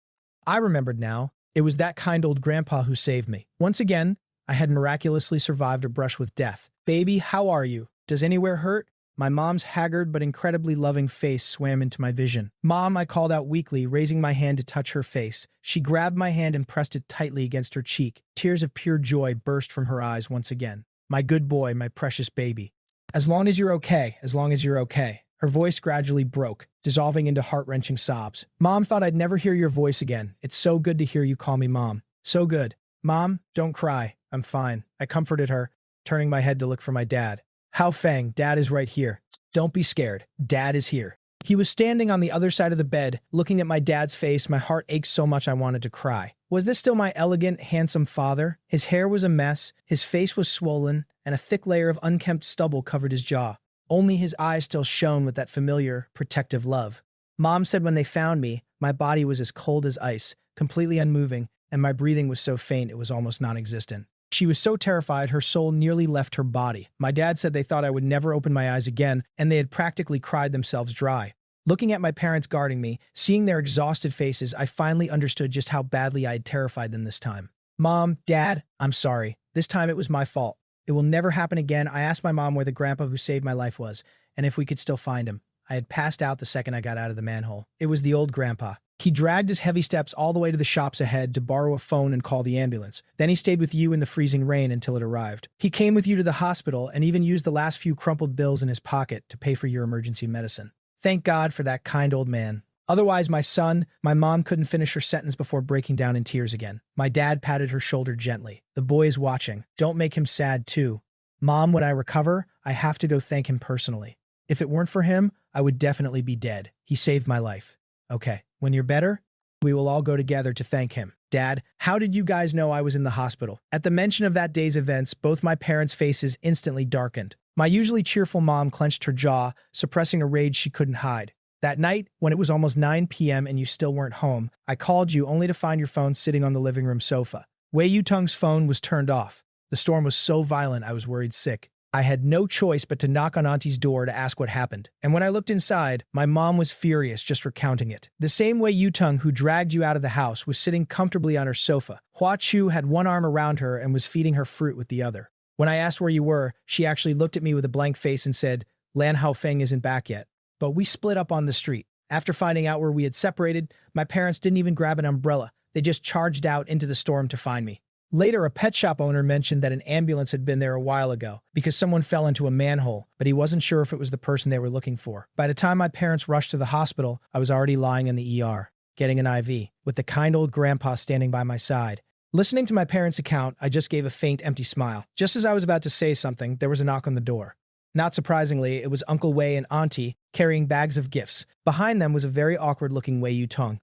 I remembered now. It was that kind old grandpa who saved me. Once again, I had miraculously survived a brush with death. "Baby, how are you? Does anywhere hurt?" My mom's haggard but incredibly loving face swam into my vision. "Mom," I called out weakly, raising my hand to touch her face. She grabbed my hand and pressed it tightly against her cheek. Tears of pure joy burst from her eyes once again. "My good boy, my precious baby. As long as you're okay, as long as you're okay." Her voice gradually broke, dissolving into heart-wrenching sobs. "Mom thought I'd never hear your voice again. It's so good to hear you call me Mom. So good. Mom, don't cry. I'm fine." I comforted her, turning my head to look for my dad. "Hao Feng, Dad is right here. Don't be scared. Dad is here." He was standing on the other side of the bed, looking at my dad's face. My heart ached so much I wanted to cry. Was this still my elegant, handsome father? His hair was a mess, his face was swollen, and a thick layer of unkempt stubble covered his jaw. Only his eyes still shone with that familiar, protective love. Mom said when they found me, my body was as cold as ice, completely unmoving, and my breathing was so faint it was almost non-existent. She was so terrified her soul nearly left her body. My dad said they thought I would never open my eyes again, and they had practically cried themselves dry. Looking at my parents guarding me, seeing their exhausted faces, I finally understood just how badly I had terrified them this time. "Mom, Dad, I'm sorry. This time it was my fault. It will never happen again." I asked my mom where the grandpa who saved my life was, and if we could still find him. I had passed out the second I got out of the manhole. It was the old grandpa. He dragged his heavy steps all the way to the shops ahead to borrow a phone and call the ambulance. Then he stayed with you in the freezing rain until it arrived. He came with you to the hospital and even used the last few crumpled bills in his pocket to pay for your emergency medicine. Thank God for that kind old man. Otherwise, my son, my mom couldn't finish her sentence before breaking down in tears again. My dad patted her shoulder gently. "The boy is watching. Don't make him sad, too. Mom, when I recover, I have to go thank him personally. If it weren't for him, I would definitely be dead. He saved my life." "Okay, when you're better, we will all go together to thank him." "Dad, how did you guys know I was in the hospital?" At the mention of that day's events, both my parents' faces instantly darkened. My usually cheerful mom clenched her jaw, suppressing a rage she couldn't hide. "That night, when it was almost 9 p.m. and you still weren't home, I called you only to find your phone sitting on the living room sofa. Wei Yutong's phone was turned off. The storm was so violent I was worried sick. I had no choice but to knock on Auntie's door to ask what happened. And when I looked inside, my mom was furious just recounting it. The same way Yutong, who dragged you out of the house, was sitting comfortably on her sofa. Hua Chu had one arm around her and was feeding her fruit with the other. When I asked where you were, she actually looked at me with a blank face and said, "Lan Hao Feng isn't back yet." But we split up on the street. After finding out where we had separated, my parents didn't even grab an umbrella. They just charged out into the storm to find me. Later, a pet shop owner mentioned that an ambulance had been there a while ago because someone fell into a manhole, but he wasn't sure if it was the person they were looking for. By the time my parents rushed to the hospital, I was already lying in the ER, getting an IV, with the kind old grandpa standing by my side. Listening to my parents' account, I just gave a faint, empty smile. Just as I was about to say something, there was a knock on the door. Not surprisingly, it was Uncle Wei and Auntie carrying bags of gifts. Behind them was a very awkward-looking Wei Yutong.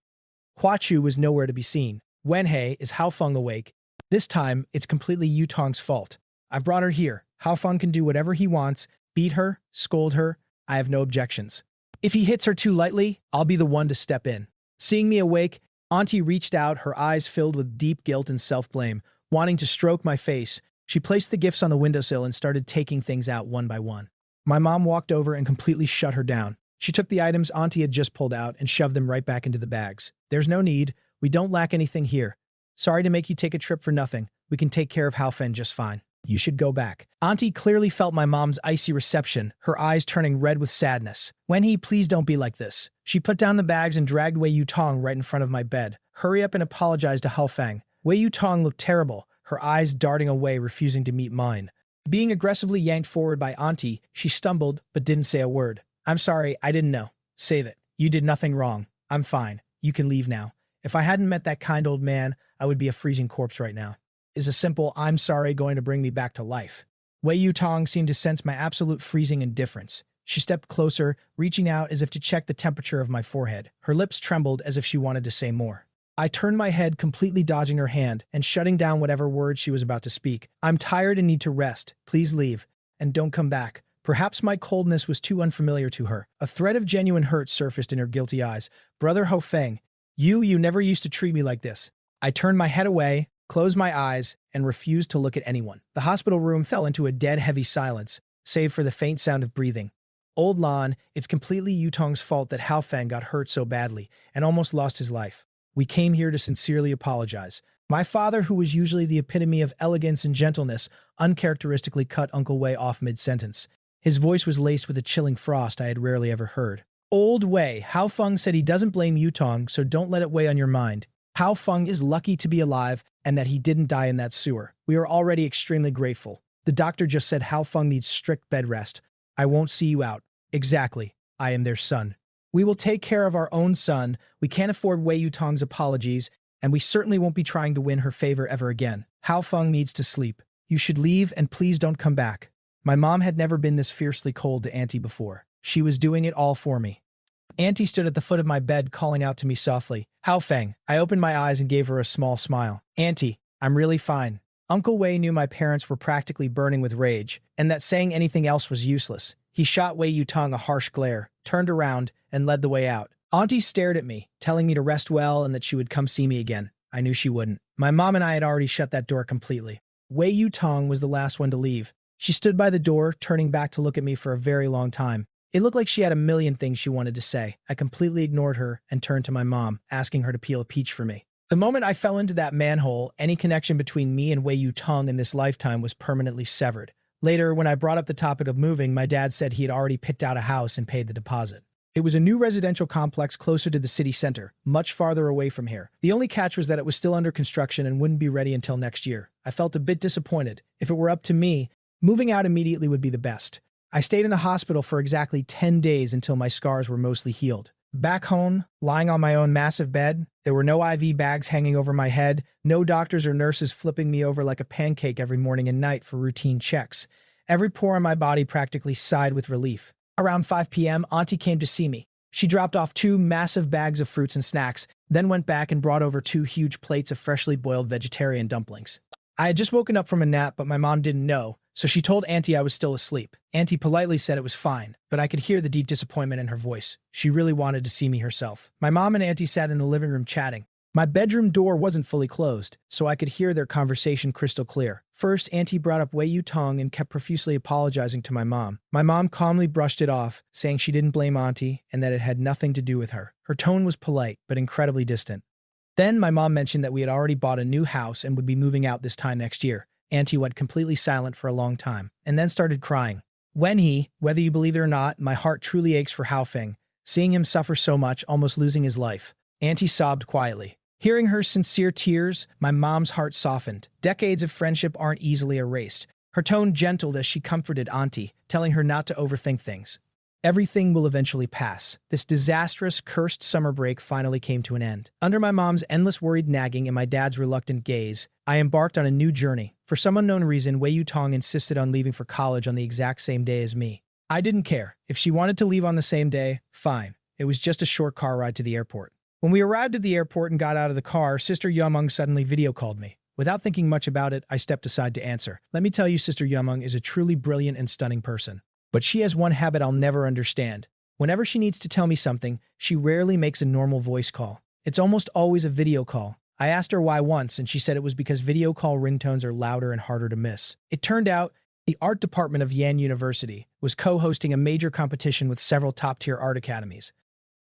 Hua Chu was nowhere to be seen. "Wenhei, is Hao Feng awake?" This time, it's completely Yutong's fault. I brought her here. Hao Feng can do whatever he wants, beat her, scold her. I have no objections. If he hits her too lightly, I'll be the one to step in. Seeing me awake, Auntie reached out, her eyes filled with deep guilt and self-blame, wanting to stroke my face. She placed the gifts on the windowsill and started taking things out one by one. My mom walked over and completely shut her down. She took the items Auntie had just pulled out and shoved them right back into the bags. "There's no need. We don't lack anything here. Sorry to make you take a trip for nothing. We can take care of Hao Fen just fine. You should go back." Auntie clearly felt my mom's icy reception, her eyes turning red with sadness. "Wenhei, please don't be like this." She put down the bags and dragged Wei Yutong right in front of my bed. "Hurry up and apologize to Hao Feng." Wei Yutong looked terrible, her eyes darting away, refusing to meet mine. Being aggressively yanked forward by Auntie, she stumbled but didn't say a word. "I'm sorry, I didn't know. Save it. You did nothing wrong. I'm fine. You can leave now. If I hadn't met that kind old man, I would be a freezing corpse right now. Is a simple 'I'm sorry' going to bring me back to life?" Wei Yutong seemed to sense my absolute freezing indifference. She stepped closer, reaching out as if to check the temperature of my forehead. Her lips trembled as if she wanted to say more. I turned my head, completely dodging her hand and shutting down whatever words she was about to speak. I'm tired and need to rest. Please leave. And don't come back. Perhaps my coldness was too unfamiliar to her. A thread of genuine hurt surfaced in her guilty eyes. Brother Ho Feng, you never used to treat me like this. I turned my head away, closed my eyes, and refused to look at anyone. The hospital room fell into a dead, heavy silence, save for the faint sound of breathing. Old Lan, it's completely Yutong's fault that Hao Feng got hurt so badly and almost lost his life. We came here to sincerely apologize. My father, who was usually the epitome of elegance and gentleness, uncharacteristically cut Uncle Wei off mid-sentence. His voice was laced with a chilling frost I had rarely ever heard. Old Wei, Hao Feng said he doesn't blame Yutong, so don't let it weigh on your mind. Hao Feng is lucky to be alive and that he didn't die in that sewer. We are already extremely grateful. The doctor just said Hao Feng needs strict bed rest. I won't see you out. Exactly. I am their son. We will take care of our own son. We can't afford Wei Yutong's apologies, and we certainly won't be trying to win her favor ever again. Hao Feng needs to sleep. You should leave and please don't come back. My mom had never been this fiercely cold to Auntie before. She was doing it all for me. Auntie stood at the foot of my bed, calling out to me softly, Hao Feng. I opened my eyes and gave her a small smile. Auntie, I'm really fine. Uncle Wei knew my parents were practically burning with rage, and that saying anything else was useless. He shot Wei Yutong a harsh glare, turned around, and led the way out. Auntie stared at me, telling me to rest well and that she would come see me again. I knew she wouldn't. My mom and I had already shut that door completely. Wei Yutong was the last one to leave. She stood by the door, turning back to look at me for a very long time. It looked like she had a million things she wanted to say. I completely ignored her and turned to my mom, asking her to peel a peach for me. The moment I fell into that manhole, any connection between me and Wei Yutong in this lifetime was permanently severed. Later, when I brought up the topic of moving, my dad said he had already picked out a house and paid the deposit. It was a new residential complex closer to the city center, much farther away from here. The only catch was that it was still under construction and wouldn't be ready until next year. I felt a bit disappointed. If it were up to me, moving out immediately would be the best. I stayed in the hospital for exactly 10 days until my scars were mostly healed. Back home, lying on my own massive bed, there were no IV bags hanging over my head, no doctors or nurses flipping me over like a pancake every morning and night for routine checks. Every pore in my body practically sighed with relief. Around 5 p.m., Auntie came to see me. She dropped off 2 massive bags of fruits and snacks, then went back and brought over 2 huge plates of freshly boiled vegetarian dumplings. I had just woken up from a nap, but my mom didn't know, so she told Auntie I was still asleep. Auntie politely said it was fine, but I could hear the deep disappointment in her voice. She really wanted to see me herself. My mom and Auntie sat in the living room chatting. My bedroom door wasn't fully closed, so I could hear their conversation crystal clear. First, Auntie brought up Wei Yutong and kept profusely apologizing to my mom. My mom calmly brushed it off, saying she didn't blame Auntie and that it had nothing to do with her. Her tone was polite, but incredibly distant. Then my mom mentioned that we had already bought a new house and would be moving out this time next year. Auntie went completely silent for a long time, and then started crying. Whether you believe it or not, my heart truly aches for Hao Feng, seeing him suffer so much, almost losing his life. Auntie sobbed quietly. Hearing her sincere tears, my mom's heart softened. Decades of friendship aren't easily erased. Her tone gentled as she comforted Auntie, telling her not to overthink things. Everything will eventually pass. This disastrous, cursed summer break finally came to an end. Under my mom's endless worried nagging and my dad's reluctant gaze, I embarked on a new journey. For some unknown reason, Wei Yutong insisted on leaving for college on the exact same day as me. I didn't care. If she wanted to leave on the same day, fine. It was just a short car ride to the airport. When we arrived at the airport and got out of the car, Sister Yumung suddenly video called me. Without thinking much about it, I stepped aside to answer. Let me tell you, Sister Yumung is a truly brilliant and stunning person. But she has one habit I'll never understand. Whenever she needs to tell me something, she rarely makes a normal voice call. It's almost always a video call. I asked her why once, and she said it was because video call ringtones are louder and harder to miss. It turned out the art department of Yan University was co-hosting a major competition with several top-tier art academies.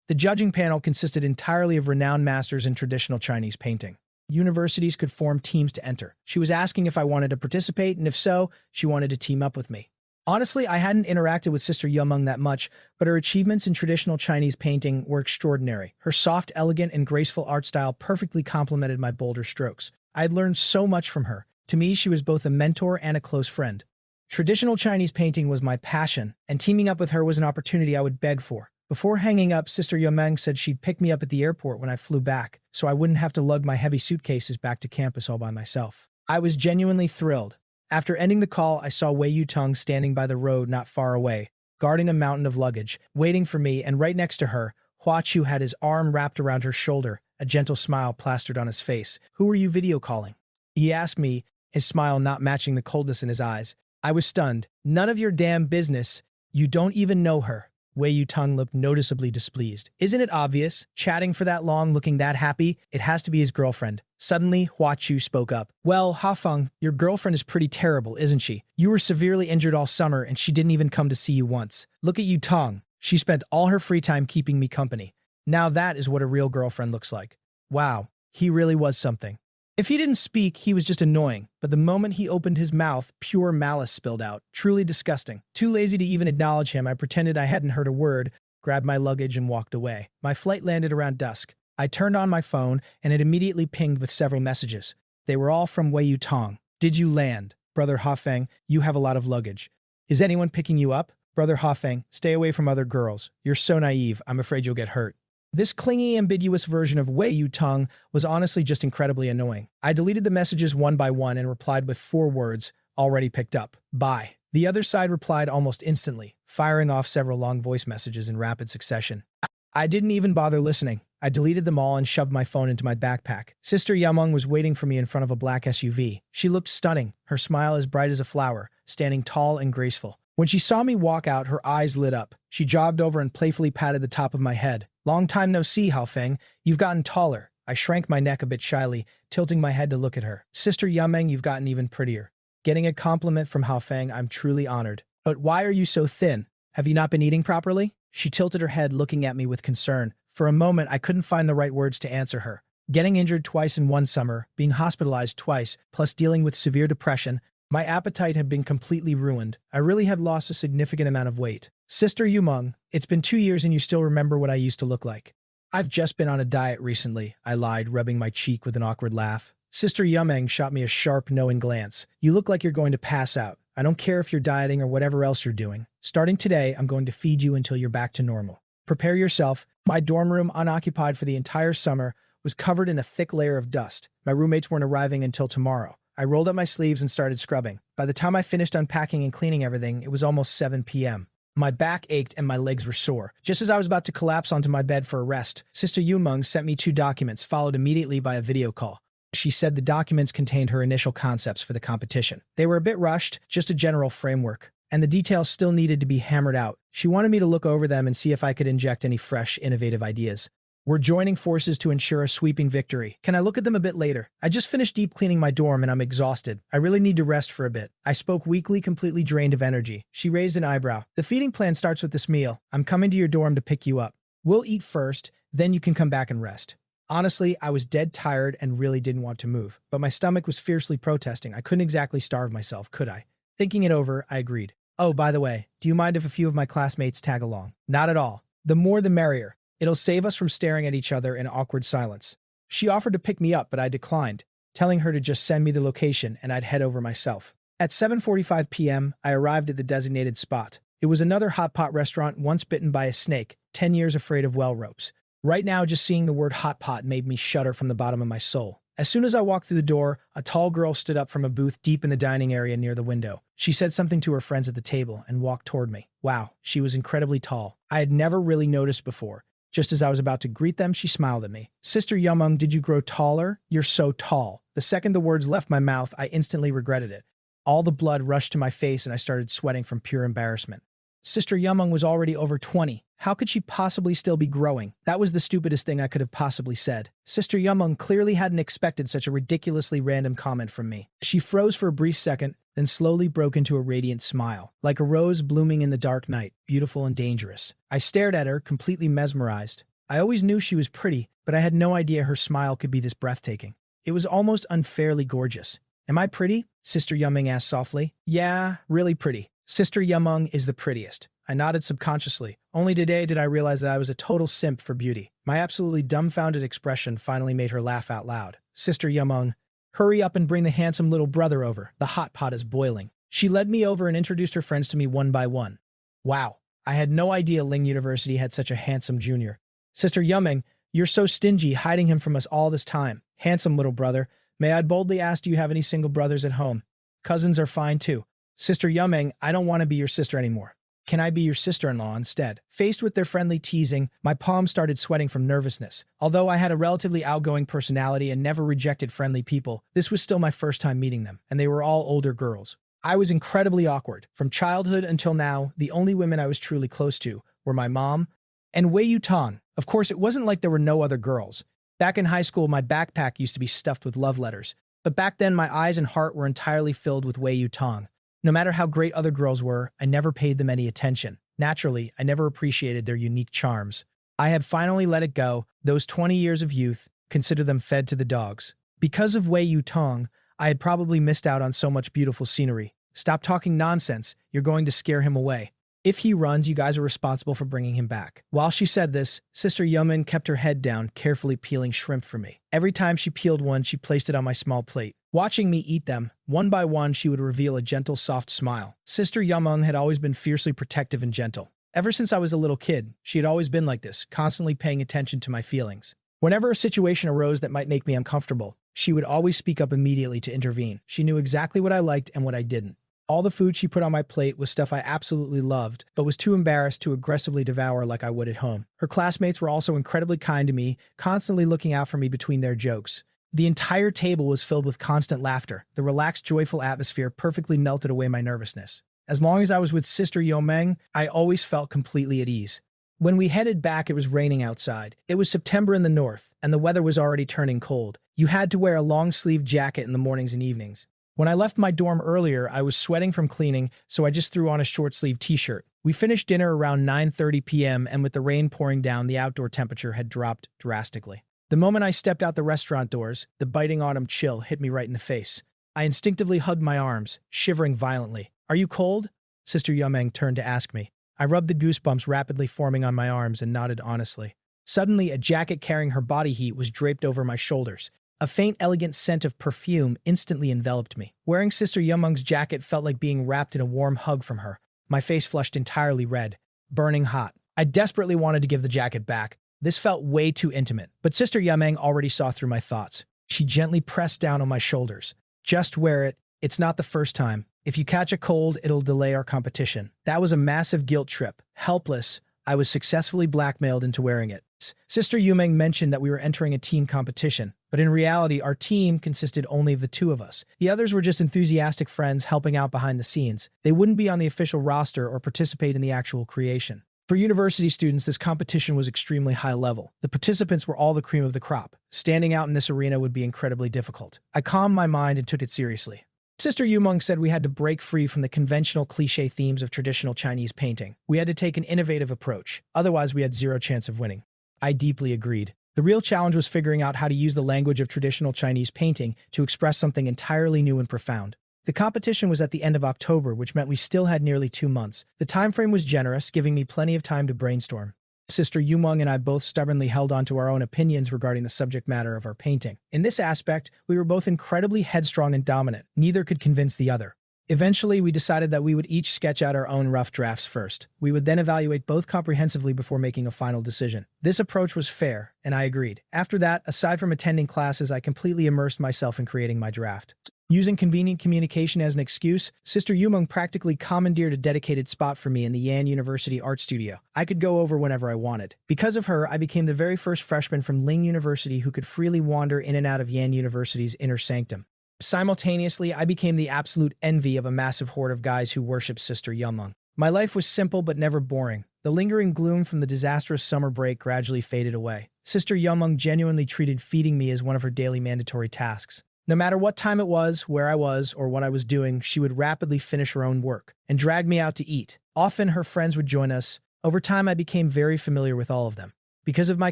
The judging panel consisted entirely of renowned masters in traditional Chinese painting. Universities could form teams to enter. She was asking if I wanted to participate, and if so, she wanted to team up with me. Honestly, I hadn't interacted with Sister Yumung that much, but her achievements in traditional Chinese painting were extraordinary. Her soft, elegant, and graceful art style perfectly complemented my bolder strokes. I had learned so much from her. To me, she was both a mentor and a close friend. Traditional Chinese painting was my passion, and teaming up with her was an opportunity I would beg for. Before hanging up, Sister Yumeng said she'd pick me up at the airport when I flew back, so I wouldn't have to lug my heavy suitcases back to campus all by myself. I was genuinely thrilled. After ending the call, I saw Wei Yutong standing by the road not far away, guarding a mountain of luggage, waiting for me, and right next to her, Hua Chu had his arm wrapped around her shoulder, a gentle smile plastered on his face. Who were you video calling? He asked me, his smile not matching the coldness in his eyes. I was stunned. None of your damn business. You don't even know her. Wei Yutong looked noticeably displeased. Isn't it obvious? Chatting for that long, looking that happy? It has to be his girlfriend. Suddenly, Hua Chu spoke up. Well, Hafeng, your girlfriend is pretty terrible, isn't she? You were severely injured all summer and she didn't even come to see you once. Look at Yutong. She spent all her free time keeping me company. Now that is what a real girlfriend looks like. Wow, he really was something. If he didn't speak, he was just annoying, but the moment he opened his mouth, pure malice spilled out. Truly disgusting. Too lazy to even acknowledge him, I pretended I hadn't heard a word, grabbed my luggage, and walked away. My flight landed around dusk. I turned on my phone, and it immediately pinged with several messages. They were all from Wei Yutong. Did you land? Brother Hafeng, you have a lot of luggage. Is anyone picking you up? Brother Hafeng, stay away from other girls. You're so naive, I'm afraid you'll get hurt. This clingy, ambiguous version of Wei Yutong was honestly just incredibly annoying. I deleted the messages one by one and replied with 4 words, already picked up. Bye. The other side replied almost instantly, firing off several long voice messages in rapid succession. I didn't even bother listening. I deleted them all and shoved my phone into my backpack. Sister Yamong was waiting for me in front of a black SUV. She looked stunning, her smile as bright as a flower, standing tall and graceful. When she saw me walk out, her eyes lit up. She jogged over and playfully patted the top of my head. Long time no see, Haofeng. You've gotten taller. I shrank my neck a bit shyly, tilting my head to look at her. Sister Yameng, you've gotten even prettier. Getting a compliment from Haofeng, I'm truly honored. But why are you so thin? Have you not been eating properly? She tilted her head, looking at me with concern. For a moment, I couldn't find the right words to answer her. Getting injured twice in one summer, being hospitalized twice, plus dealing with severe depression, my appetite had been completely ruined. I really had lost a significant amount of weight. Sister Yumeng, it's been 2 years and you still remember what I used to look like. I've just been on a diet recently, I lied, rubbing my cheek with an awkward laugh. Sister Yumeng shot me a sharp, knowing glance. You look like you're going to pass out. I don't care if you're dieting or whatever else you're doing. Starting today, I'm going to feed you until you're back to normal. Prepare yourself. My dorm room, unoccupied for the entire summer, was covered in a thick layer of dust. My roommates weren't arriving until tomorrow. I rolled up my sleeves and started scrubbing. By the time I finished unpacking and cleaning everything, it was almost 7 p.m. My back ached and my legs were sore. Just as I was about to collapse onto my bed for a rest, Sister Yumeng sent me 2 documents, followed immediately by a video call. She said the documents contained her initial concepts for the competition. They were a bit rushed, just a general framework, and the details still needed to be hammered out. She wanted me to look over them and see if I could inject any fresh, innovative ideas. We're joining forces to ensure a sweeping victory. Can I look at them a bit later? I just finished deep cleaning my dorm and I'm exhausted. I really need to rest for a bit. I spoke weakly, completely drained of energy. She raised an eyebrow. The feeding plan starts with this meal. I'm coming to your dorm to pick you up. We'll eat first, then you can come back and rest. Honestly, I was dead tired and really didn't want to move, but my stomach was fiercely protesting. I couldn't exactly starve myself, could I? Thinking it over, I agreed. Oh, by the way, do you mind if a few of my classmates tag along? Not at all. The more the merrier. It'll save us from staring at each other in awkward silence. She offered to pick me up, but I declined, telling her to just send me the location and I'd head over myself. At 7:45 p.m., I arrived at the designated spot. It was another hot pot restaurant once bitten by a snake, 10 years afraid of well ropes. Right now, just seeing the word hot pot made me shudder from the bottom of my soul. As soon as I walked through the door, a tall girl stood up from a booth deep in the dining area near the window. She said something to her friends at the table and walked toward me. Wow, she was incredibly tall. I had never really noticed before. Just as I was about to greet them, she smiled at me. Sister Yumeng, did you grow taller? You're so tall. The second the words left my mouth, I instantly regretted it. All the blood rushed to my face and I started sweating from pure embarrassment. Sister Yumeng was already over 20. How could she possibly still be growing? That was the stupidest thing I could have possibly said. Sister Yumeng clearly hadn't expected such a ridiculously random comment from me. She froze for a brief second, then slowly broke into a radiant smile, like a rose blooming in the dark night, beautiful and dangerous. I stared at her, completely mesmerized. I always knew she was pretty, but I had no idea her smile could be this breathtaking. It was almost unfairly gorgeous. Am I pretty? Sister Yumeng asked softly. Yeah, really pretty. Sister Yumeng is the prettiest. I nodded subconsciously. Only today did I realize that I was a total simp for beauty. My absolutely dumbfounded expression finally made her laugh out loud. Sister Yumeng, hurry up and bring the handsome little brother over. The hot pot is boiling. She led me over and introduced her friends to me one by one. Wow, I had no idea Ling University had such a handsome junior. Sister Yumeng, you're so stingy, hiding him from us all this time. Handsome little brother, may I boldly ask, do you have any single brothers at home? Cousins are fine too. Sister Yumeng, I don't want to be your sister anymore. Can I be your sister-in-law instead? Faced with their friendly teasing, my palms started sweating from nervousness. Although I had a relatively outgoing personality and never rejected friendly people, this was still my first time meeting them, and they were all older girls. I was incredibly awkward. From childhood until now, the only women I was truly close to were my mom and Wei Yutong. Of course, it wasn't like there were no other girls. Back in high school, my backpack used to be stuffed with love letters. But back then, my eyes and heart were entirely filled with Wei Yutong. No matter how great other girls were, I never paid them any attention. Naturally, I never appreciated their unique charms. I had finally let it go. Those 20 years of youth, consider them fed to the dogs. Because of Wei Yutong, I had probably missed out on so much beautiful scenery. Stop talking nonsense. You're going to scare him away. If he runs, you guys are responsible for bringing him back. While she said this, Sister Yeoman kept her head down, carefully peeling shrimp for me. Every time she peeled one, she placed it on my small plate. Watching me eat them, one by one, she would reveal a gentle, soft smile. Sister Yeoman had always been fiercely protective and gentle. Ever since I was a little kid, she had always been like this, constantly paying attention to my feelings. Whenever a situation arose that might make me uncomfortable, she would always speak up immediately to intervene. She knew exactly what I liked and what I didn't. All the food she put on my plate was stuff I absolutely loved, but was too embarrassed to aggressively devour like I would at home. Her classmates were also incredibly kind to me, constantly looking out for me between their jokes. The entire table was filled with constant laughter. The relaxed, joyful atmosphere perfectly melted away my nervousness. As long as I was with Sister Yeomeng, I always felt completely at ease. When we headed back, it was raining outside. It was September in the north, and the weather was already turning cold. You had to wear a long-sleeved jacket in the mornings and evenings. When I left my dorm earlier, I was sweating from cleaning, so I just threw on a short-sleeved t-shirt. We finished dinner around 9:30 p.m., and with the rain pouring down, the outdoor temperature had dropped drastically. The moment I stepped out the restaurant doors, the biting autumn chill hit me right in the face. I instinctively hugged my arms, shivering violently. "Are you cold?" Sister Yeomeng turned to ask me. I rubbed the goosebumps rapidly forming on my arms and nodded honestly. Suddenly, a jacket carrying her body heat was draped over my shoulders. A faint, elegant scent of perfume instantly enveloped me. Wearing Sister Yeomeng's jacket felt like being wrapped in a warm hug from her. My face flushed entirely red, burning hot. I desperately wanted to give the jacket back. This felt way too intimate, but Sister Yeomeng already saw through my thoughts. She gently pressed down on my shoulders. "Just wear it. It's not the first time. If you catch a cold, it'll delay our competition." That was a massive guilt trip. Helpless, I was successfully blackmailed into wearing it. Sister Yeomeng mentioned that we were entering a team competition, but in reality, our team consisted only of the two of us. The others were just enthusiastic friends helping out behind the scenes. They wouldn't be on the official roster or participate in the actual creation. For university students, this competition was extremely high level. The participants were all the cream of the crop. Standing out in this arena would be incredibly difficult. I calmed my mind and took it seriously. Sister Yeomeng said we had to break free from the conventional cliché themes of traditional Chinese painting. We had to take an innovative approach. Otherwise, we had zero chance of winning. I deeply agreed. The real challenge was figuring out how to use the language of traditional Chinese painting to express something entirely new and profound. The competition was at the end of October, which meant we still had nearly 2 months. The time frame was generous, giving me plenty of time to brainstorm. Sister Yeomeng and I both stubbornly held on to our own opinions regarding the subject matter of our painting. In this aspect, we were both incredibly headstrong and dominant. Neither could convince the other. Eventually, we decided that we would each sketch out our own rough drafts first. We would then evaluate both comprehensively before making a final decision. This approach was fair, and I agreed. After that, aside from attending classes, I completely immersed myself in creating my draft. Using convenient communication as an excuse, Sister Yeomeng practically commandeered a dedicated spot for me in the Yan University Art Studio. I could go over whenever I wanted. Because of her, I became the very first freshman from Ling University who could freely wander in and out of Yan University's inner sanctum. Simultaneously, I became the absolute envy of a massive horde of guys who worshiped Sister Yeomeng. My life was simple but never boring. The lingering gloom from the disastrous summer break gradually faded away. Sister Yeomeng genuinely treated feeding me as one of her daily mandatory tasks. No matter what time it was, where I was, or what I was doing, she would rapidly finish her own work and drag me out to eat. Often her friends would join us. Over time, I became very familiar with all of them. Because of my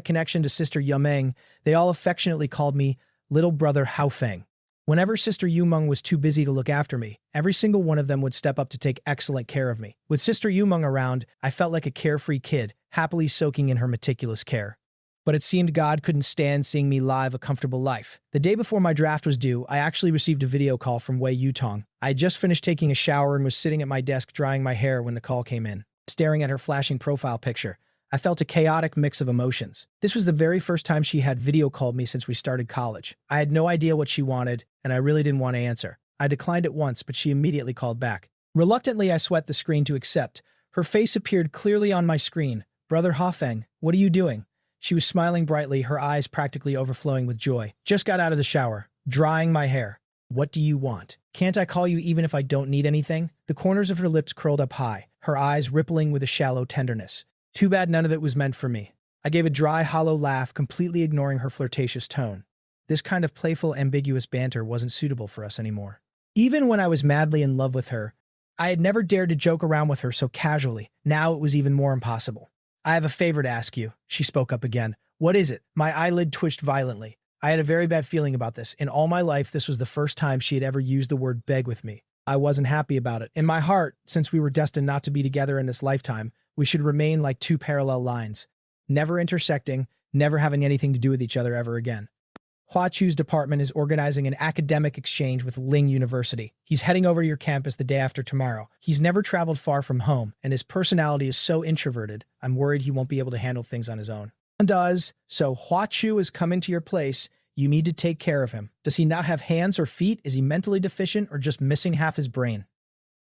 connection to Sister Yeomeng, they all affectionately called me Little Brother Haofeng. Whenever Sister Yeomeng was too busy to look after me, every single one of them would step up to take excellent care of me. With Sister Yeomeng around, I felt like a carefree kid, happily soaking in her meticulous care. But it seemed God couldn't stand seeing me live a comfortable life. The day before my draft was due, I actually received a video call from Wei Yutong. I had just finished taking a shower and was sitting at my desk drying my hair when the call came in. Staring at her flashing profile picture, I felt a chaotic mix of emotions. This was the very first time she had video called me since we started college. I had no idea what she wanted, and I really didn't want to answer. I declined it once, but she immediately called back. Reluctantly, I swept the screen to accept. Her face appeared clearly on my screen. Brother Hafeng, what are you doing? She was smiling brightly, her eyes practically overflowing with joy. Just got out of the shower, drying my hair. What do you want? Can't I call you even if I don't need anything? The corners of her lips curled up high, her eyes rippling with a shallow tenderness. Too bad none of it was meant for me. I gave a dry, hollow laugh, completely ignoring her flirtatious tone. This kind of playful, ambiguous banter wasn't suitable for us anymore. Even when I was madly in love with her, I had never dared to joke around with her so casually. Now it was even more impossible. I have a favor to ask you, she spoke up again. What is it? My eyelid twitched violently. I had a very bad feeling about this. In all my life, this was the first time she had ever used the word beg with me. I wasn't happy about it. In my heart, since we were destined not to be together in this lifetime, we should remain like two parallel lines, never intersecting, never having anything to do with each other ever again. Hua Chu's department is organizing an academic exchange with Ling University. He's heading over to your campus the day after tomorrow. He's never traveled far from home, and his personality is so introverted, I'm worried he won't be able to handle things on his own. Does, so Hua Chu is coming to your place. You need to take care of him. Does he not have hands or feet? Is he mentally deficient or just missing half his brain?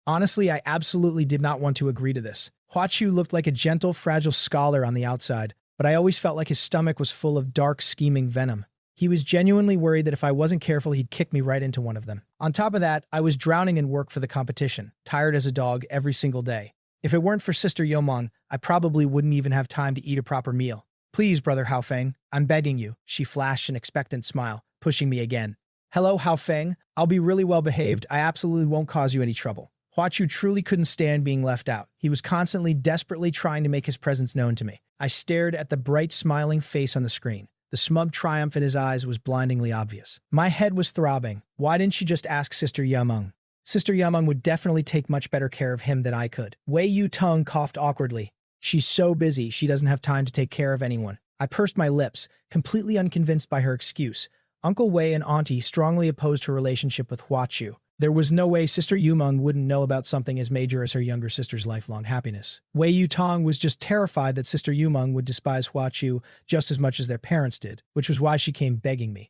Honestly, I absolutely did not want to agree to this. Hua Chu looked like a gentle, fragile scholar on the outside, but I always felt like his stomach was full of dark, scheming venom. He was genuinely worried that if I wasn't careful, he'd kick me right into one of them. On top of that, I was drowning in work for the competition, tired as a dog every single day. If it weren't for Sister Yomong, I probably wouldn't even have time to eat a proper meal. Please, Brother Haofeng, I'm begging you, she flashed an expectant smile, pushing me again. Hello, Haofeng. I'll be really well behaved. I absolutely won't cause you any trouble. Hua Chu truly couldn't stand being left out. He was constantly, desperately trying to make his presence known to me. I stared at the bright, smiling face on the screen. The smug triumph in his eyes was blindingly obvious. My head was throbbing. Why didn't she just ask Sister Yameng? Sister Yameng would definitely take much better care of him than I could. Wei Yu Tong coughed awkwardly. She's so busy, she doesn't have time to take care of anyone. I pursed my lips, completely unconvinced by her excuse. Uncle Wei and Auntie strongly opposed her relationship with Hua Chu. There was no way Sister Yumeng wouldn't know about something as major as her younger sister's lifelong happiness. Wei Yu Tong was just terrified that Sister Yumeng would despise Hua Chu just as much as their parents did, which was why she came begging me.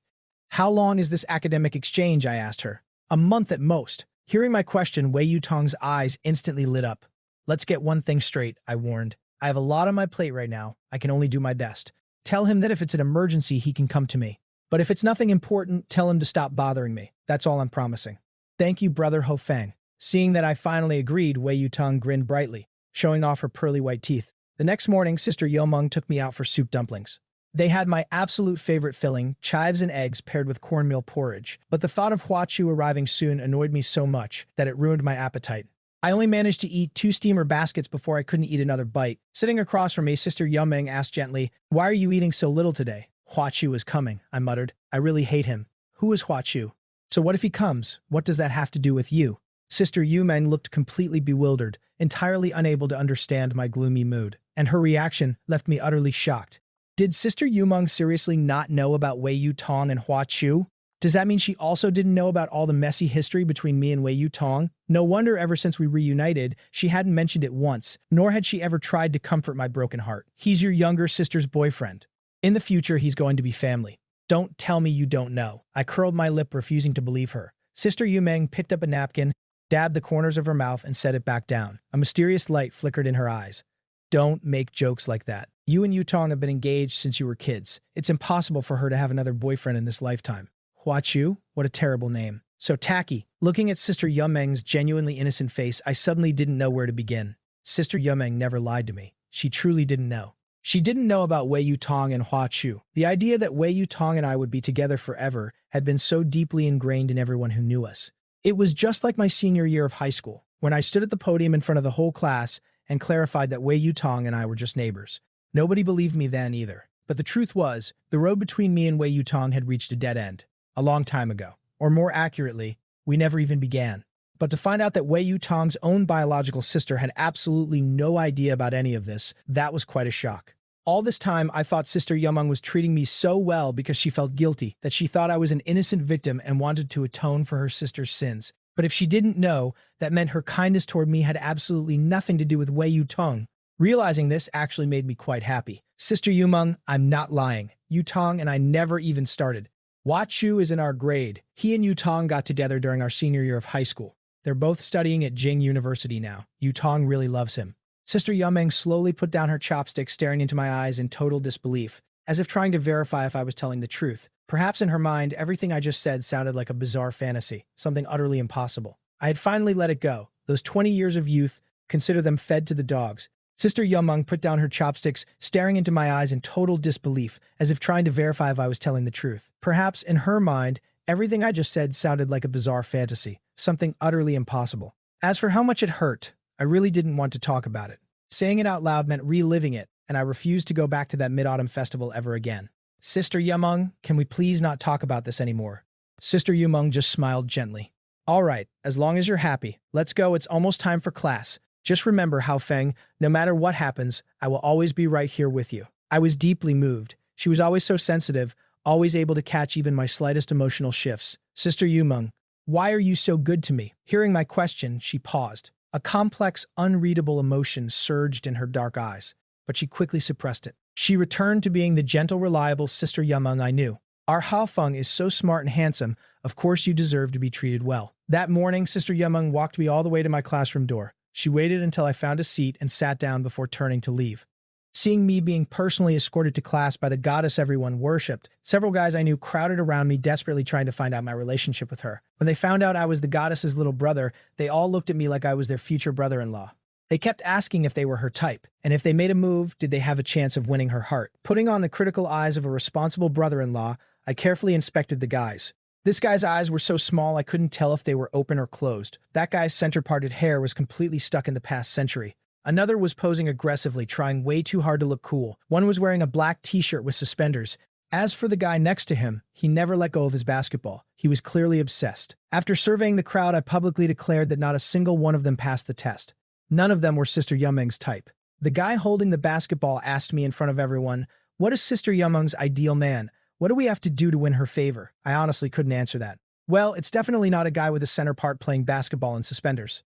How long is this academic exchange? I asked her. A month at most. Hearing my question, Wei Yu Tong's eyes instantly lit up. Let's get one thing straight, I warned. I have a lot on my plate right now. I can only do my best. Tell him that if it's an emergency, he can come to me. But if it's nothing important, tell him to stop bothering me. That's all I'm promising. Thank you, Brother Hofeng. Seeing that I finally agreed, Wei Yu Tong grinned brightly, showing off her pearly white teeth. The next morning, Sister Yomeng took me out for soup dumplings. They had my absolute favorite filling, chives and eggs paired with cornmeal porridge. But the thought of Hua Chu arriving soon annoyed me so much that it ruined my appetite. I only managed to eat 2 steamer baskets before I couldn't eat another bite. Sitting across from me, Sister Yumeng asked gently, "Why are you eating so little today?" "Hua Chu is coming," I muttered. I really hate him. Who is Hua Chu? So what if he comes? What does that have to do with you? Sister Yumeng looked completely bewildered, entirely unable to understand my gloomy mood. And her reaction left me utterly shocked. Did Sister Yumeng seriously not know about Wei Yu Tong and Hua Chu? Does that mean she also didn't know about all the messy history between me and Wei Yu Tong? No wonder ever since we reunited, she hadn't mentioned it once, nor had she ever tried to comfort my broken heart. He's your younger sister's boyfriend. In the future, he's going to be family. Don't tell me you don't know. I curled my lip, refusing to believe her. Sister Yumeng picked up a napkin, dabbed the corners of her mouth, and set it back down. A mysterious light flickered in her eyes. Don't make jokes like that. You and Yu Tong have been engaged since you were kids. It's impossible for her to have another boyfriend in this lifetime. Hua Chu? What a terrible name. So tacky. Looking at Sister Yumeng's genuinely innocent face, I suddenly didn't know where to begin. Sister Yumeng never lied to me. She truly didn't know. She didn't know about Wei Yu Tong and Hua Chu. The idea that Wei Yu Tong and I would be together forever had been so deeply ingrained in everyone who knew us. It was just like my senior year of high school, when I stood at the podium in front of the whole class and clarified that Wei Yu Tong and I were just neighbors. Nobody believed me then either. But the truth was, the road between me and Wei Yu Tong had reached a dead end. A long time ago. Or more accurately, we never even began. But to find out that Wei Yu Tong's own biological sister had absolutely no idea about any of this, that was quite a shock. All this time, I thought Sister Yumeng was treating me so well because she felt guilty, that she thought I was an innocent victim and wanted to atone for her sister's sins. But if she didn't know, that meant her kindness toward me had absolutely nothing to do with Wei Yu Tong. Realizing this actually made me quite happy. Sister Yumeng, I'm not lying. Yu Tong and I never even started. Hua Chu is in our grade. He and Yu Tong got together during our senior year of high school. They're both studying at Jing University now. Yu Tong really loves him. Sister Yumeng slowly put down her chopsticks, staring into my eyes in total disbelief, as if trying to verify if I was telling the truth. Perhaps in her mind, everything I just said sounded like a bizarre fantasy, something utterly impossible. I had finally let it go. Those 20 years of youth, consider them fed to the dogs. Sister Yumeng put down her chopsticks, staring into my eyes in total disbelief, as if trying to verify if I was telling the truth. Perhaps in her mind, everything I just said sounded like a bizarre fantasy, something utterly impossible. As for how much it hurt, I really didn't want to talk about it. Saying it out loud meant reliving it, and I refused to go back to that Mid-Autumn festival ever again. Sister Yumeng, can we please not talk about this anymore? Sister Yumeng just smiled gently. All right, as long as you're happy. Let's go, it's almost time for class. Just remember, Hao Feng, no matter what happens, I will always be right here with you. I was deeply moved. She was always so sensitive, always able to catch even my slightest emotional shifts. Sister Yumeng, why are you so good to me? Hearing my question, she paused. A complex, unreadable emotion surged in her dark eyes, but she quickly suppressed it. She returned to being the gentle, reliable Sister Yumeng I knew. Our Hao Feng is so smart and handsome, of course you deserve to be treated well. That morning, Sister Yumeng walked me all the way to my classroom door. She waited until I found a seat and sat down before turning to leave. Seeing me being personally escorted to class by the goddess everyone worshipped, several guys I knew crowded around me, desperately trying to find out my relationship with her. When they found out I was the goddess's little brother, they all looked at me like I was their future brother-in-law. They kept asking if they were her type, and if they made a move, did they have a chance of winning her heart. Putting on the critical eyes of a responsible brother-in-law, I carefully inspected the guys. This guy's eyes were so small I couldn't tell if they were open or closed. That guy's center-parted hair was completely stuck in the past century. Another was posing aggressively, trying way too hard to look cool. One was wearing a black t-shirt with suspenders. As for the guy next to him, he never let go of his basketball. He was clearly obsessed. After surveying the crowd, I publicly declared that not a single one of them passed the test. None of them were Sister Yumeng's type. The guy holding the basketball asked me in front of everyone, "What is Sister Yumeng's ideal man? What do we have to do to win her favor?" I honestly couldn't answer that. Well, it's definitely not a guy with a center part playing basketball in suspenders.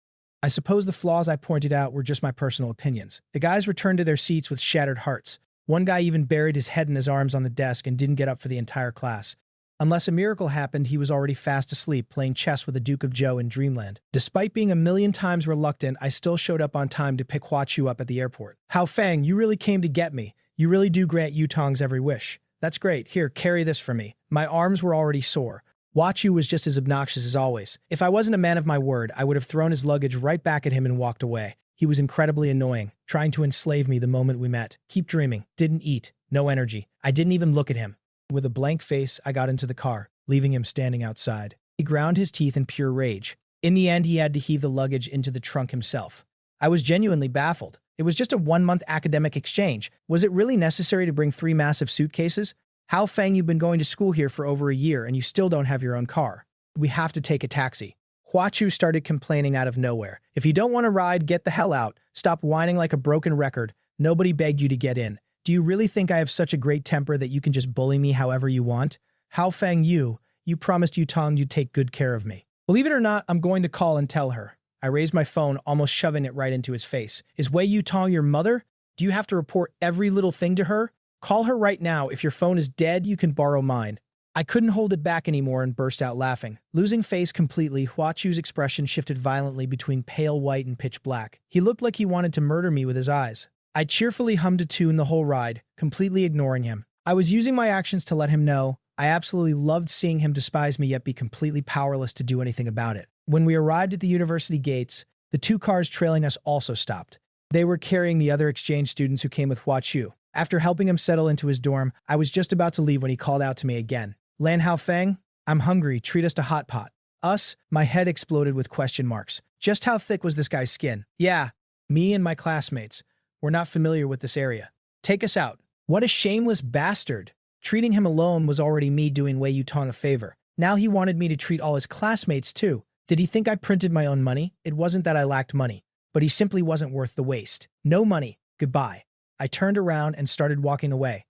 I suppose the flaws I pointed out were just my personal opinions. The guys returned to their seats with shattered hearts. One guy even buried his head in his arms on the desk and didn't get up for the entire class. Unless a miracle happened, he was already fast asleep playing chess with the Duke of Zhou in Dreamland. Despite being a million times reluctant, I still showed up on time to pick Hua Chu up at the airport. Hao Feng, you really came to get me. You really do grant Yutong's every wish. That's great. Here, carry this for me. My arms were already sore. Hua Chu was just as obnoxious as always. If I wasn't a man of my word, I would have thrown his luggage right back at him and walked away. He was incredibly annoying, trying to enslave me the moment we met. Keep dreaming. Didn't eat. No energy. I didn't even look at him. With a blank face, I got into the car, leaving him standing outside. He ground his teeth in pure rage. In the end, he had to heave the luggage into the trunk himself. I was genuinely baffled. It was just a 1-month academic exchange. Was it really necessary to bring 3 massive suitcases? Hao Feng, you've been going to school here for over a year and you still don't have your own car. We have to take a taxi. Hua Chu started complaining out of nowhere. If you don't want to ride, get the hell out. Stop whining like a broken record. Nobody begged you to get in. Do you really think I have such a great temper that you can just bully me however you want? Hao Feng, you promised Yutong you'd take good care of me. Believe it or not, I'm going to call and tell her. I raised my phone, almost shoving it right into his face. Is Wei Yutong your mother? Do you have to report every little thing to her? Call her right now. If your phone is dead, you can borrow mine. I couldn't hold it back anymore and burst out laughing. Losing face completely, Hua Chu's expression shifted violently between pale white and pitch black. He looked like he wanted to murder me with his eyes. I cheerfully hummed a tune the whole ride, completely ignoring him. I was using my actions to let him know I absolutely loved seeing him despise me yet be completely powerless to do anything about it. When we arrived at the university gates, the 2 cars trailing us also stopped. They were carrying the other exchange students who came with Hua Chu. After helping him settle into his dorm, I was just about to leave when he called out to me again. Lan Hao Feng, I'm hungry, treat us to hot pot. Us? My head exploded with question marks. Just how thick was this guy's skin? Yeah, me and my classmates. We're not familiar with this area. Take us out. What a shameless bastard. Treating him alone was already me doing Wei Yutong a favor. Now he wanted me to treat all his classmates too. Did he think I printed my own money? It wasn't that I lacked money, but he simply wasn't worth the waste. No money. Goodbye. I turned around and started walking away.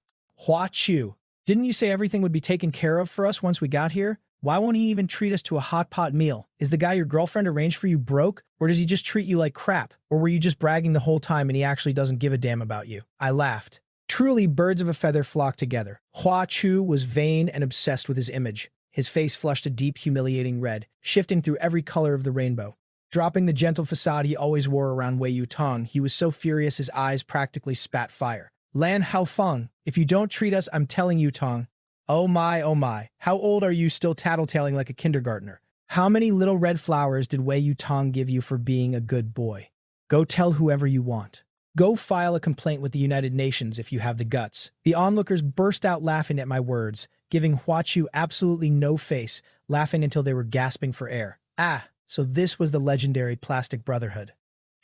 Hua Chu, didn't you say everything would be taken care of for us once we got here? Why won't he even treat us to a hot pot meal? Is the guy your girlfriend arranged for you broke? Or does he just treat you like crap? Or were you just bragging the whole time and he actually doesn't give a damn about you? I laughed. Truly, birds of a feather flock together. Hua Chu was vain and obsessed with his image. His face flushed a deep, humiliating red, shifting through every color of the rainbow. Dropping the gentle facade he always wore around Wei Yutong, he was so furious his eyes practically spat fire. Lan Haofeng, if you don't treat us, I'm telling you, Tong. Oh my, how old are you still tattletaling like a kindergartner? How many little red flowers did Wei Yutong give you for being a good boy? Go tell whoever you want. Go file a complaint with the United Nations if you have the guts. The onlookers burst out laughing at my words, giving Huachu absolutely no face, laughing until they were gasping for air. Ah, so this was the legendary Plastic Brotherhood.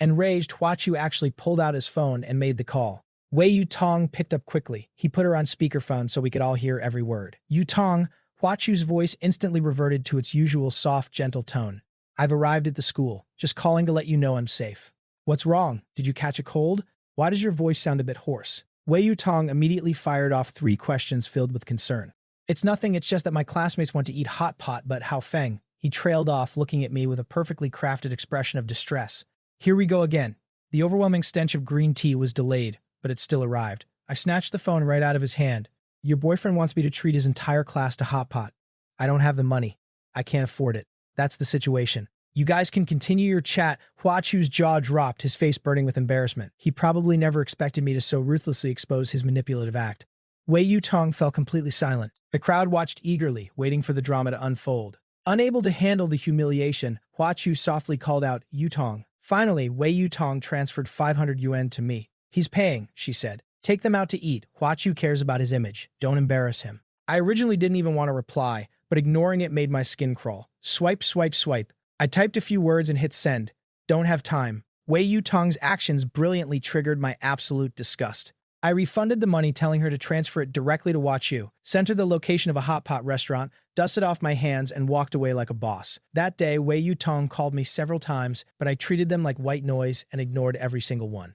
Enraged, Huachu actually pulled out his phone and made the call. Wei Yutong picked up quickly. He put her on speakerphone so we could all hear every word. Yutong, Huachu's voice instantly reverted to its usual soft, gentle tone. I've arrived at the school. Just calling to let you know I'm safe. What's wrong? Did you catch a cold? Why does your voice sound a bit hoarse? Wei Yutong immediately fired off 3 questions filled with concern. It's nothing, it's just that my classmates want to eat hot pot, but Haofeng. He trailed off, looking at me with a perfectly crafted expression of distress. Here we go again. The overwhelming stench of green tea was delayed, but it still arrived. I snatched the phone right out of his hand. Your boyfriend wants me to treat his entire class to hot pot. I don't have the money. I can't afford it. That's the situation. You guys can continue your chat. Huachu's jaw dropped, his face burning with embarrassment. He probably never expected me to so ruthlessly expose his manipulative act. Wei Yutong fell completely silent. The crowd watched eagerly, waiting for the drama to unfold. Unable to handle the humiliation, Huachu softly called out, Yutong. Finally, Wei Yutong transferred 500 yuan to me. He's paying, she said. Take them out to eat. Huachu cares about his image. Don't embarrass him. I originally didn't even want to reply, but ignoring it made my skin crawl. Swipe, swipe, swipe. I typed a few words and hit send. Don't have time. Wei Yutong's actions brilliantly triggered my absolute disgust. I refunded the money, telling her to transfer it directly to Huachu, sent her the location of a hot pot restaurant, dusted off my hands, and walked away like a boss. That day, Wei Yutong called me several times, but I treated them like white noise and ignored every single one.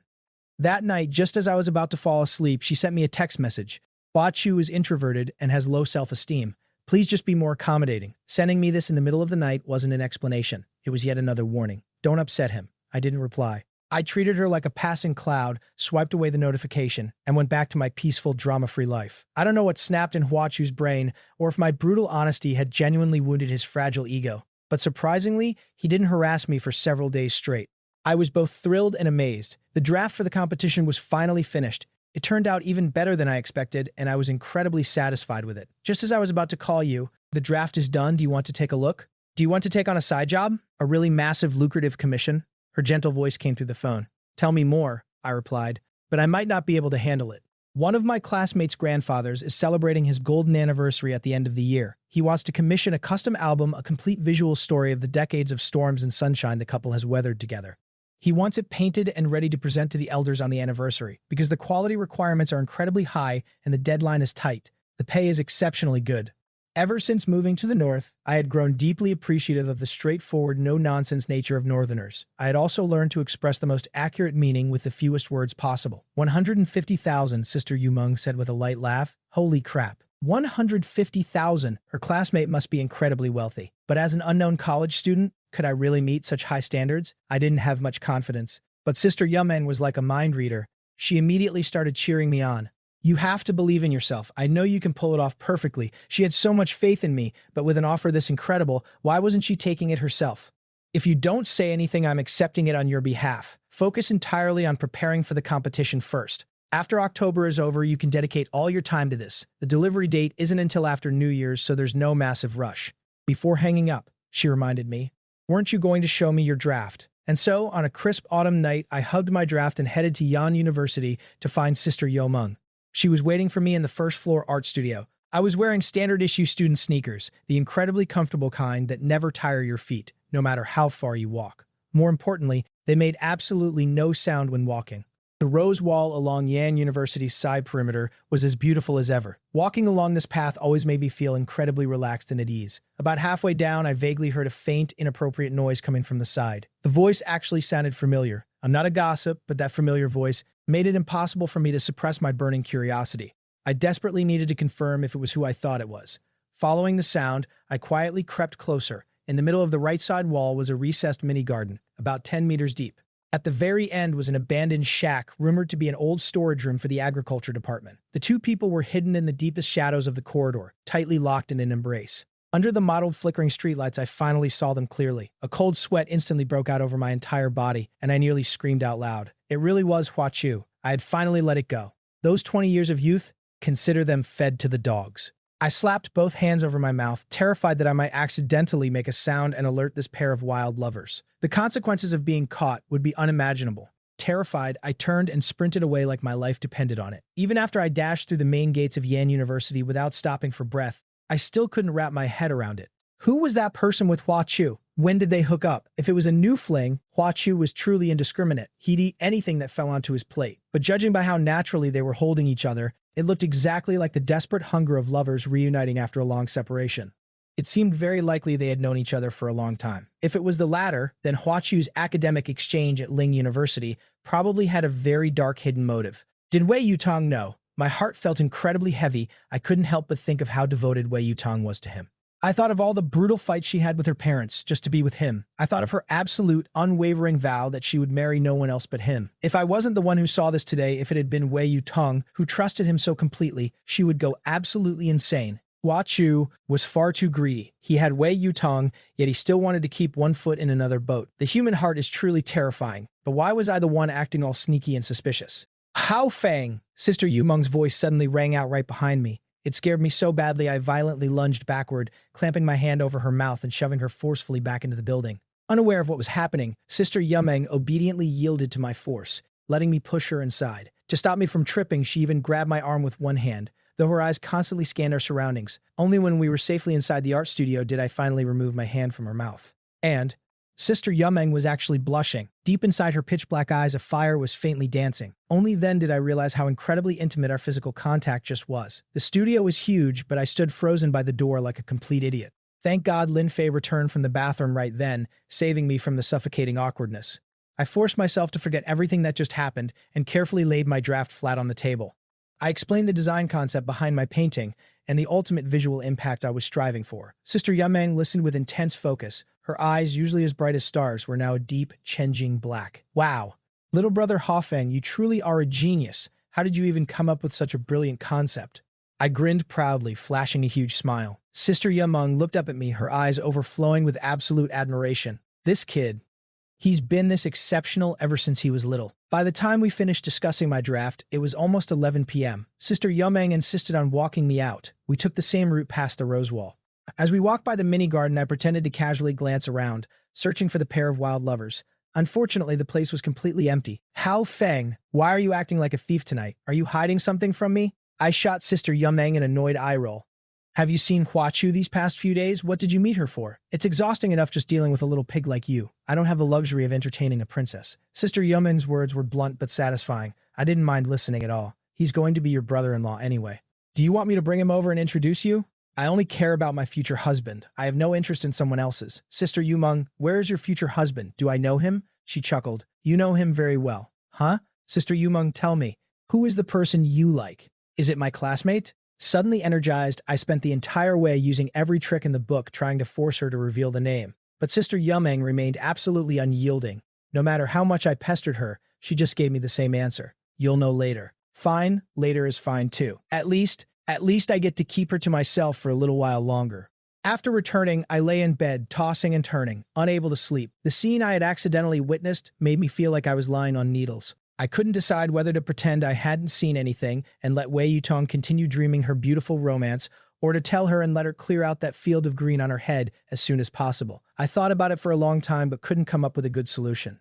That night, just as I was about to fall asleep, she sent me a text message. Huachu is introverted and has low self-esteem. Please just be more accommodating. Sending me this in the middle of the night wasn't an explanation. It was yet another warning. Don't upset him. I didn't reply. I treated her like a passing cloud, swiped away the notification, and went back to my peaceful, drama-free life. I don't know what snapped in Huachu's brain, or if my brutal honesty had genuinely wounded his fragile ego. But surprisingly, he didn't harass me for several days straight. I was both thrilled and amazed. The draft for the competition was finally finished. It turned out even better than I expected, and I was incredibly satisfied with it. Just as I was about to call you, the draft is done. Do you want to take a look? Do you want to take on a side job? A really massive, lucrative commission? Her gentle voice came through the phone. Tell me more, I replied, but I might not be able to handle it. One of my classmates' grandfathers is celebrating his golden anniversary at the end of the year. He wants to commission a custom album, a complete visual story of the decades of storms and sunshine the couple has weathered together. He wants it painted and ready to present to the elders on the anniversary, because the quality requirements are incredibly high and the deadline is tight. The pay is exceptionally good. Ever since moving to the north, I had grown deeply appreciative of the straightforward, no-nonsense nature of northerners. I had also learned to express the most accurate meaning with the fewest words possible. 150,000, Sister Yumeng said with a light laugh. Holy crap. 150,000. Her classmate must be incredibly wealthy. But as an unknown college student, could I really meet such high standards? I didn't have much confidence. But Sister Yumeng was like a mind reader. She immediately started cheering me on. You have to believe in yourself. I know you can pull it off perfectly. She had so much faith in me, but with an offer this incredible, why wasn't she taking it herself? If you don't say anything, I'm accepting it on your behalf. Focus entirely on preparing for the competition first. After October is over, you can dedicate all your time to this. The delivery date isn't until after New Year's, so there's no massive rush. Before hanging up, she reminded me, weren't you going to show me your draft? And so, on a crisp autumn night, I hugged my draft and headed to Yan University to find Sister Yomeng. She was waiting for me in the first-floor art studio. I was wearing standard-issue student sneakers, the incredibly comfortable kind that never tire your feet, no matter how far you walk. More importantly, they made absolutely no sound when walking. The rose wall along Yan University's side perimeter was as beautiful as ever. Walking along this path always made me feel incredibly relaxed and at ease. About halfway down, I vaguely heard a faint, inappropriate noise coming from the side. The voice actually sounded familiar. I'm not a gossip, but that familiar voice made it impossible for me to suppress my burning curiosity. I desperately needed to confirm if it was who I thought it was. Following the sound, I quietly crept closer. In the middle of the right side wall was a recessed mini-garden, about 10 meters deep. At the very end was an abandoned shack, rumored to be an old storage room for the agriculture department. The two people were hidden in the deepest shadows of the corridor, tightly locked in an embrace. Under the mottled, flickering streetlights, I finally saw them clearly. A cold sweat instantly broke out over my entire body, and I nearly screamed out loud. It really was Hua Chu. I had finally let it go. Those 20 years of youth, consider them fed to the dogs. I slapped both hands over my mouth, terrified that I might accidentally make a sound and alert this pair of wild lovers. The consequences of being caught would be unimaginable. Terrified, I turned and sprinted away like my life depended on it. Even after I dashed through the main gates of Yan University without stopping for breath, I still couldn't wrap my head around it. Who was that person with Hua Chu? When did they hook up? If it was a new fling, Hua Chu was truly indiscriminate. He'd eat anything that fell onto his plate. But judging by how naturally they were holding each other, it looked exactly like the desperate hunger of lovers reuniting after a long separation. It seemed very likely they had known each other for a long time. If it was the latter, then Hua Chu's academic exchange at Ling University probably had a very dark hidden motive. Did Wei Yutong know? My heart felt incredibly heavy. I couldn't help but think of how devoted Wei Yutong was to him. I thought of all the brutal fights she had with her parents just to be with him. I thought of her absolute, unwavering vow that she would marry no one else but him. If I wasn't the one who saw this today, if it had been Wei Yutong who trusted him so completely, she would go absolutely insane. Hua Chu was far too greedy. He had Wei Yutong, yet he still wanted to keep one foot in another boat. The human heart is truly terrifying, but why was I the one acting all sneaky and suspicious? Hao Fang! Sister Yumeng's voice suddenly rang out right behind me. It scared me so badly I violently lunged backward, clamping my hand over her mouth and shoving her forcefully back into the building. Unaware of what was happening, Sister Yumeng obediently yielded to my force, letting me push her inside. To stop me from tripping, she even grabbed my arm with one hand, though her eyes constantly scanned our surroundings. Only when we were safely inside the art studio did I finally remove my hand from her mouth. And Sister Yumeng was actually blushing. Deep inside her pitch-black eyes, a fire was faintly dancing. Only then did I realize how incredibly intimate our physical contact just was. The studio was huge, but I stood frozen by the door like a complete idiot. Thank God Lin Fei returned from the bathroom right then, saving me from the suffocating awkwardness. I forced myself to forget everything that just happened and carefully laid my draft flat on the table. I explained the design concept behind my painting and the ultimate visual impact I was striving for. Sister Yumeng listened with intense focus. Her eyes, usually as bright as stars, were now a deep, changing black. Wow. Little brother Hafeng, you truly are a genius. How did you even come up with such a brilliant concept? I grinned proudly, flashing a huge smile. Sister Yumeng looked up at me, her eyes overflowing with absolute admiration. This kid, he's been this exceptional ever since he was little. By the time we finished discussing my draft, it was almost 11 p.m. Sister Yumeng insisted on walking me out. We took the same route past the rose wall. As we walked by the mini garden, I pretended to casually glance around, searching for the pair of wild lovers. Unfortunately, the place was completely empty. Hao Feng, why are you acting like a thief tonight? Are you hiding something from me? I shot Sister Yumeng an annoyed eye roll. Have you seen Hua Chu these past few days? What did you meet her for? It's exhausting enough just dealing with a little pig like you. I don't have the luxury of entertaining a princess. Sister Yumeng's words were blunt but satisfying. I didn't mind listening at all. He's going to be your brother-in-law anyway. Do you want me to bring him over and introduce you? I only care about my future husband. I have no interest in someone else's. Sister Yumeng, where is your future husband? Do I know him? She chuckled. You know him very well. Huh? Sister Yumeng, tell me. Who is the person you like? Is it my classmate? Suddenly energized, I spent the entire way using every trick in the book trying to force her to reveal the name. But Sister Yumeng remained absolutely unyielding. No matter how much I pestered her, she just gave me the same answer. You'll know later. Fine, later is fine too. At least I get to keep her to myself for a little while longer. After returning, I lay in bed, tossing and turning, unable to sleep. The scene I had accidentally witnessed made me feel like I was lying on needles. I couldn't decide whether to pretend I hadn't seen anything and let Wei Yutong continue dreaming her beautiful romance, or to tell her and let her clear out that field of green on her head as soon as possible. I thought about it for a long time but couldn't come up with a good solution.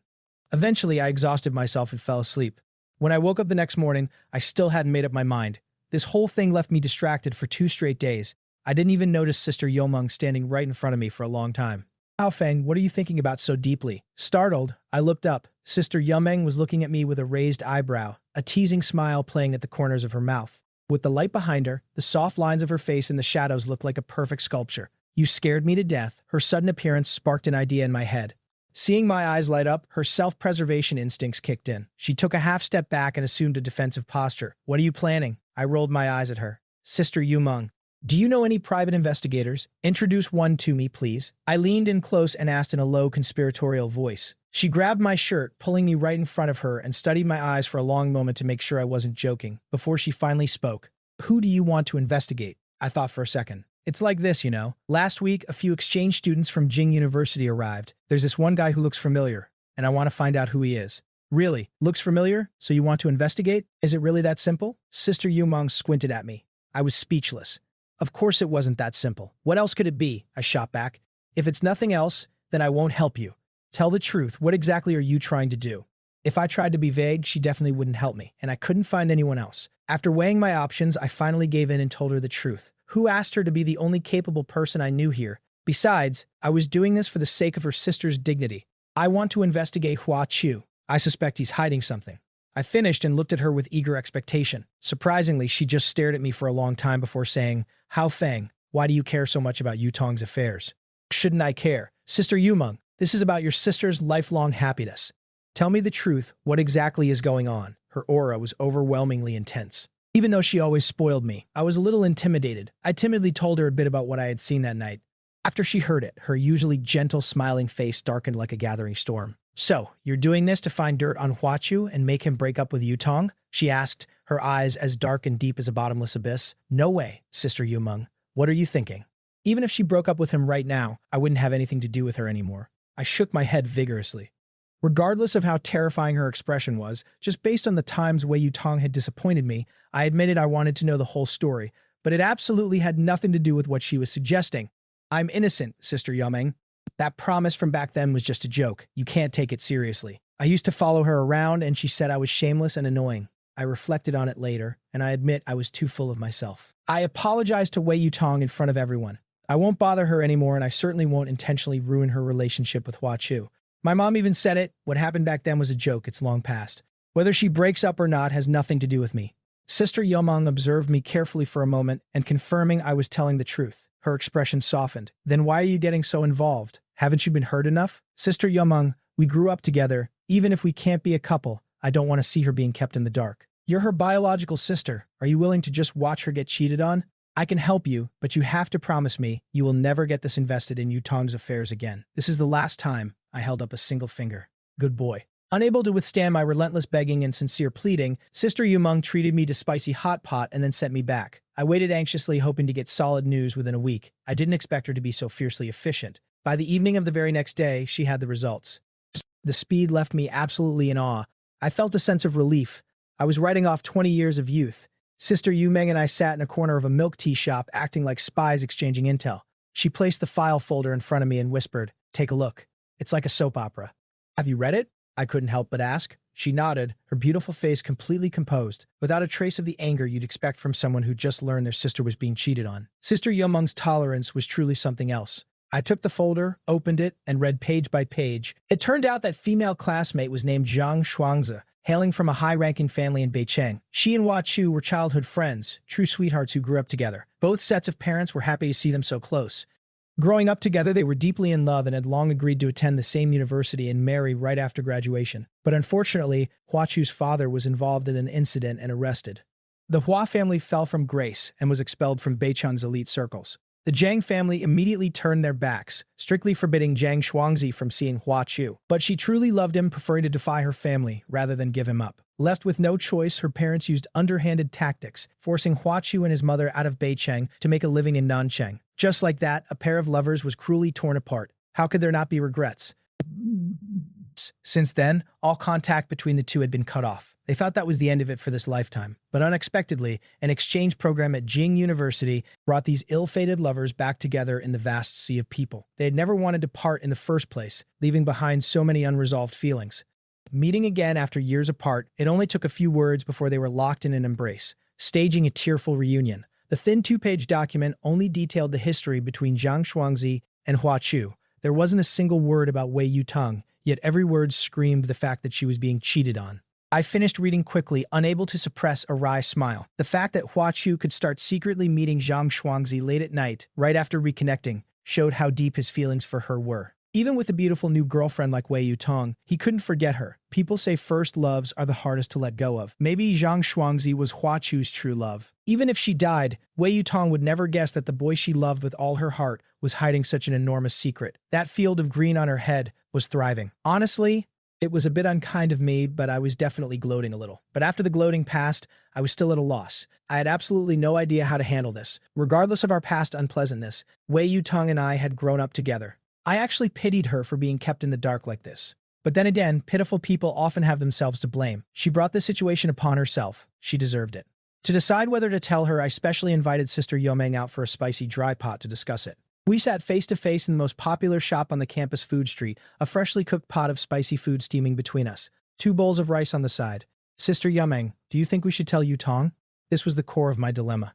Eventually, I exhausted myself and fell asleep. When I woke up the next morning, I still hadn't made up my mind. This whole thing left me distracted for 2 straight days. I didn't even notice Sister Yumeng standing right in front of me for a long time. Hao Feng, what are you thinking about so deeply? Startled, I looked up. Sister Yumeng was looking at me with a raised eyebrow, a teasing smile playing at the corners of her mouth. With the light behind her, the soft lines of her face in the shadows looked like a perfect sculpture. You scared me to death. Her sudden appearance sparked an idea in my head. Seeing my eyes light up, her self-preservation instincts kicked in. She took a half step back and assumed a defensive posture. What are you planning? I rolled my eyes at her. Sister Yumeng, do you know any private investigators? Introduce one to me, please. I leaned in close and asked in a low, conspiratorial voice. She grabbed my shirt, pulling me right in front of her, and studied my eyes for a long moment to make sure I wasn't joking, before she finally spoke. Who do you want to investigate? I thought for a second. It's like this, Last week, a few exchange students from Jing University arrived. There's this one guy who looks familiar, and I want to find out who he is. Really? Looks familiar? So you want to investigate? Is it really that simple? Sister Yumong squinted at me. I was speechless. Of course it wasn't that simple. What else could it be? I shot back. If it's nothing else, then I won't help you. Tell the truth. What exactly are you trying to do? If I tried to be vague, she definitely wouldn't help me, and I couldn't find anyone else. After weighing my options, I finally gave in and told her the truth. Who asked her to be the only capable person I knew here? Besides, I was doing this for the sake of her sister's dignity. I want to investigate Hua Chu. I suspect he's hiding something. I finished and looked at her with eager expectation. Surprisingly, she just stared at me for a long time before saying, Hao Feng, why do you care so much about Yutong's affairs? Shouldn't I care? Sister Yumong, this is about your sister's lifelong happiness. Tell me the truth, what exactly is going on? Her aura was overwhelmingly intense. Even though she always spoiled me, I was a little intimidated. I timidly told her a bit about what I had seen that night. After she heard it, her usually gentle, smiling face darkened like a gathering storm. So, you're doing this to find dirt on Hua Chu and make him break up with Yutong? She asked, her eyes as dark and deep as a bottomless abyss. No way, Sister Yumong. What are you thinking? Even if she broke up with him right now, I wouldn't have anything to do with her anymore. I shook my head vigorously. Regardless of how terrifying her expression was, just based on the times Wei Yutong had disappointed me, I admitted I wanted to know the whole story, but it absolutely had nothing to do with what she was suggesting. I'm innocent, Sister Yumeng. That promise from back then was just a joke. You can't take it seriously. I used to follow her around, and she said I was shameless and annoying. I reflected on it later, and I admit I was too full of myself. I apologized to Wei Yutong in front of everyone. I won't bother her anymore, and I certainly won't intentionally ruin her relationship with Hua Chu. My mom even said it. What happened back then was a joke. It's long past. Whether she breaks up or not has nothing to do with me. Sister Yumong observed me carefully for a moment and confirming I was telling the truth. Her expression softened. Then why are you getting so involved? Haven't you been hurt enough? Sister Yumong, we grew up together. Even if we can't be a couple, I don't want to see her being kept in the dark. You're her biological sister. Are you willing to just watch her get cheated on? I can help you, but you have to promise me you will never get this invested in Yutong's affairs again. This is the last time. I held up a single finger. Good boy. Unable to withstand my relentless begging and sincere pleading, Sister Yumong treated me to spicy hot pot and then sent me back. I waited anxiously, hoping to get solid news within a week. I didn't expect her to be so fiercely efficient. By the evening of the very next day, she had the results. The speed left me absolutely in awe. I felt a sense of relief. I was writing off 20 years of youth. Sister Yumeng and I sat in a corner of a milk tea shop, acting like spies exchanging intel. She placed the file folder in front of me and whispered, "Take a look. It's like a soap opera." Have you read it? I couldn't help but ask. She nodded, her beautiful face completely composed, without a trace of the anger you'd expect from someone who just learned their sister was being cheated on. Sister Yumong's tolerance was truly something else. I took the folder, opened it, and read page by page. It turned out that female classmate was named Zhang Shuangzi, hailing from a high-ranking family in Beijing. She and Hua Chu were childhood friends, true sweethearts who grew up together. Both sets of parents were happy to see them so close. Growing up together, they were deeply in love and had long agreed to attend the same university and marry right after graduation. But unfortunately, Hua Chu's father was involved in an incident and arrested. The Hua family fell from grace and was expelled from Beichan's elite circles. The Zhang family immediately turned their backs, strictly forbidding Zhang Shuangzi from seeing Hua Chu. But she truly loved him, preferring to defy her family rather than give him up. Left with no choice, her parents used underhanded tactics, forcing Hua Chu and his mother out of Beicheng to make a living in Nancheng. Just like that, a pair of lovers was cruelly torn apart. How could there not be regrets? Since then, all contact between the two had been cut off. They thought that was the end of it for this lifetime. But unexpectedly, an exchange program at Jing University brought these ill-fated lovers back together in the vast sea of people. They had never wanted to part in the first place, leaving behind so many unresolved feelings. Meeting again after years apart, it only took a few words before they were locked in an embrace, staging a tearful reunion. The thin 2-page document only detailed the history between Zhang Shuangzi and Hua Chu. There wasn't a single word about Wei Yutong, yet every word screamed the fact that she was being cheated on. I finished reading quickly, unable to suppress a wry smile. The fact that Hua Chu could start secretly meeting Zhang Shuangzi late at night, right after reconnecting, showed how deep his feelings for her were. Even with a beautiful new girlfriend like Wei Yutong, he couldn't forget her. People say first loves are the hardest to let go of. Maybe Zhang Shuangzi was Hua Chu's true love. Even if she died, Wei Yutong would never guess that the boy she loved with all her heart was hiding such an enormous secret. That field of green on her head was thriving. Honestly, It was a bit unkind of me, but I was definitely gloating a little. But after the gloating passed, I was still at a loss. I had absolutely no idea how to handle this. Regardless of our past unpleasantness, Wei Yutong and I had grown up together. I actually pitied her for being kept in the dark like this. But then again, pitiful people often have themselves to blame. She brought this situation upon herself. She deserved it. To decide whether to tell her, I specially invited Sister Yomeng out for a spicy dry pot to discuss it. We sat face to face in the most popular shop on the campus food street, a freshly cooked pot of spicy food steaming between us, 2 bowls of rice on the side. Sister Yomeng, do you think we should tell Yutong? This was the core of my dilemma.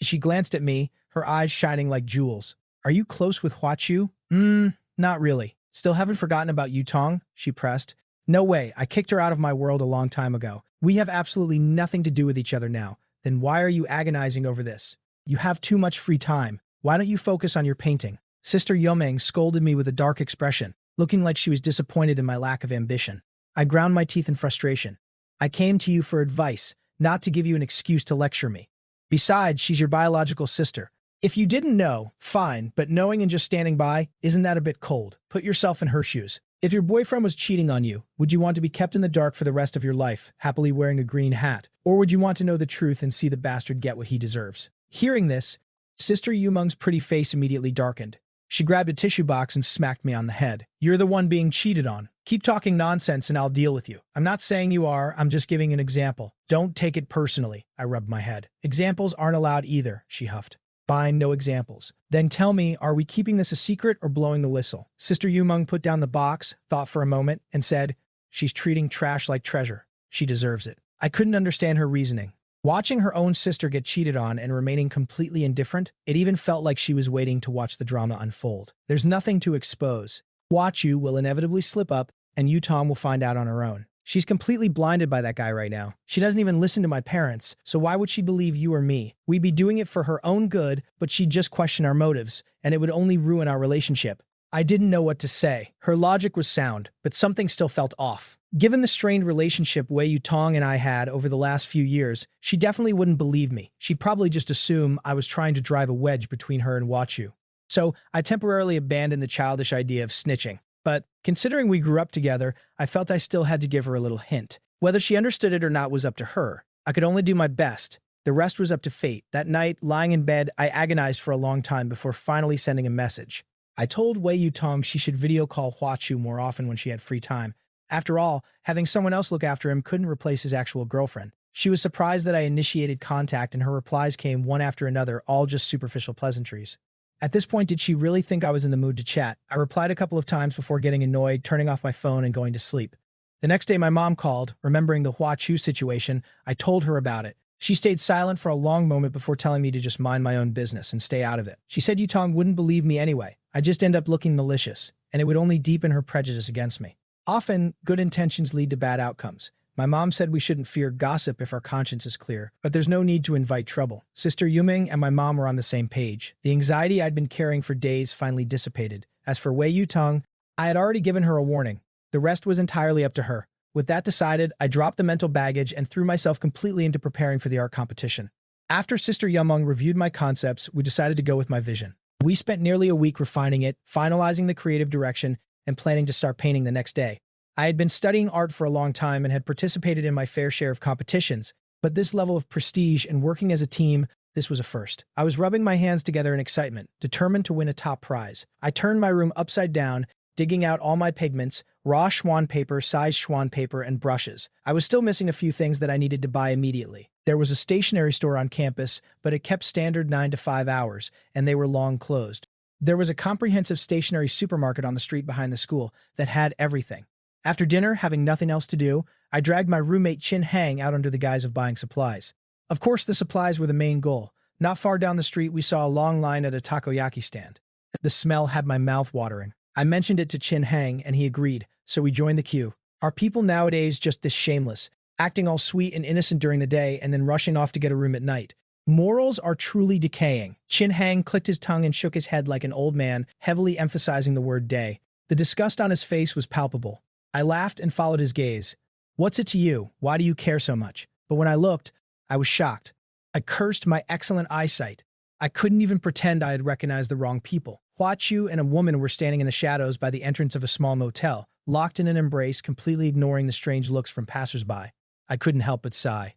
She glanced at me, her eyes shining like jewels. Are you close with Huachu? Not really. Still haven't forgotten about Yutong? She pressed. No way, I kicked her out of my world a long time ago. We have absolutely nothing to do with each other now. Then why are you agonizing over this? You have too much free time. Why don't you focus on your painting? Sister Yomeng scolded me with a dark expression, looking like she was disappointed in my lack of ambition. I ground my teeth in frustration. I came to you for advice, not to give you an excuse to lecture me. Besides, she's your biological sister. If you didn't know, fine, but knowing and just standing by, isn't that a bit cold? Put yourself in her shoes. If your boyfriend was cheating on you, would you want to be kept in the dark for the rest of your life, happily wearing a green hat? Or would you want to know the truth and see the bastard get what he deserves? Hearing this, Sister Yumeng's pretty face immediately darkened. She grabbed a tissue box and smacked me on the head. You're the one being cheated on. Keep talking nonsense and I'll deal with you. I'm not saying you are, I'm just giving an example. Don't take it personally, I rubbed my head. Examples aren't allowed either, she huffed. Fine, no examples. Then tell me, are we keeping this a secret or blowing the whistle? Sister Yumeng put down the box, thought for a moment, and said, she's treating trash like treasure. She deserves it. I couldn't understand her reasoning. Watching her own sister get cheated on and remaining completely indifferent, it even felt like she was waiting to watch the drama unfold. There's nothing to expose. Huachu will inevitably slip up, and Yutong will find out on her own. She's completely blinded by that guy right now. She doesn't even listen to my parents, so why would she believe you or me? We'd be doing it for her own good, but she'd just question our motives, and it would only ruin our relationship. I didn't know what to say. Her logic was sound, but something still felt off. Given the strained relationship Wei Yutong and I had over the last few years, she definitely wouldn't believe me. She'd probably just assume I was trying to drive a wedge between her and Huachu. So I temporarily abandoned the childish idea of snitching. But considering we grew up together, I felt I still had to give her a little hint. Whether she understood it or not was up to her. I could only do my best. The rest was up to fate. That night, lying in bed, I agonized for a long time before finally sending a message. I told Wei Yutong she should video call Huachu more often when she had free time. After all, having someone else look after him couldn't replace his actual girlfriend. She was surprised that I initiated contact and her replies came one after another, all just superficial pleasantries. At this point, did she really think I was in the mood to chat? I replied a couple of times before getting annoyed, turning off my phone and going to sleep. The next day, my mom called. Remembering the Huachu situation, I told her about it. She stayed silent for a long moment before telling me to just mind my own business and stay out of it. She said Yutong wouldn't believe me anyway. I'd just end up looking malicious, and it would only deepen her prejudice against me. Often, good intentions lead to bad outcomes. My mom said we shouldn't fear gossip if our conscience is clear, but there's no need to invite trouble. Sister Yumeng and my mom were on the same page. The anxiety I'd been carrying for days finally dissipated. As for Wei Yutong, I had already given her a warning. The rest was entirely up to her. With that decided, I dropped the mental baggage and threw myself completely into preparing for the art competition. After Sister Yumeng reviewed my concepts, we decided to go with my vision. We spent nearly a week refining it, finalizing the creative direction, and planning to start painting the next day. I had been studying art for a long time and had participated in my fair share of competitions, but this level of prestige and working as a team, this was a first. I was rubbing my hands together in excitement, determined to win a top prize. I turned my room upside down, digging out all my pigments, raw schwan paper, size schwan paper, and brushes. I was still missing a few things that I needed to buy immediately. There was a stationery store on campus, but it kept standard 9 to 5 hours, and they were long closed. There was a comprehensive stationery supermarket on the street behind the school that had everything. After dinner, having nothing else to do, I dragged my roommate Chin Hang out under the guise of buying supplies. Of course, the supplies were the main goal. Not far down the street, we saw a long line at a takoyaki stand. The smell had my mouth watering. I mentioned it to Chin Hang, and he agreed, so we joined the queue. Are people nowadays just this shameless, acting all sweet and innocent during the day and then rushing off to get a room at night? Morals are truly decaying. Chin Hang clicked his tongue and shook his head like an old man, heavily emphasizing the word day. The disgust on his face was palpable. I laughed and followed his gaze. What's it to you? Why do you care so much? But when I looked, I was shocked. I cursed my excellent eyesight. I couldn't even pretend I had recognized the wrong people. Huachu and a woman were standing in the shadows by the entrance of a small motel, locked in an embrace, completely ignoring the strange looks from passersby. I couldn't help but sigh.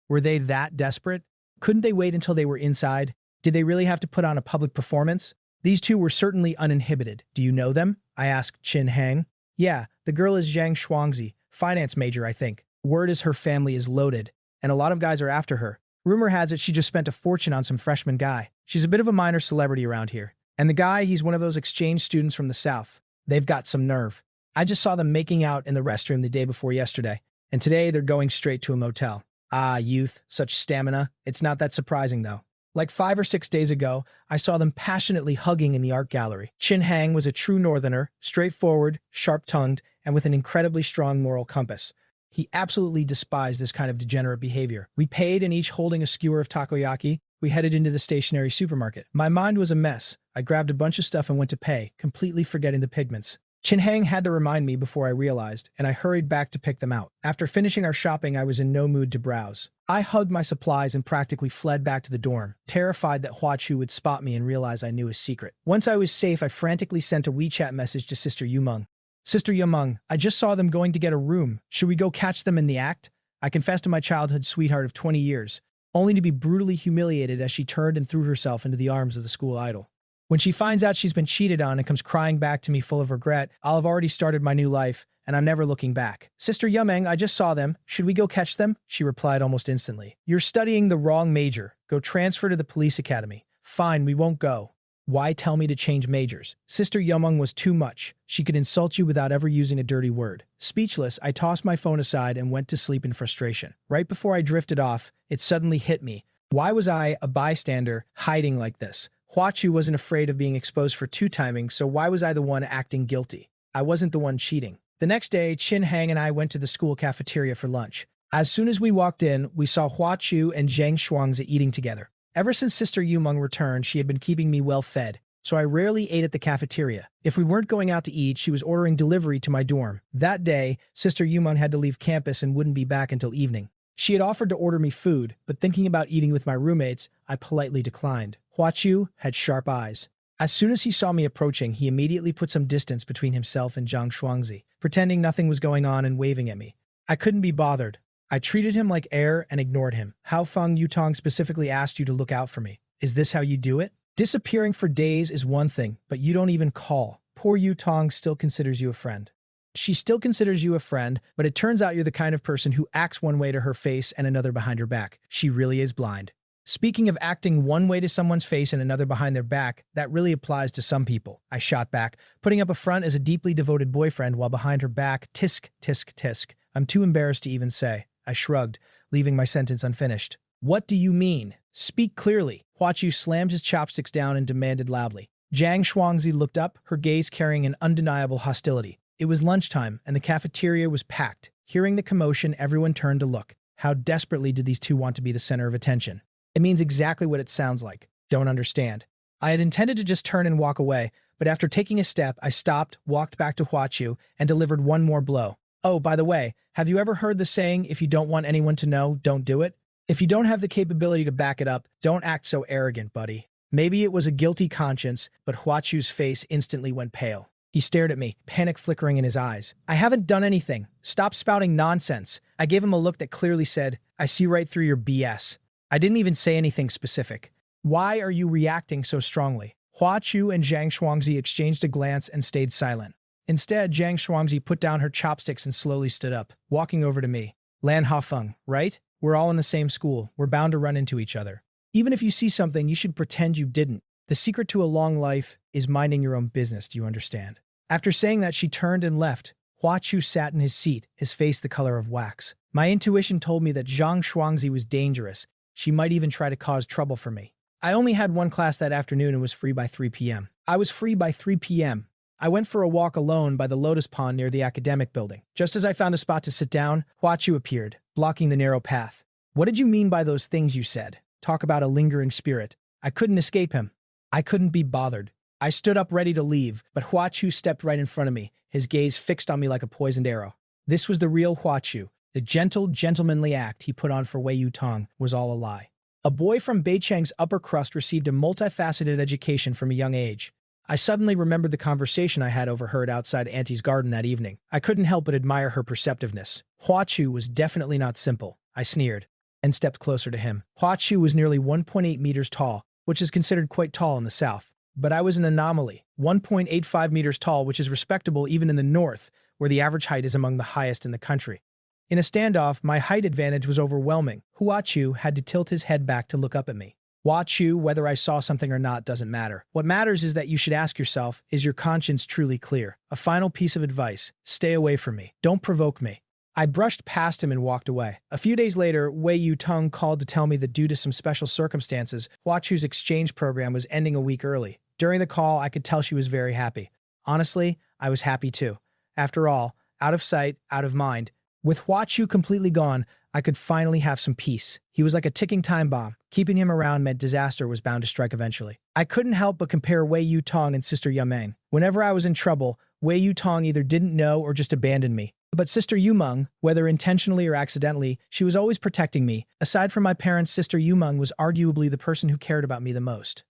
Were they that desperate? Couldn't they wait until they were inside? Did they really have to put on a public performance? These two were certainly uninhibited. Do you know them? I asked Chin Hang. Yeah, the girl is Zhang Shuangzi, finance major, I think. Word is her family is loaded, and a lot of guys are after her. Rumor has it she just spent a fortune on some freshman guy. She's a bit of a minor celebrity around here. And the guy, he's one of those exchange students from the South. They've got some nerve. I just saw them making out in the restroom the day before yesterday, and today they're going straight to a motel. Ah, youth, such stamina. It's not that surprising, though. Like 5 or 6 days ago, I saw them passionately hugging in the art gallery. Chin Hang was a true northerner, straightforward, sharp-tongued, and with an incredibly strong moral compass. He absolutely despised this kind of degenerate behavior. We paid, and each holding a skewer of takoyaki, we headed into the stationary supermarket. My mind was a mess. I grabbed a bunch of stuff and went to pay, completely forgetting the pigments. Chin Hang had to remind me before I realized, and I hurried back to pick them out. After finishing our shopping, I was in no mood to browse. I hugged my supplies and practically fled back to the dorm, terrified that Hua Chu would spot me and realize I knew his secret. Once I was safe, I frantically sent a WeChat message to Sister Yumeng. Sister Yumeng, I just saw them going to get a room. Should we go catch them in the act? I confessed to my childhood sweetheart of 20 years, only to be brutally humiliated as she turned and threw herself into the arms of the school idol. When she finds out she's been cheated on and comes crying back to me full of regret, I'll have already started my new life, and I'm never looking back. Sister Yumeng, I just saw them. Should we go catch them? She replied almost instantly. You're studying the wrong major. Go transfer to the police academy. Fine, we won't go. Why tell me to change majors? Sister Yumeng was too much. She could insult you without ever using a dirty word. Speechless, I tossed my phone aside and went to sleep in frustration. Right before I drifted off, it suddenly hit me. Why was I, a bystander, hiding like this? Hua Chu wasn't afraid of being exposed for two-timing, so why was I the one acting guilty? I wasn't the one cheating. The next day, Chin Hang and I went to the school cafeteria for lunch. As soon as we walked in, we saw Hua Chu and Zhang Shuangzi eating together. Ever since Sister Yumeng returned, she had been keeping me well fed, so I rarely ate at the cafeteria. If we weren't going out to eat, she was ordering delivery to my dorm. That day, Sister Yumeng had to leave campus and wouldn't be back until evening. She had offered to order me food, but thinking about eating with my roommates, I politely declined. Hua Chu had sharp eyes. As soon as he saw me approaching, he immediately put some distance between himself and Zhang Shuangzi, pretending nothing was going on and waving at me. I couldn't be bothered. I treated him like air and ignored him. How Feng Yutong specifically asked you to look out for me. Is this how you do it? Disappearing for days is one thing, but you don't even call. Poor Yutong still considers you a friend. She still considers you a friend, but it turns out you're the kind of person who acts one way to her face and another behind her back. She really is blind. Speaking of acting one way to someone's face and another behind their back, that really applies to some people. I shot back, putting up a front as a deeply devoted boyfriend while behind her back, tisk, tisk, tisk. I'm too embarrassed to even say. I shrugged, leaving my sentence unfinished. What do you mean? Speak clearly. Hua Chu slammed his chopsticks down and demanded loudly. Zhang Shuangzi looked up, her gaze carrying an undeniable hostility. It was lunchtime, and the cafeteria was packed. Hearing the commotion, everyone turned to look. How desperately did these two want to be the center of attention? It means exactly what it sounds like. Don't understand. I had intended to just turn and walk away, but after taking a step, I stopped, walked back to Hua Chu, and delivered one more blow. Oh, by the way, have you ever heard the saying, if you don't want anyone to know, don't do it? If you don't have the capability to back it up, don't act so arrogant, buddy. Maybe it was a guilty conscience, but Hua Chu's face instantly went pale. He stared at me, panic flickering in his eyes. I haven't done anything. Stop spouting nonsense. I gave him a look that clearly said, I see right through your BS. I didn't even say anything specific. Why are you reacting so strongly? Hua Chu and Zhang Shuangzi exchanged a glance and stayed silent. Instead, Zhang Shuangzi put down her chopsticks and slowly stood up, walking over to me. Lan Hafeng, right? We're all in the same school. We're bound to run into each other. Even if you see something, you should pretend you didn't. The secret to a long life is minding your own business, do you understand? After saying that, she turned and left. Hua Chu sat in his seat, his face the color of wax. My intuition told me that Zhang Shuangzi was dangerous. She might even try to cause trouble for me. I only had one class that afternoon and was free by 3 p.m. I was free by 3 p.m. I went for a walk alone by the lotus pond near the academic building. Just as I found a spot to sit down, Hua Chu appeared, blocking the narrow path. What did you mean by those things you said? Talk about a lingering spirit. I couldn't escape him. I couldn't be bothered. I stood up ready to leave, but Hua Chu stepped right in front of me, his gaze fixed on me like a poisoned arrow. This was the real Hua Chu. The gentle, gentlemanly act he put on for Wei Yutong was all a lie. A boy from Beicheng's upper crust received a multifaceted education from a young age. I suddenly remembered the conversation I had overheard outside Auntie's garden that evening. I couldn't help but admire her perceptiveness. Hua Chu was definitely not simple, I sneered, and stepped closer to him. Hua Chu was nearly 1.8 meters tall, which is considered quite tall in the South. But I was an anomaly, 1.85 meters tall, which is respectable even in the North, where the average height is among the highest in the country. In a standoff, my height advantage was overwhelming. Hua Chu had to tilt his head back to look up at me. Hua Chu, whether I saw something or not, doesn't matter. What matters is that you should ask yourself, is your conscience truly clear? A final piece of advice: stay away from me. Don't provoke me. I brushed past him and walked away. A few days later, Wei Yutong called to tell me that due to some special circumstances, Hua Chu's exchange program was ending a week early. During the call, I could tell she was very happy. Honestly, I was happy too. After all, out of sight, out of mind. With Hua Chu completely gone, I could finally have some peace. He was like a ticking time bomb. Keeping him around meant disaster was bound to strike eventually. I couldn't help but compare Wei Yutong and Sister Yumeng. Whenever I was in trouble, Wei Yutong either didn't know or just abandoned me. But Sister Yumeng, whether intentionally or accidentally, she was always protecting me. Aside from my parents, Sister Yumeng was arguably the person who cared about me the most.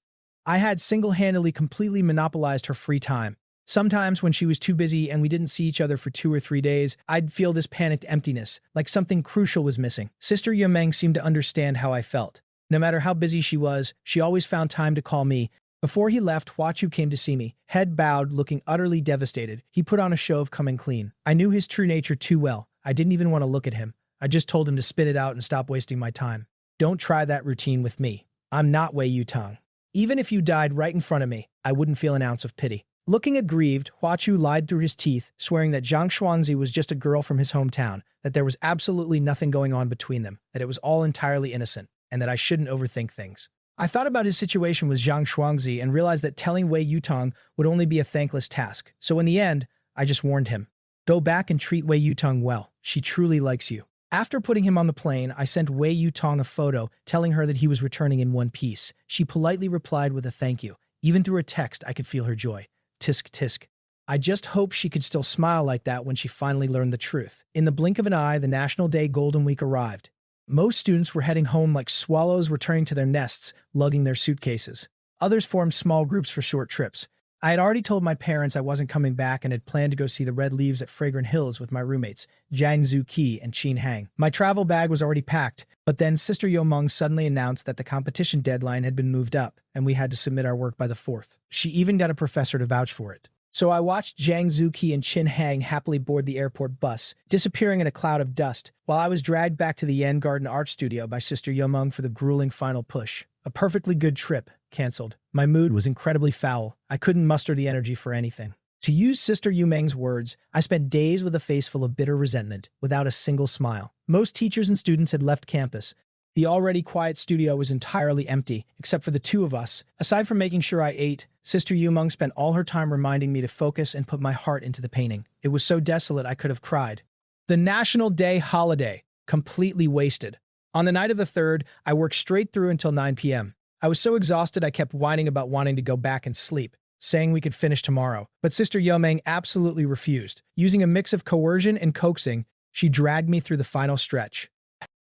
I had single-handedly completely monopolized her free time. Sometimes when she was too busy and we didn't see each other for 2 or 3 days, I'd feel this panicked emptiness, like something crucial was missing. Sister Yumeng seemed to understand how I felt. No matter how busy she was, she always found time to call me. Before he left, Hua Chu came to see me, head bowed, looking utterly devastated. He put on a show of coming clean. I knew his true nature too well. I didn't even want to look at him. I just told him to spit it out and stop wasting my time. Don't try that routine with me. I'm not Wei Yutong. Even if you died right in front of me, I wouldn't feel an ounce of pity. Looking aggrieved, Hua Chu lied through his teeth, swearing that Zhang Xuanzi was just a girl from his hometown, that there was absolutely nothing going on between them, that it was all entirely innocent, and that I shouldn't overthink things. I thought about his situation with Zhang Xuanzi and realized that telling Wei Yutong would only be a thankless task. So in the end, I just warned him. Go back and treat Wei Yutong well. She truly likes you. After putting him on the plane, I sent Wei Yutong a photo telling her that he was returning in one piece. She politely replied with a thank you. Even through a text, I could feel her joy. Tisk tisk. I just hoped she could still smile like that when she finally learned the truth. In the blink of an eye, the National Day Golden Week arrived. Most students were heading home like swallows returning to their nests, lugging their suitcases. Others formed small groups for short trips. I had already told my parents I wasn't coming back and had planned to go see the red leaves at Fragrant Hills with my roommates, Jiang Zuqi and Qin Hang. My travel bag was already packed, but then Sister Yomeng suddenly announced that the competition deadline had been moved up, and we had to submit our work by the 4th. She even got a professor to vouch for it. So I watched Jiang Zuqi and Qin Hang happily board the airport bus, disappearing in a cloud of dust, while I was dragged back to the Yan Garden Art Studio by Sister Yomeng for the grueling final push. A perfectly good trip, cancelled. My mood was incredibly foul. I couldn't muster the energy for anything. To use Sister Yumeng's words, I spent days with a face full of bitter resentment, without a single smile. Most teachers and students had left campus. The already quiet studio was entirely empty, except for the 2 of us. Aside from making sure I ate, Sister Yumeng spent all her time reminding me to focus and put my heart into the painting. It was so desolate I could have cried. The National Day holiday. Completely wasted. On the night of the 3rd, I worked straight through until 9 p.m. I was so exhausted I kept whining about wanting to go back and sleep, saying we could finish tomorrow. But Sister Yomeng absolutely refused. Using a mix of coercion and coaxing, she dragged me through the final stretch.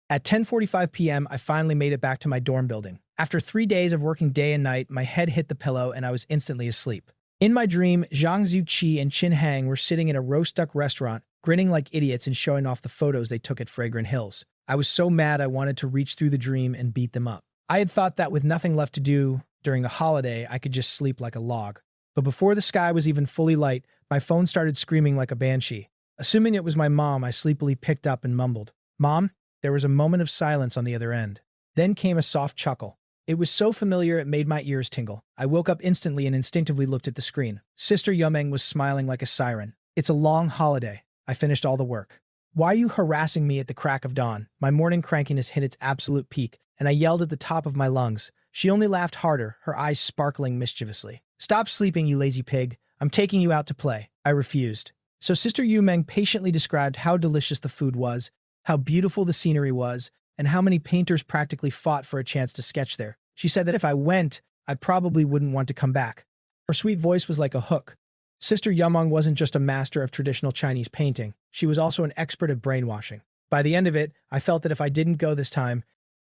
At 10:45 p.m., I finally made it back to my dorm building. After 3 days of working day and night, my head hit the pillow and I was instantly asleep. In my dream, Zhang Zuqi and Qin Hang were sitting in a roast duck restaurant, grinning like idiots and showing off the photos they took at Fragrant Hills. I was so mad I wanted to reach through the dream and beat them up. I had thought that with nothing left to do during the holiday, I could just sleep like a log. But before the sky was even fully light, my phone started screaming like a banshee. Assuming it was my mom, I sleepily picked up and mumbled, "Mom?" There was a moment of silence on the other end. Then came a soft chuckle. It was so familiar it made my ears tingle. I woke up instantly and instinctively looked at the screen. Sister Yumeng was smiling like a siren. "It's a long holiday. I finished all the work. Why are you harassing me at the crack of dawn?" My morning crankiness hit its absolute peak, and I yelled at the top of my lungs. She only laughed harder, her eyes sparkling mischievously. "Stop sleeping, you lazy pig. I'm taking you out to play." I refused. So Sister Yumeng patiently described how delicious the food was, how beautiful the scenery was, and how many painters practically fought for a chance to sketch there. She said that if I went, I probably wouldn't want to come back. Her sweet voice was like a hook. Sister Yumeng wasn't just a master of traditional Chinese painting. She was also an expert at brainwashing. By the end of it, I felt that if I didn't go this time,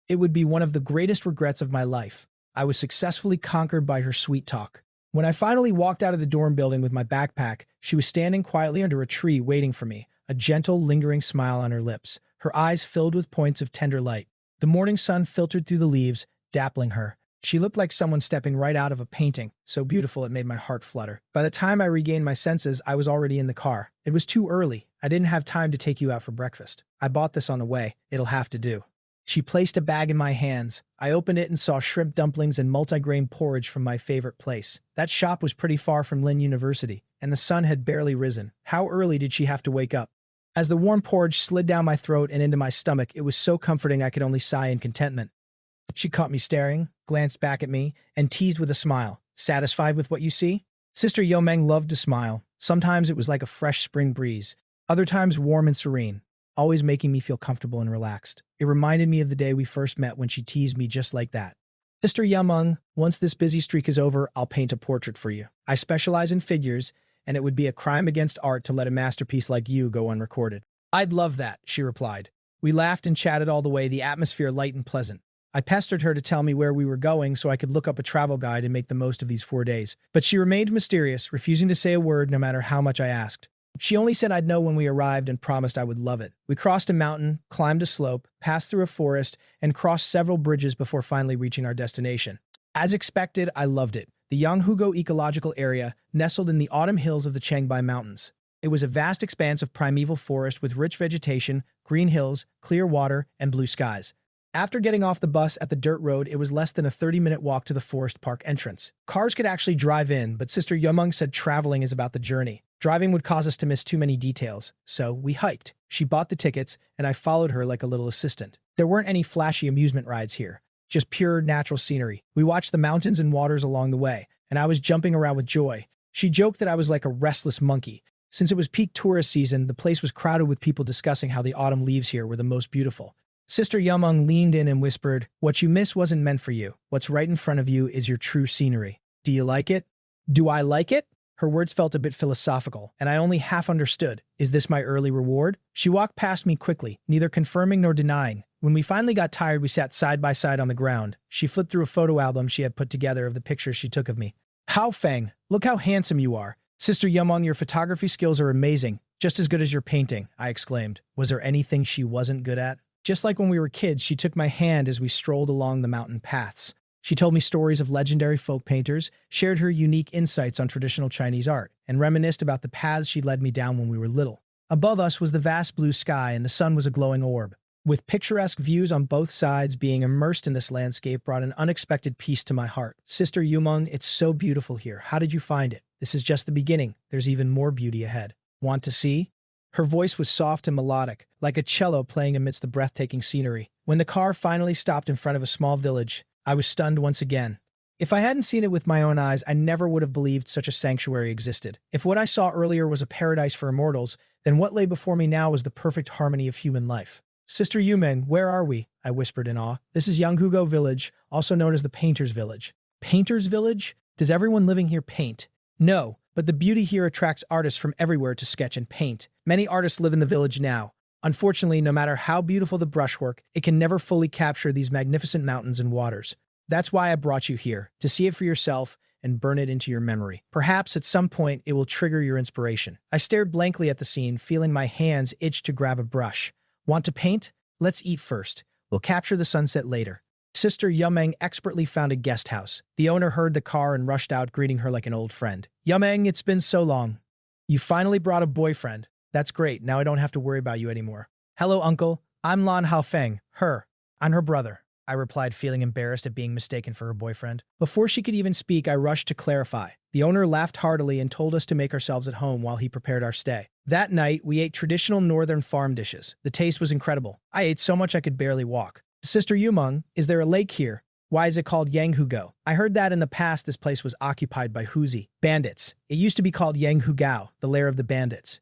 it would be one of the greatest regrets of my life. I was successfully conquered by her sweet talk. When I finally walked out of the dorm building with my backpack, she was standing quietly under a tree waiting for me, a gentle, lingering smile on her lips, her eyes filled with points of tender light. The morning sun filtered through the leaves, dappling her. She looked like someone stepping right out of a painting, so beautiful it made my heart flutter. By the time I regained my senses, I was already in the car. It was too early. I didn't have time to take you out for breakfast. I bought this on the way. It'll have to do. She placed a bag in my hands. I opened it and saw shrimp dumplings and multigrain porridge from my favorite place. That shop was pretty far from Lynn University, and the sun had barely risen. How early did she have to wake up? As the warm porridge slid down my throat and into my stomach, it was so comforting I could only sigh in contentment. She caught me staring, glanced back at me, and teased with a smile. Satisfied with what you see? Sister Yomeng loved to smile. Sometimes it was like a fresh spring breeze. Other times warm and serene, always making me feel comfortable and relaxed. It reminded me of the day we first met when she teased me just like that. Sister Yomeng, once this busy streak is over, I'll paint a portrait for you. I specialize in figures, and it would be a crime against art to let a masterpiece like you go unrecorded. I'd love that, she replied. We laughed and chatted all the way, the atmosphere light and pleasant. I pestered her to tell me where we were going so I could look up a travel guide and make the most of these 4 days. But she remained mysterious, refusing to say a word no matter how much I asked. She only said I'd know when we arrived and promised I would love it. We crossed a mountain, climbed a slope, passed through a forest, and crossed several bridges before finally reaching our destination. As expected, I loved it. The Yanghugo Ecological Area nestled in the autumn hills of the Changbai Mountains. It was a vast expanse of primeval forest with rich vegetation, green hills, clear water, and blue skies. After getting off the bus at the dirt road, it was less than a 30-minute walk to the forest park entrance. Cars could actually drive in, but Sister Yomeng said traveling is about the journey. Driving would cause us to miss too many details, so we hiked. She bought the tickets, and I followed her like a little assistant. There weren't any flashy amusement rides here, just pure natural scenery. We watched the mountains and waters along the way, and I was jumping around with joy. She joked that I was like a restless monkey. Since it was peak tourist season, the place was crowded with people discussing how the autumn leaves here were the most beautiful. Sister Yomeng leaned in and whispered, "What you miss wasn't meant for you. What's right in front of you is your true scenery. Do you like it?" Do I like it? Her words felt a bit philosophical, and I only half understood. Is this my early reward? She walked past me quickly, neither confirming nor denying. When we finally got tired, we sat side by side on the ground. She flipped through a photo album she had put together of the pictures she took of me. "Hao Feng, look how handsome you are. Sister Yomeng, your photography skills are amazing. Just as good as your painting," I exclaimed. Was there anything she wasn't good at? Just like when we were kids, she took my hand as we strolled along the mountain paths. She told me stories of legendary folk painters, shared her unique insights on traditional Chinese art, and reminisced about the paths she led me down when we were little. Above us was the vast blue sky, and the sun was a glowing orb. With picturesque views on both sides, being immersed in this landscape brought an unexpected peace to my heart. Sister Yomeng, it's so beautiful here. How did you find it? This is just the beginning. There's even more beauty ahead. Want to see? Her voice was soft and melodic, like a cello playing amidst the breathtaking scenery. When the car finally stopped in front of a small village, I was stunned once again. If I hadn't seen it with my own eyes, I never would have believed such a sanctuary existed. If what I saw earlier was a paradise for immortals, then what lay before me now was the perfect harmony of human life. Sister Yomeng, where are we? I whispered in awe. This is Yanghugo Village, also known as the Painter's Village. Painter's Village? Does everyone living here paint? No, but the beauty here attracts artists from everywhere to sketch and paint. Many artists live in the village now. Unfortunately, no matter how beautiful the brushwork, it can never fully capture these magnificent mountains and waters. That's why I brought you here, to see it for yourself and burn it into your memory. Perhaps at some point it will trigger your inspiration. I stared blankly at the scene, feeling my hands itch to grab a brush. Want to paint? Let's eat first. We'll capture the sunset later. Sister Yomeng expertly found a guest house. The owner heard the car and rushed out, greeting her like an old friend. Yomeng, it's been so long. You finally brought a boyfriend. That's great. Now I don't have to worry about you anymore. Hello, uncle. I'm Lan Haofeng. I'm her brother, I replied, feeling embarrassed at being mistaken for her boyfriend. Before she could even speak, I rushed to clarify. The owner laughed heartily and told us to make ourselves at home while he prepared our stay. That night, we ate traditional northern farm dishes. The taste was incredible. I ate so much I could barely walk. Sister Yomeng, is there a lake here? Why is it called Yanghugo? I heard that in the past this place was occupied by Huzi, bandits. It used to be called Yanghugao, the lair of the bandits.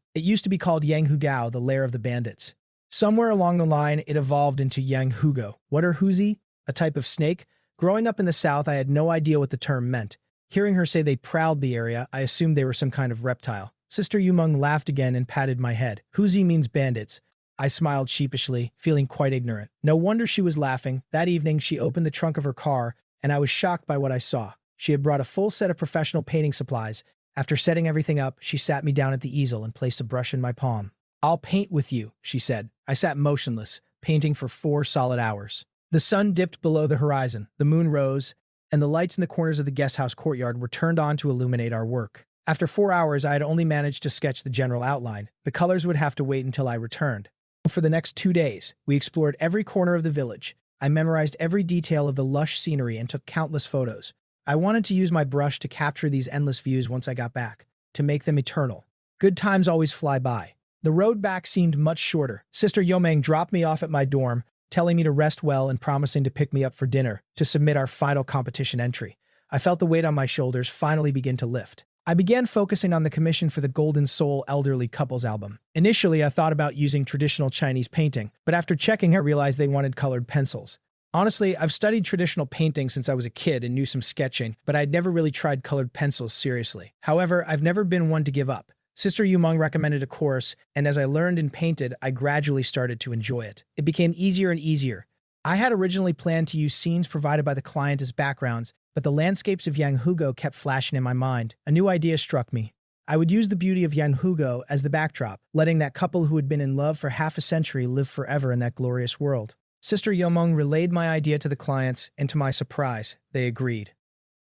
Somewhere along the line, it evolved into Yanghugo. What are Huzi? A type of snake? Growing up in the south, I had no idea what the term meant. Hearing her say they prowled the area, I assumed they were some kind of reptile. Sister Yomeng laughed again and patted my head. Huzi means bandits. I smiled sheepishly, feeling quite ignorant. No wonder she was laughing. That evening, she opened the trunk of her car, and I was shocked by what I saw. She had brought a full set of professional painting supplies. After setting everything up, she sat me down at the easel and placed a brush in my palm. "I'll paint with you," she said. I sat motionless, painting for 4 solid hours. The sun dipped below the horizon, the moon rose, and the lights in the corners of the guesthouse courtyard were turned on to illuminate our work. After 4 hours, I had only managed to sketch the general outline. The colors would have to wait until I returned. For the next 2 days, we explored every corner of the village. I memorized every detail of the lush scenery and took countless photos. I wanted to use my brush to capture these endless views once I got back, to make them eternal. Good times always fly by. The road back seemed much shorter. Sister Yomeng dropped me off at my dorm, telling me to rest well and promising to pick me up for dinner to submit our final competition entry. I felt the weight on my shoulders finally begin to lift. I began focusing on the commission for the Golden Soul Elderly Couples album. Initially, I thought about using traditional Chinese painting, but after checking, I realized they wanted colored pencils. Honestly, I've studied traditional painting since I was a kid and knew some sketching, but I'd never really tried colored pencils seriously. However, I've never been one to give up. Sister Yumeng recommended a course, and as I learned and painted, I gradually started to enjoy it. It became easier and easier. I had originally planned to use scenes provided by the client as backgrounds, but the landscapes of Yanghugo kept flashing in my mind. A new idea struck me. I would use the beauty of Yanghugo as the backdrop, letting that couple who had been in love for half a century live forever in that glorious world. Sister Yomeng relayed my idea to the clients, and to my surprise, they agreed.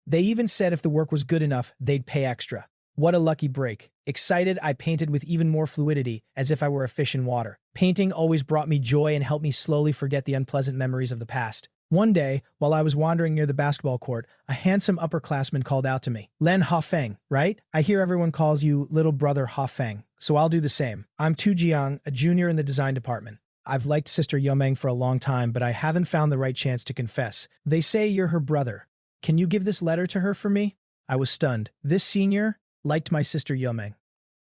They even said if the work was good enough, they'd pay extra. What a lucky break. Excited, I painted with even more fluidity, as if I were a fish in water. Painting always brought me joy and helped me slowly forget the unpleasant memories of the past. One day, while I was wandering near the basketball court, a handsome upperclassman called out to me. "Len Hafeng, right? I hear everyone calls you little brother Hafeng, so I'll do the same. I'm Tu Jiang, a junior in the design department. I've liked Sister Yomeng for a long time, but I haven't found the right chance to confess. They say you're her brother. Can you give this letter to her for me?" I was stunned. This senior liked my Sister Yomeng.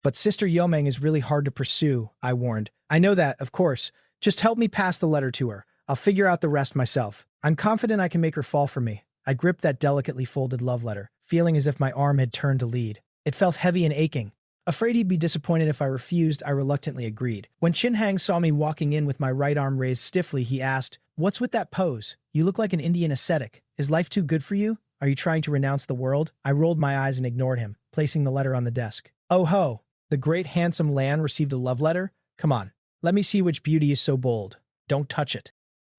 "But Sister Yomeng is really hard to pursue," I warned. "I know that, of course. Just help me pass the letter to her. I'll figure out the rest myself. I'm confident I can make her fall for me." I gripped that delicately folded love letter, feeling as if my arm had turned to lead. It felt heavy and aching. Afraid he'd be disappointed if I refused, I reluctantly agreed. When Chin Hang saw me walking in with my right arm raised stiffly, he asked, "What's with that pose? You look like an Indian ascetic. Is life too good for you? Are you trying to renounce the world?" I rolled my eyes and ignored him, placing the letter on the desk. "Oh ho! The great handsome Lan received a love letter? Come on, let me see which beauty is so bold. Don't touch it."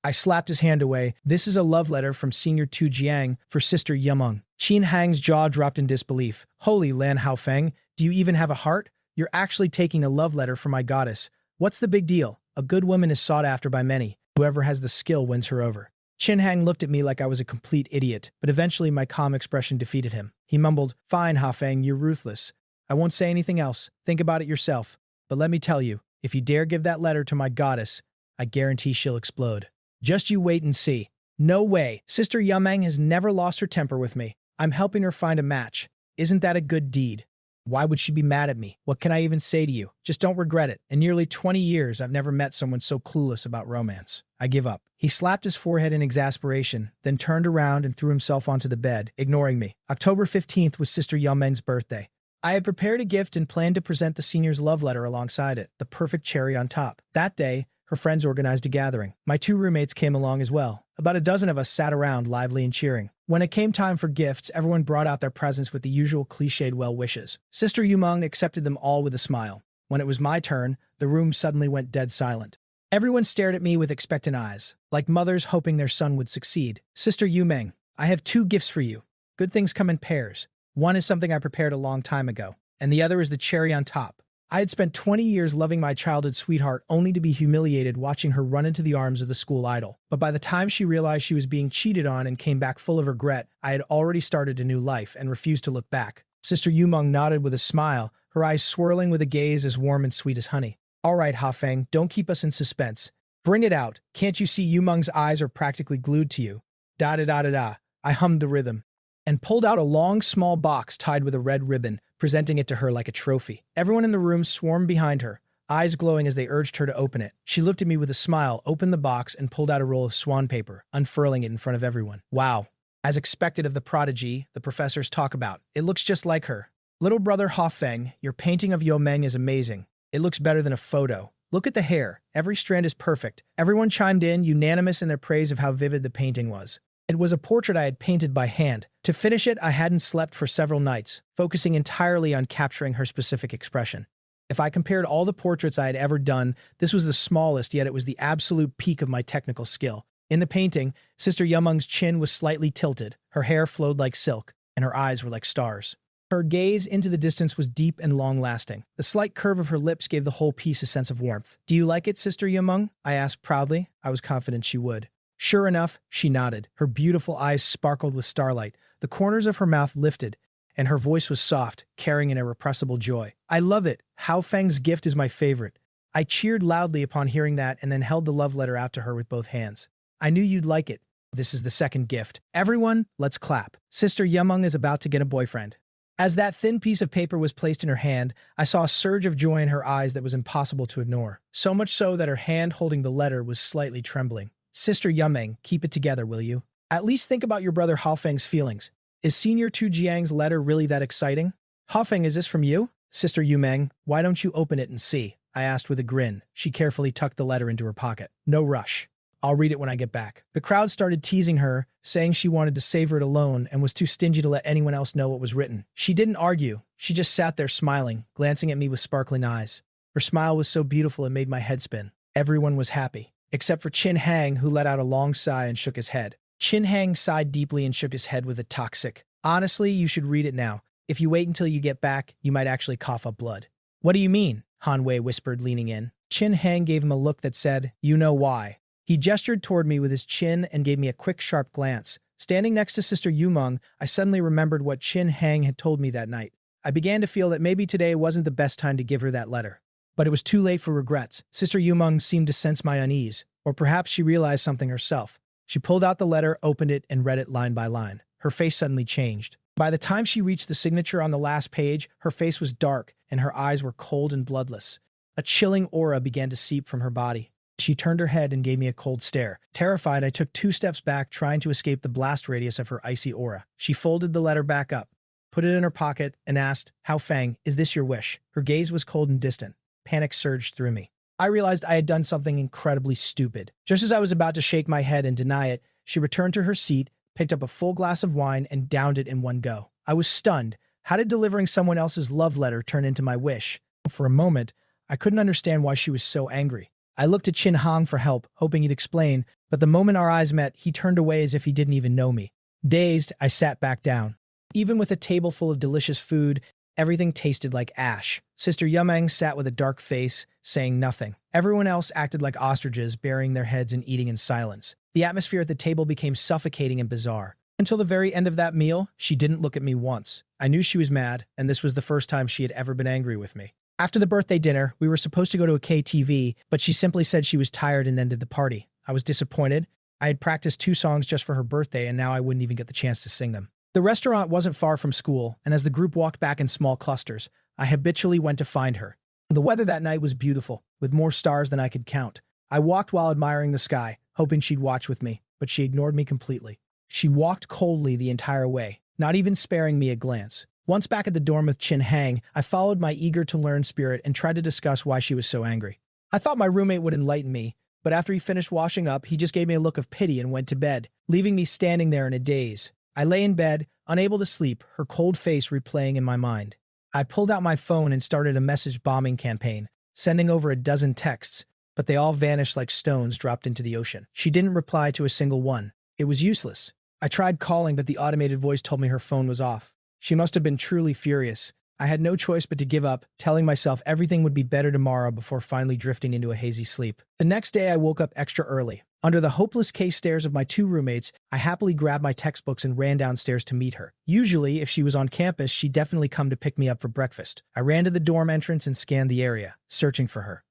I slapped his hand away. "This is a love letter from Senior Tu Jiang for Sister Yumeng." Chin Hang's jaw dropped in disbelief. "Holy Lan Haofeng, do you even have a heart? You're actually taking a love letter from my goddess. What's the big deal? A good woman is sought after by many. Whoever has the skill wins her over." Chin Hang looked at me like I was a complete idiot, but eventually my calm expression defeated him. He mumbled, "Fine, Hafeng, you're ruthless. I won't say anything else. Think about it yourself. But let me tell you, if you dare give that letter to my goddess, I guarantee she'll explode. Just you wait and see." "No way. Sister Yumeng has never lost her temper with me. I'm helping her find a match. Isn't that a good deed? Why would she be mad at me? What can I even say to you? Just don't regret it. In nearly 20 years, I've never met someone so clueless about romance. I give up." He slapped his forehead in exasperation, then turned around and threw himself onto the bed, ignoring me. October 15th was Sister Yumeng's birthday. I had prepared a gift and planned to present the senior's love letter alongside it, the perfect cherry on top. That day, her friends organized a gathering. My 2 roommates came along as well. About a dozen of us sat around, lively and cheering. When it came time for gifts, everyone brought out their presents with the usual cliched well wishes. Sister Yumeng accepted them all with a smile. When it was my turn, the room suddenly went dead silent. Everyone stared at me with expectant eyes, like mothers hoping their son would succeed. "Sister Yumeng, I have 2 gifts for you. Good things come in pairs. One is something I prepared a long time ago, and the other is the cherry on top. I had spent 20 years loving my childhood sweetheart only to be humiliated watching her run into the arms of the school idol. But by the time she realized she was being cheated on and came back full of regret, I had already started a new life and refused to look back." Sister Yumeng nodded with a smile, her eyes swirling with a gaze as warm and sweet as honey. "All right, Hafeng, don't keep us in suspense. Bring it out. Can't you see Yumeng's eyes are practically glued to you?" Da-da-da-da-da. I hummed the rhythm and pulled out a long, small box tied with a red ribbon, presenting it to her like a trophy. Everyone in the room swarmed behind her, eyes glowing as they urged her to open it. She looked at me with a smile, opened the box, and pulled out a roll of swan paper, unfurling it in front of everyone. "Wow. As expected of the prodigy the professors talk about, it looks just like her. Little brother Hafeng, your painting of Yomeng is amazing. It looks better than a photo. Look at the hair. Every strand is perfect." Everyone chimed in, unanimous in their praise of how vivid the painting was. It was a portrait I had painted by hand. To finish it, I hadn't slept for several nights, focusing entirely on capturing her specific expression. If I compared all the portraits I had ever done, this was the smallest, yet it was the absolute peak of my technical skill. In the painting, Sister Yumung's chin was slightly tilted, her hair flowed like silk, and her eyes were like stars. Her gaze into the distance was deep and long-lasting. The slight curve of her lips gave the whole piece a sense of warmth. "Do you like it, Sister Yumung?" I asked proudly. I was confident she would. Sure enough, she nodded. Her beautiful eyes sparkled with starlight. The corners of her mouth lifted, and her voice was soft, carrying an irrepressible joy. "I love it. Hao Feng's gift is my favorite." I cheered loudly upon hearing that and then held the love letter out to her with both hands. "I knew you'd like it. This is the second gift. Everyone, let's clap. Sister Yumung is about to get a boyfriend." As that thin piece of paper was placed in her hand, I saw a surge of joy in her eyes that was impossible to ignore. So much so that her hand holding the letter was slightly trembling. "Sister Yumeng, keep it together, will you? At least think about your brother Haofeng's feelings. Is Senior Tu Jiang's letter really that exciting?" "Haofeng, is this from you?" "Sister Yumeng, why don't you open it and see?" I asked with a grin. She carefully tucked the letter into her pocket. "No rush. I'll read it when I get back." The crowd started teasing her, saying she wanted to savor it alone and was too stingy to let anyone else know what was written. She didn't argue. She just sat there smiling, glancing at me with sparkling eyes. Her smile was so beautiful it made my head spin. Everyone was happy, except for Qin Hang, who let out a long sigh and shook his head. Qin Hang sighed deeply and shook his head with a toxic, "Honestly, you should read it now. If you wait until you get back, you might actually cough up blood." "What do you mean?" Han Wei whispered, leaning in. Qin Hang gave him a look that said, "You know why." He gestured toward me with his chin and gave me a quick, sharp glance. Standing next to Sister Yumeng, I suddenly remembered what Qin Hang had told me that night. I began to feel that maybe today wasn't the best time to give her that letter. But it was too late for regrets. Sister Yumeng seemed to sense my unease, or perhaps she realized something herself. She pulled out the letter, opened it, and read it line by line. Her face suddenly changed. By the time she reached the signature on the last page, her face was dark, and her eyes were cold and bloodless. A chilling aura began to seep from her body. She turned her head and gave me a cold stare. Terrified, I took 2 steps back, trying to escape the blast radius of her icy aura. She folded the letter back up, put it in her pocket, and asked, "Hao Feng, is this your wish?" Her gaze was cold and distant. Panic surged through me. I realized I had done something incredibly stupid. Just as I was about to shake my head and deny it, she returned to her seat, picked up a full glass of wine, and downed it in one go. I was stunned. How did delivering someone else's love letter turn into my wish? For a moment, I couldn't understand why she was so angry. I looked at Qin Hang for help, hoping he'd explain, but the moment our eyes met, he turned away as if he didn't even know me. Dazed, I sat back down. Even with a table full of delicious food, everything tasted like ash. Sister Yumeng sat with a dark face, saying nothing. Everyone else acted like ostriches, burying their heads and eating in silence. The atmosphere at the table became suffocating and bizarre. Until the very end of that meal, she didn't look at me once. I knew she was mad, and this was the first time she had ever been angry with me. After the birthday dinner, we were supposed to go to a KTV, but she simply said she was tired and ended the party. I was disappointed. I had practiced 2 songs just for her birthday, and now I wouldn't even get the chance to sing them. The restaurant wasn't far from school, and as the group walked back in small clusters, I habitually went to find her. The weather that night was beautiful, with more stars than I could count. I walked while admiring the sky, hoping she'd watch with me, but she ignored me completely. She walked coldly the entire way, not even sparing me a glance. Once back at the dorm with Qin Hang, I followed my eager-to-learn spirit and tried to discuss why she was so angry. I thought my roommate would enlighten me, but after he finished washing up, he just gave me a look of pity and went to bed, leaving me standing there in a daze. I lay in bed, unable to sleep, her cold face replaying in my mind. I pulled out my phone and started a message bombing campaign, sending over a dozen texts, but they all vanished like stones dropped into the ocean. She didn't reply to a single one. It was useless. I tried calling, but the automated voice told me her phone was off. She must have been truly furious. I had no choice but to give up, telling myself everything would be better tomorrow before finally drifting into a hazy sleep. The next day, I woke up extra early. Under the hopeless case stares of my 2 roommates, I happily grabbed my textbooks and ran downstairs to meet her. Usually, if she was on campus, she'd definitely come to pick me up for breakfast. I ran to the dorm entrance and scanned the area, searching for her.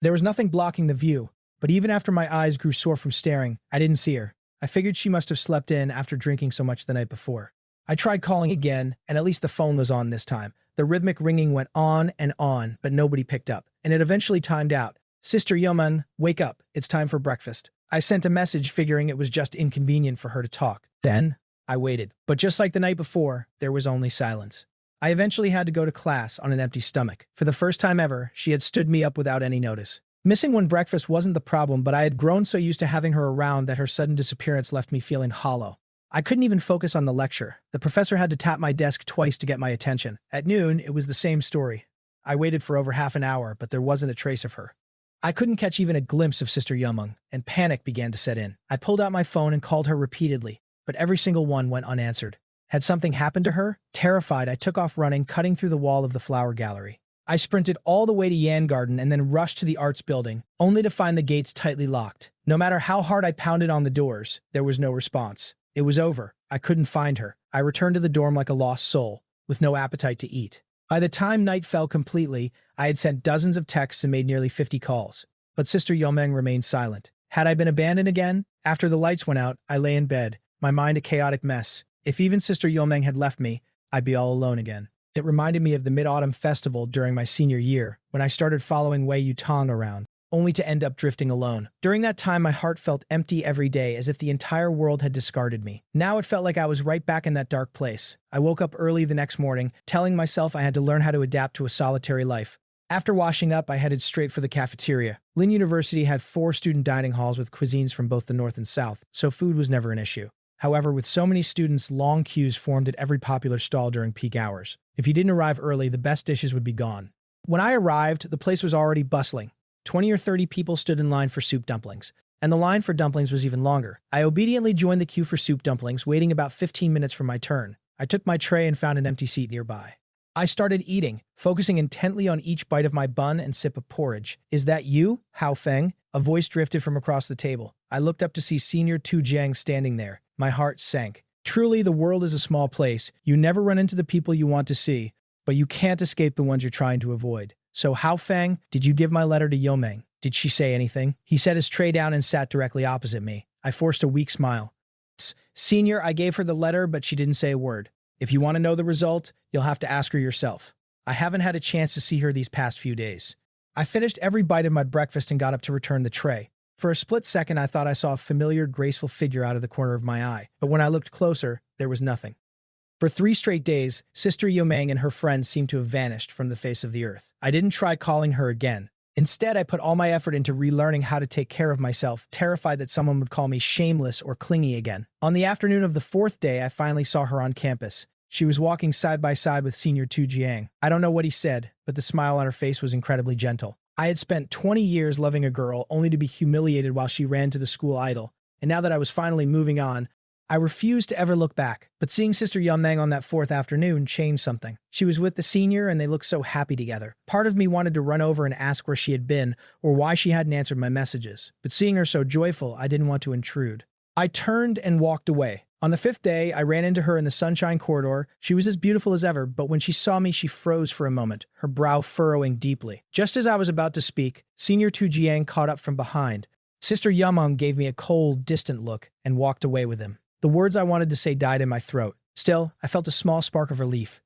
There was nothing blocking the view, but even after my eyes grew sore from staring, I didn't see her. I figured she must have slept in after drinking so much the night before. I tried calling again, and at least the phone was on this time. The rhythmic ringing went on, but nobody picked up, and it eventually timed out. "Sister Yeoman, wake up. It's time for breakfast." I sent a message figuring it was just inconvenient for her to talk. Then, I waited. But just like the night before, there was only silence. I eventually had to go to class on an empty stomach. For the first time ever, she had stood me up without any notice. Missing one breakfast wasn't the problem, but I had grown so used to having her around that her sudden disappearance left me feeling hollow. I couldn't even focus on the lecture. The professor had to tap my desk twice to get my attention. At noon, it was the same story. I waited for over half an hour, but there wasn't a trace of her. I couldn't catch even a glimpse of Sister Yumung, and panic began to set in. I pulled out my phone and called her repeatedly, but every single one went unanswered. Had something happened to her? Terrified, I took off running, cutting through the wall of the flower gallery. I sprinted all the way to Yan Garden and then rushed to the arts building, only to find the gates tightly locked. No matter how hard I pounded on the doors, there was no response. It was over. I couldn't find her. I returned to the dorm like a lost soul, with no appetite to eat. By the time night fell completely, I had sent dozens of texts and made nearly 50 calls. But Sister Yomeng remained silent. Had I been abandoned again? After the lights went out, I lay in bed, my mind a chaotic mess. If even Sister Yomeng had left me, I'd be all alone again. It reminded me of the Mid-Autumn Festival during my senior year, when I started following Wei Yutong around, only to end up drifting alone. During that time, my heart felt empty every day, as if the entire world had discarded me. Now it felt like I was right back in that dark place. I woke up early the next morning, telling myself I had to learn how to adapt to a solitary life. After washing up, I headed straight for the cafeteria. Lin University had 4 student dining halls with cuisines from both the north and south, so food was never an issue. However, with so many students, long queues formed at every popular stall during peak hours. If you didn't arrive early, the best dishes would be gone. When I arrived, the place was already bustling. 20 or 30 people stood in line for soup dumplings, and the line for dumplings was even longer. I obediently joined the queue for soup dumplings, waiting about 15 minutes for my turn. I took my tray and found an empty seat nearby. I started eating, focusing intently on each bite of my bun and sip of porridge. "Is that you, Hao Feng?" A voice drifted from across the table. I looked up to see Senior Tu Jiang standing there. My heart sank. Truly, the world is a small place. You never run into the people you want to see, but you can't escape the ones you're trying to avoid. "So Hao Feng, did you give my letter to Yomeng? Did she say anything?" He set his tray down and sat directly opposite me. I forced a weak smile. "Senior, I gave her the letter, but she didn't say a word. If you want to know the result, you'll have to ask her yourself. I haven't had a chance to see her these past few days." I finished every bite of my breakfast and got up to return the tray. For a split second, I thought I saw a familiar, graceful figure out of the corner of my eye, but when I looked closer, there was nothing. For 3 straight days, Sister Yomeng and her friends seemed to have vanished from the face of the earth. I didn't try calling her again. Instead, I put all my effort into relearning how to take care of myself, terrified that someone would call me shameless or clingy again. On the afternoon of the 4th day, I finally saw her on campus. She was walking side by side with Senior Tu Jiang. I don't know what he said, but the smile on her face was incredibly gentle. I had spent 20 years loving a girl, only to be humiliated while she ran to the school idol, and now that I was finally moving on, I refused to ever look back. But seeing Sister Yomeng on that 4th afternoon changed something. She was with the senior, and they looked so happy together. Part of me wanted to run over and ask where she had been, or why she hadn't answered my messages. But seeing her so joyful, I didn't want to intrude. I turned and walked away. On the 5th day, I ran into her in the Sunshine Corridor. She was as beautiful as ever, but when she saw me, she froze for a moment, her brow furrowing deeply. Just as I was about to speak, Senior Tu Jiang caught up from behind. Sister Yamong gave me a cold, distant look and walked away with him. The words I wanted to say died in my throat. Still, I felt a small spark of relief.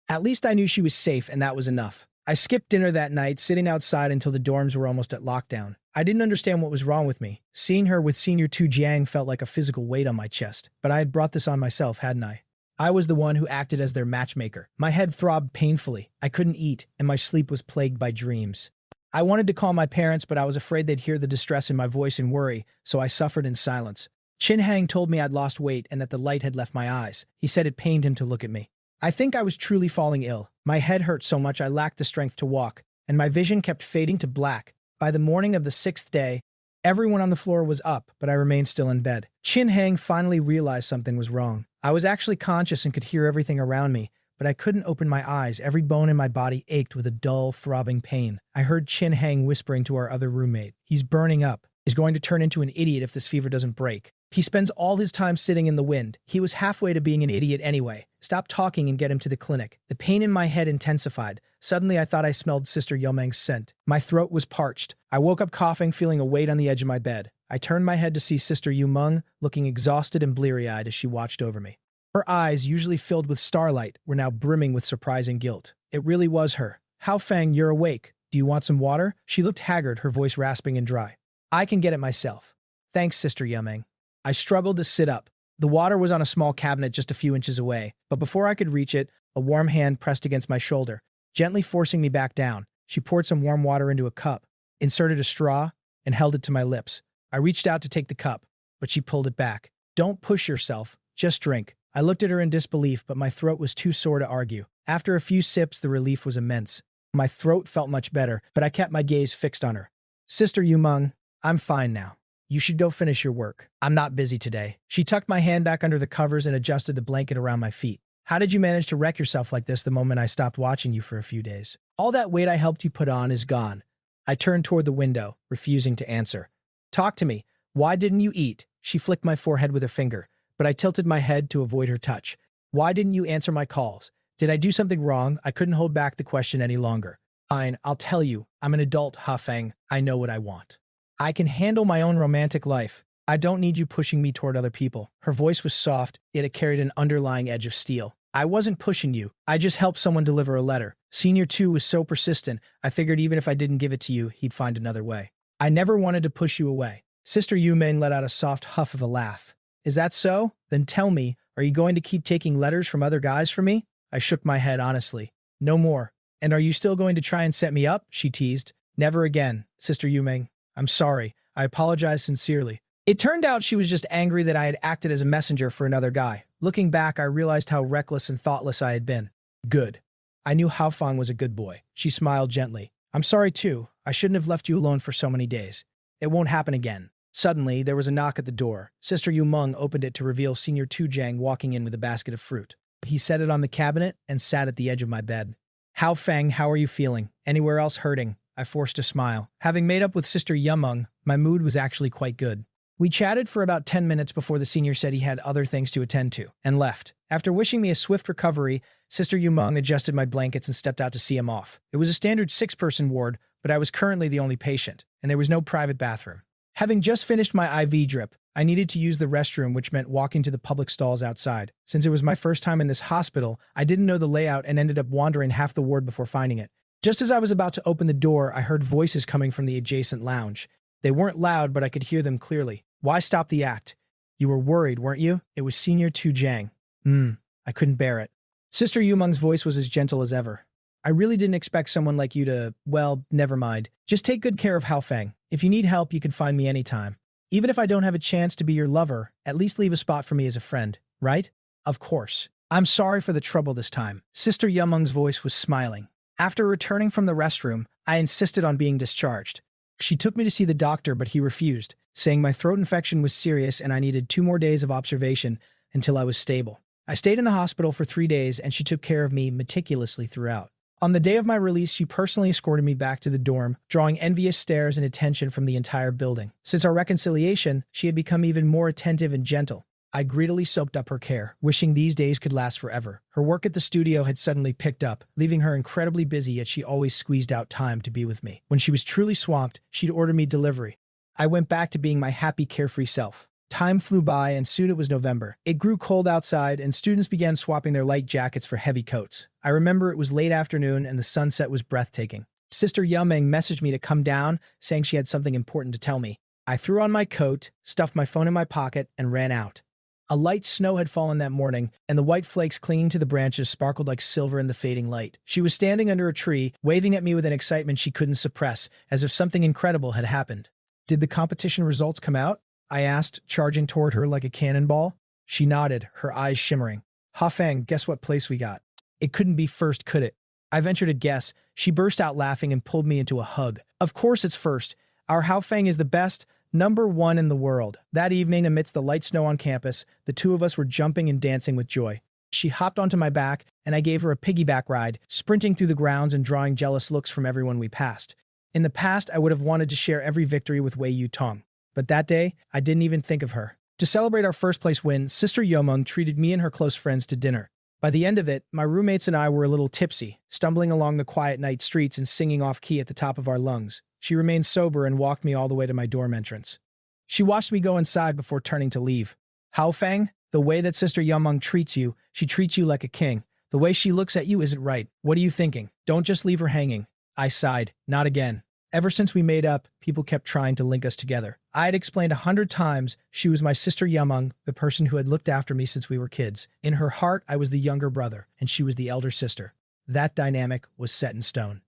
At least I knew she was safe, and that was enough. I skipped dinner that night, sitting outside until the dorms were almost at lockdown. I didn't understand what was wrong with me. Seeing her with Senior Tu Jiang felt like a physical weight on my chest, but I had brought this on myself, hadn't I? I was the one who acted as their matchmaker. My head throbbed painfully. I couldn't eat, and my sleep was plagued by dreams. I wanted to call my parents, but I was afraid they'd hear the distress in my voice and worry, so I suffered in silence. Chin Hang told me I'd lost weight and that the light had left my eyes. He said it pained him to look at me. I think I was truly falling ill. My head hurt so much I lacked the strength to walk, and my vision kept fading to black. By the morning of the 6th day, everyone on the floor was up, but I remained still in bed. Chin Hang finally realized something was wrong. I was actually conscious and could hear everything around me, but I couldn't open my eyes. Every bone in my body ached with a dull, throbbing pain. I heard Chin Hang whispering to our other roommate. "He's burning up. He's going to turn into an idiot if this fever doesn't break. He spends all his time sitting in the wind. He was halfway to being an idiot anyway. Stop talking and get him to the clinic." The pain in my head intensified. Suddenly, I thought I smelled Sister Yomeng's scent. My throat was parched. I woke up coughing, feeling a weight on the edge of my bed. I turned my head to see Sister Yumeng, looking exhausted and bleary-eyed as she watched over me. Her eyes, usually filled with starlight, were now brimming with surprising guilt. It really was her. "Hao Feng, you're awake. Do you want some water?" She looked haggard, her voice rasping and dry. "I can get it myself." "Thanks, Sister Yumeng." I struggled to sit up. The water was on a small cabinet just a few inches away, but before I could reach it, a warm hand pressed against my shoulder, gently forcing me back down. She poured some warm water into a cup. inserted a straw, and held it to my lips. I reached out to take the cup, but she pulled it back. Don't push yourself. Just drink. I looked at her in disbelief, but my throat was too sore to argue. After a few sips, the relief was immense. My throat felt much better, but I kept my gaze fixed on her. Sister Yumeng, I'm fine now. You should go finish your work. I'm not busy today. She tucked my hand back under the covers and adjusted the blanket around my feet. How did you manage to wreck yourself like this the moment I stopped watching you for a few days? All that weight I helped you put on is gone. I turned toward the window, refusing to answer. Talk to me. Why didn't you eat? She flicked my forehead with her finger, but I tilted my head to avoid her touch. Why didn't you answer my calls? Did I do something wrong? I couldn't hold back the question any longer. Fine, I'll tell you. I'm an adult, Hafeng. I know what I want. I can handle my own romantic life. I don't need you pushing me toward other people. Her voice was soft, yet it carried an underlying edge of steel. I wasn't pushing you. I just helped someone deliver a letter. Senior 2 was so persistent, I figured even if I didn't give it to you, he'd find another way. I never wanted to push you away. Sister Yumeng let out a soft huff of a laugh. Is that so? Then tell me, are you going to keep taking letters from other guys for me? I shook my head honestly. No more. And are you still going to try and set me up? She teased. Never again, Sister Yumeng. I'm sorry. I apologize sincerely. It turned out she was just angry that I had acted as a messenger for another guy. Looking back, I realized how reckless and thoughtless I had been. Good. I knew Haofeng was a good boy. She smiled gently. I'm sorry too. I shouldn't have left you alone for so many days. It won't happen again. Suddenly, there was a knock at the door. Sister Yumeng opened it to reveal Senior 2 Jiang walking in with a basket of fruit. He set it on the cabinet and sat at the edge of my bed. Haofeng, how are you feeling? Anywhere else hurting? I forced a smile. Having made up with Sister Yumeng, my mood was actually quite good. We chatted for about 10 minutes before the senior said he had other things to attend to, and left. After wishing me a swift recovery, Sister Yumeng adjusted my blankets and stepped out to see him off. It was a standard 6-person ward, but I was currently the only patient, and there was no private bathroom. Having just finished my IV drip, I needed to use the restroom, which meant walking to the public stalls outside. Since it was my first time in this hospital, I didn't know the layout and ended up wandering half the ward before finding it. Just as I was about to open the door, I heard voices coming from the adjacent lounge. They weren't loud, but I could hear them clearly. Why stop the act? You were worried, weren't you? It was Senior 2 Jiang. I couldn't bear it. Sister Yumeng's voice was as gentle as ever. I really didn't expect someone like you to, well, never mind. Just take good care of Haofeng. If you need help, you can find me anytime. Even if I don't have a chance to be your lover, at least leave a spot for me as a friend, right? Of course. I'm sorry for the trouble this time. Sister Yumeng's voice was smiling. After returning from the restroom, I insisted on being discharged. She took me to see the doctor, but he refused, saying my throat infection was serious and I needed 2 more days of observation until I was stable. I stayed in the hospital for 3 days and she took care of me meticulously throughout. On the day of my release, she personally escorted me back to the dorm, drawing envious stares and attention from the entire building. Since our reconciliation, she had become even more attentive and gentle. I greedily soaked up her care, wishing these days could last forever. Her work at the studio had suddenly picked up, leaving her incredibly busy, yet she always squeezed out time to be with me. When she was truly swamped, she'd order me delivery. I went back to being my happy, carefree self. Time flew by, and soon it was November. It grew cold outside, and students began swapping their light jackets for heavy coats. I remember it was late afternoon, and the sunset was breathtaking. Sister Yumeng messaged me to come down, saying she had something important to tell me. I threw on my coat, stuffed my phone in my pocket, and ran out. A light snow had fallen that morning, and the white flakes clinging to the branches sparkled like silver in the fading light. She was standing under a tree, waving at me with an excitement she couldn't suppress, as if something incredible had happened. Did the competition results come out? I asked, charging toward her like a cannonball. She nodded, her eyes shimmering. Haofeng, guess what place we got? It couldn't be first, could it? I ventured a guess. She burst out laughing and pulled me into a hug. Of course it's first. Our Haofeng is the best, #1 in the world. That evening, amidst the light snow on campus, the two of us were jumping and dancing with joy. She hopped onto my back, and I gave her a piggyback ride, sprinting through the grounds and drawing jealous looks from everyone we passed. In the past, I would have wanted to share every victory with Wei Yutong. But that day, I didn't even think of her. To celebrate our first place win, Sister Yumeng treated me and her close friends to dinner. By the end of it, my roommates and I were a little tipsy, stumbling along the quiet night streets and singing off-key at the top of our lungs. She remained sober and walked me all the way to my dorm entrance. She watched me go inside before turning to leave. Haofeng, the way that Sister Yumeng treats you, she treats you like a king. The way she looks at you isn't right. What are you thinking? Don't just leave her hanging. I sighed. Not again. Ever since we made up, people kept trying to link us together. I had explained 100 times she was my Sister Yumeng, the person who had looked after me since we were kids. In her heart, I was the younger brother, and she was the elder sister. That dynamic was set in stone.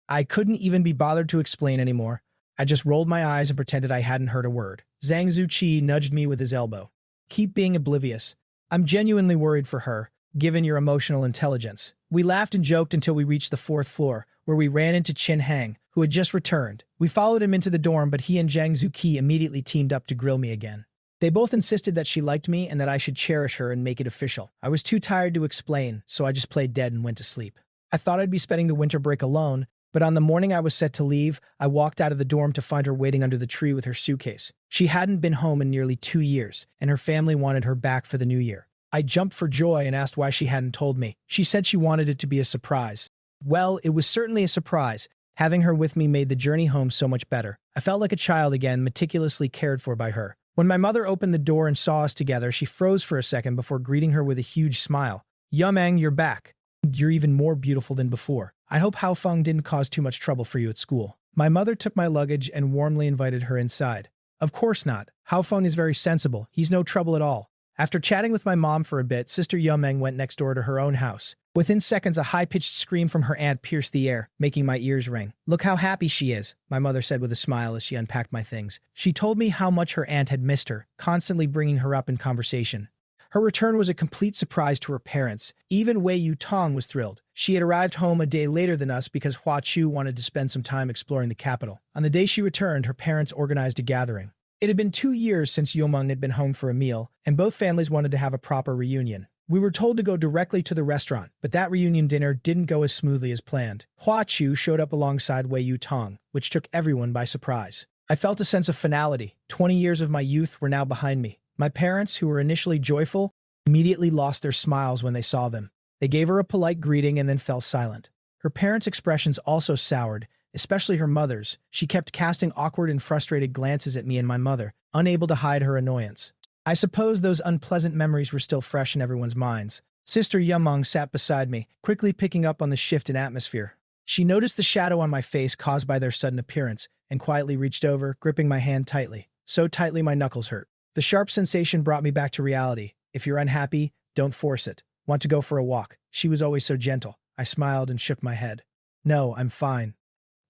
I couldn't even be bothered to explain anymore. I just rolled my eyes and pretended I hadn't heard a word. Zhang Zuqi nudged me with his elbow. Keep being oblivious. I'm genuinely worried for her, given your emotional intelligence. We laughed and joked until we reached the fourth floor, where we ran into Qin Hang, who had just returned. We followed him into the dorm, but he and Zhang Zuqi immediately teamed up to grill me again. They both insisted that she liked me and that I should cherish her and make it official. I was too tired to explain, so I just played dead and went to sleep. I thought I'd be spending the winter break alone, but on the morning I was set to leave, I walked out of the dorm to find her waiting under the tree with her suitcase. She hadn't been home in nearly 2 years, and her family wanted her back for the new year. I jumped for joy and asked why she hadn't told me. She said she wanted it to be a surprise. Well, it was certainly a surprise. Having her with me made the journey home so much better. I felt like a child again, meticulously cared for by her. When my mother opened the door and saw us together, she froze for a second before greeting her with a huge smile. Yumeng, you're back. You're even more beautiful than before. I hope Hao Feng didn't cause too much trouble for you at school. My mother took my luggage and warmly invited her inside. Of course not. Hao Feng is very sensible. He's no trouble at all. After chatting with my mom for a bit, Sister Yumeng went next door to her own house. Within seconds, a high-pitched scream from her aunt pierced the air, making my ears ring. Look how happy she is, my mother said with a smile as she unpacked my things. She told me how much her aunt had missed her, constantly bringing her up in conversation. Her return was a complete surprise to her parents. Even Wei Yu Tong was thrilled. She had arrived home a day later than us because Hua Chu wanted to spend some time exploring the capital. On the day she returned, her parents organized a gathering. It had been 2 years since Yomeng had been home for a meal, and both families wanted to have a proper reunion. We were told to go directly to the restaurant, but that reunion dinner didn't go as smoothly as planned. Hua Chu showed up alongside Wei Yu Tong, which took everyone by surprise. I felt a sense of finality. 20 years of my youth were now behind me. My parents, who were initially joyful, immediately lost their smiles when they saw them. They gave her a polite greeting and then fell silent. Her parents' expressions also soured, especially her mother's. She kept casting awkward and frustrated glances at me and my mother, unable to hide her annoyance. I suppose those unpleasant memories were still fresh in everyone's minds. Sister Yumeng sat beside me, quickly picking up on the shift in atmosphere. She noticed the shadow on my face caused by their sudden appearance, and quietly reached over, gripping my hand tightly. So tightly my knuckles hurt. The sharp sensation brought me back to reality. If you're unhappy, don't force it. Want to go for a walk? She was always so gentle. I smiled and shook my head. No, I'm fine.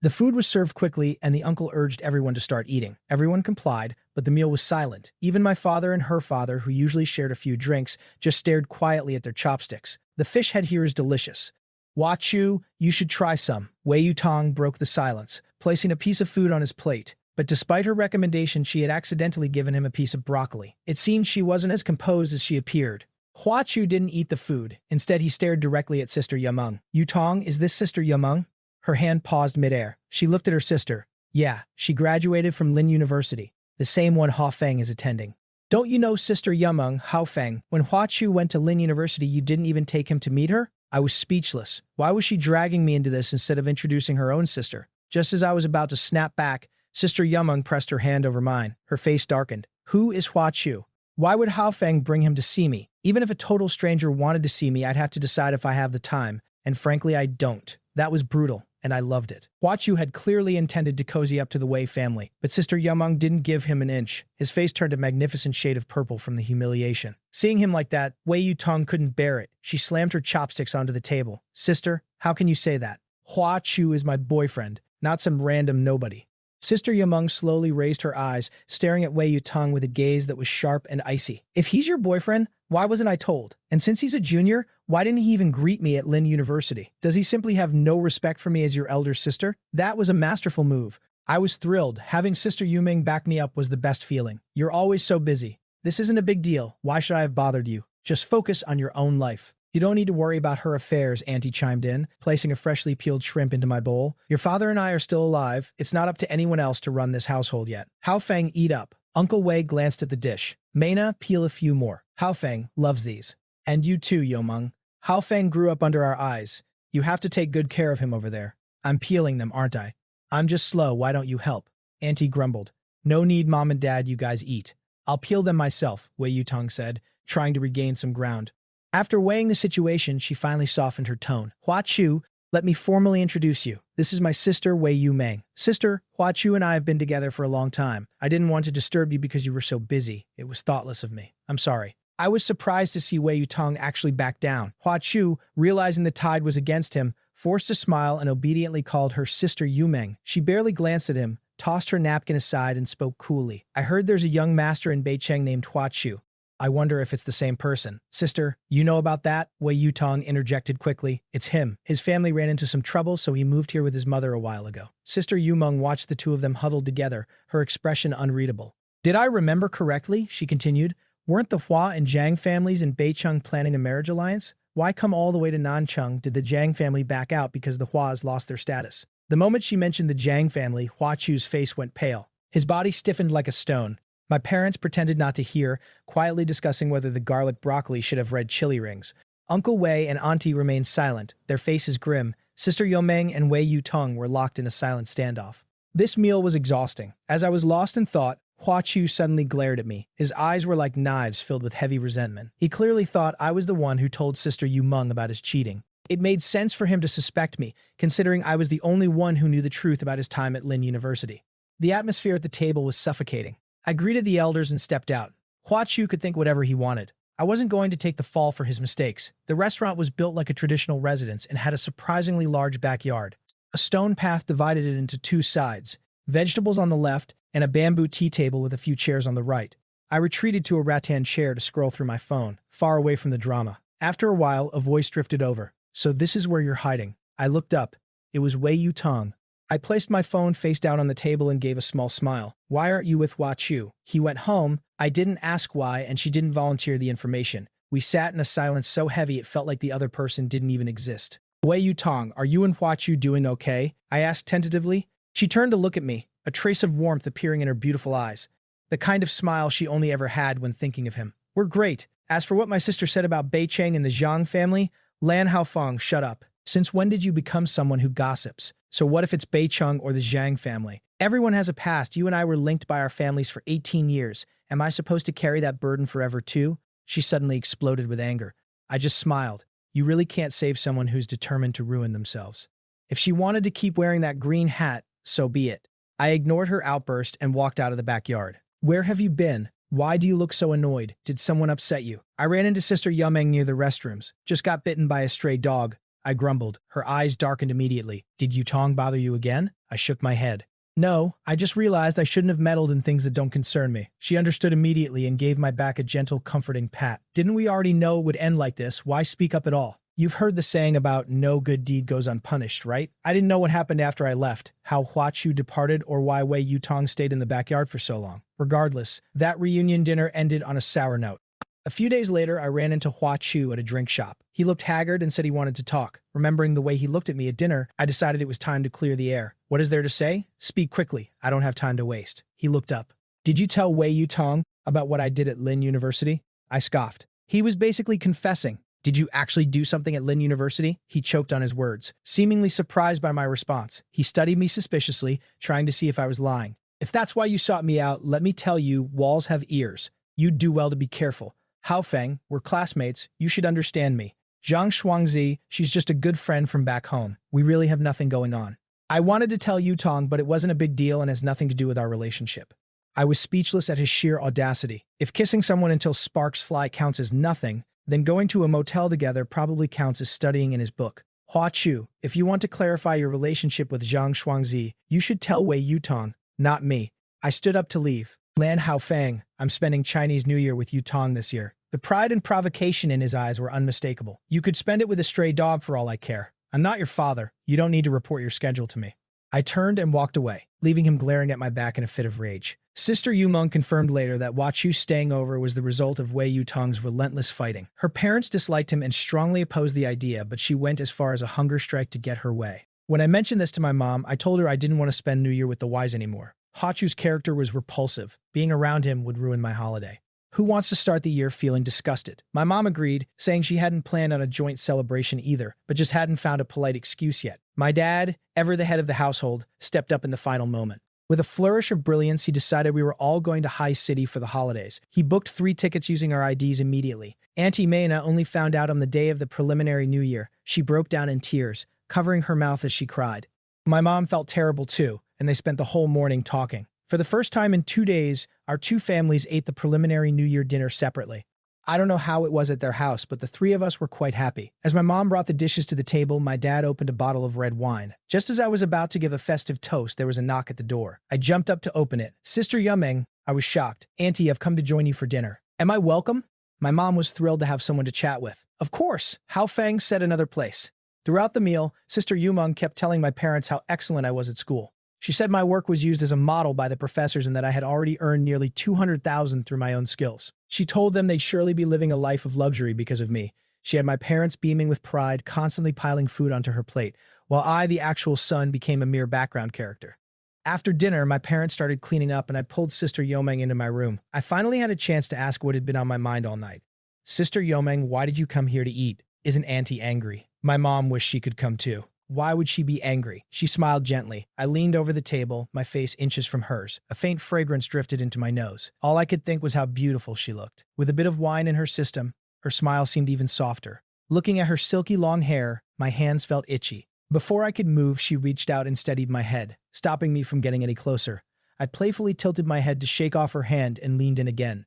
The food was served quickly, and the uncle urged everyone to start eating. Everyone complied, but the meal was silent. Even my father and her father, who usually shared a few drinks, just stared quietly at their chopsticks. The fish head here is delicious. Hua Chu, you should try some. Wei Yu Tong broke the silence, placing a piece of food on his plate. But despite her recommendation, she had accidentally given him a piece of broccoli. It seemed she wasn't as composed as she appeared. Hua Chu didn't eat the food. Instead, he stared directly at Sister Yumeng. Yu Tong, is this Sister Yumeng? Her hand paused midair. She looked at her sister. Yeah, she graduated from Lin University, the same one Hao Feng is attending. Don't you know Sister Yumeng, Hao Feng? When Hua Chu went to Lin University, you didn't even take him to meet her? I was speechless. Why was she dragging me into this instead of introducing her own sister? Just as I was about to snap back, Sister Yumeng pressed her hand over mine. Her face darkened. Who is Hua Chu? Why would Hao Feng bring him to see me? Even if a total stranger wanted to see me, I'd have to decide if I have the time. And frankly, I don't. That was brutal, and I loved it. Hua Chu had clearly intended to cozy up to the Wei family, but Sister Yumeng didn't give him an inch. His face turned a magnificent shade of purple from the humiliation. Seeing him like that, Wei Yu Tong couldn't bear it. She slammed her chopsticks onto the table. Sister, how can you say that? Hua Chu is my boyfriend, not some random nobody. Sister Yumeng slowly raised her eyes, staring at Wei Yu Tong with a gaze that was sharp and icy. If he's your boyfriend, why wasn't I told? And since he's a junior, why didn't he even greet me at Lin University? Does he simply have no respect for me as your elder sister? That was a masterful move. I was thrilled. Having Sister Yumeng back me up was the best feeling. You're always so busy. This isn't a big deal. Why should I have bothered you? Just focus on your own life. You don't need to worry about her affairs, Auntie chimed in, placing a freshly peeled shrimp into my bowl. Your father and I are still alive. It's not up to anyone else to run this household yet. Hao Feng, eat up. Uncle Wei glanced at the dish. Mena, peel a few more. Hao Feng loves these. And you too, Yomeng. Hao Feng grew up under our eyes. You have to take good care of him over there. I'm peeling them, aren't I? I'm just slow. Why don't you help? Auntie grumbled. No need, Mom and Dad, you guys eat. I'll peel them myself, Wei Yutong said, trying to regain some ground. After weighing the situation, she finally softened her tone. Hua Chu, let me formally introduce you. This is my sister, Wei Yu Meng. Sister, Hua Chu and I have been together for a long time. I didn't want to disturb you because you were so busy. It was thoughtless of me. I'm sorry. I was surprised to see Wei Yutong actually back down. Hua Chu, realizing the tide was against him, forced a smile and obediently called her Sister Yu Meng. She barely glanced at him, tossed her napkin aside, and spoke coolly. I heard there's a young master in Beicheng named Hua Chu. I wonder if it's the same person. Sister, you know about that? Wei Yutong interjected quickly. It's him. His family ran into some trouble, so he moved here with his mother a while ago. Sister Yumeng watched the two of them huddled together, her expression unreadable. Did I remember correctly? She continued. Weren't the Hua and Zhang families in Beicheng planning a marriage alliance? Why come all the way to Nancheng? Did the Zhang family back out because the Huas lost their status? The moment she mentioned the Zhang family, Hua Chu's face went pale. His body stiffened like a stone. My parents pretended not to hear, quietly discussing whether the garlic broccoli should have red chili rings. Uncle Wei and Auntie remained silent, their faces grim. Sister Yomeng and Wei Yutong were locked in a silent standoff. This meal was exhausting. As I was lost in thought, Hua Chu suddenly glared at me. His eyes were like knives filled with heavy resentment. He clearly thought I was the one who told Sister Yumeng about his cheating. It made sense for him to suspect me, considering I was the only one who knew the truth about his time at Lin University. The atmosphere at the table was suffocating. I greeted the elders and stepped out. Hua Chu could think whatever he wanted. I wasn't going to take the fall for his mistakes. The restaurant was built like a traditional residence and had a surprisingly large backyard. A stone path divided it into two sides, vegetables on the left and a bamboo tea table with a few chairs on the right. I retreated to a rattan chair to scroll through my phone, far away from the drama. After a while, a voice drifted over. So this is where you're hiding. I looked up. It was Wei Yutong. I placed my phone face down on the table and gave a small smile. Why aren't you with Hua Chu? He went home. I didn't ask why, and she didn't volunteer the information. We sat in a silence so heavy it felt like the other person didn't even exist. Wei Yutong, are you and Hua Chu doing okay? I asked tentatively. She turned to look at me, a trace of warmth appearing in her beautiful eyes. The kind of smile she only ever had when thinking of him. We're great. As for what my sister said about Beicheng and the Zhang family, Lan Haofeng, shut up. Since when did you become someone who gossips? So what if it's Beicheng or the Zhang family? Everyone has a past. You and I were linked by our families for 18 years. Am I supposed to carry that burden forever too? She suddenly exploded with anger. I just smiled. You really can't save someone who's determined to ruin themselves. If she wanted to keep wearing that green hat, so be it. I ignored her outburst and walked out of the backyard. Where have you been? Why do you look so annoyed? Did someone upset you? I ran into Sister Yumeng near the restrooms. Just got bitten by a stray dog. I grumbled. Her eyes darkened immediately. Did Yutong bother you again? I shook my head. No, I just realized I shouldn't have meddled in things that don't concern me. She understood immediately and gave my back a gentle, comforting pat. Didn't we already know it would end like this? Why speak up at all? You've heard the saying about no good deed goes unpunished, right? I didn't know what happened after I left, how Hua Chu departed, or why Wei Yutong stayed in the backyard for so long. Regardless, that reunion dinner ended on a sour note. A few days later, I ran into Hua Chu at a drink shop. He looked haggard and said he wanted to talk. Remembering the way he looked at me at dinner, I decided it was time to clear the air. What is there to say? Speak quickly. I don't have time to waste. He looked up. Did you tell Wei Yutong about what I did at Lin University? I scoffed. He was basically confessing. Did you actually do something at Lin University? He choked on his words, seemingly surprised by my response. He studied me suspiciously, trying to see if I was lying. If that's why you sought me out, let me tell you, walls have ears. You'd do well to be careful. Haofeng, we're classmates. You should understand me. Zhang Shuangzi, she's just a good friend from back home. We really have nothing going on. I wanted to tell Yutong, but it wasn't a big deal and has nothing to do with our relationship. I was speechless at his sheer audacity. If kissing someone until sparks fly counts as nothing, then going to a motel together probably counts as studying in his book. Hua Chu, if you want to clarify your relationship with Zhang Shuangzi, you should tell Wei Yutong, not me. I stood up to leave. Lan Haofeng, I'm spending Chinese New Year with Yutong this year. The pride and provocation in his eyes were unmistakable. You could spend it with a stray dog for all I care. I'm not your father. You don't need to report your schedule to me. I turned and walked away, leaving him glaring at my back in a fit of rage. Sister Yumeng confirmed later that Hua Chu staying over was the result of Wei Yutong's relentless fighting. Her parents disliked him and strongly opposed the idea, but she went as far as a hunger strike to get her way. When I mentioned this to my mom, I told her I didn't want to spend New Year with the Wise anymore. Hua Chu's character was repulsive. Being around him would ruin my holiday. Who wants to start the year feeling disgusted? My mom agreed, saying she hadn't planned on a joint celebration either, but just hadn't found a polite excuse yet. My dad, ever the head of the household, stepped up in the final moment. With a flourish of brilliance, he decided we were all going to High City for the holidays. He booked 3 tickets using our IDs immediately. Auntie Mayna only found out on the day of the preliminary New Year. She broke down in tears, covering her mouth as she cried. My mom felt terrible too, and they spent the whole morning talking. For the first time in 2 days, our two families ate the preliminary New Year dinner separately. I don't know how it was at their house, but the three of us were quite happy. As my mom brought the dishes to the table, my dad opened a bottle of red wine. Just as I was about to give a festive toast, there was a knock at the door. I jumped up to open it. Sister Yumeng, I was shocked. Auntie, I've come to join you for dinner. Am I welcome? My mom was thrilled to have someone to chat with. Of course, Hao Feng said another place. Throughout the meal, Sister Yumeng kept telling my parents how excellent I was at school. She said my work was used as a model by the professors and that I had already earned nearly 200,000 through my own skills. She told them they'd surely be living a life of luxury because of me. She had my parents beaming with pride, constantly piling food onto her plate, while I, the actual son, became a mere background character. After dinner, my parents started cleaning up and I pulled Sister Yomeng into my room. I finally had a chance to ask what had been on my mind all night. Sister Yomeng, why did you come here to eat? Isn't Auntie angry? My mom wished she could come too. Why would she be angry? She smiled gently. I leaned over the table, my face inches from hers. A faint fragrance drifted into my nose. All I could think was how beautiful she looked. With a bit of wine in her system, her smile seemed even softer. Looking at her silky long hair, my hands felt itchy. Before I could move, she reached out and steadied my head, stopping me from getting any closer. I playfully tilted my head to shake off her hand and leaned in again.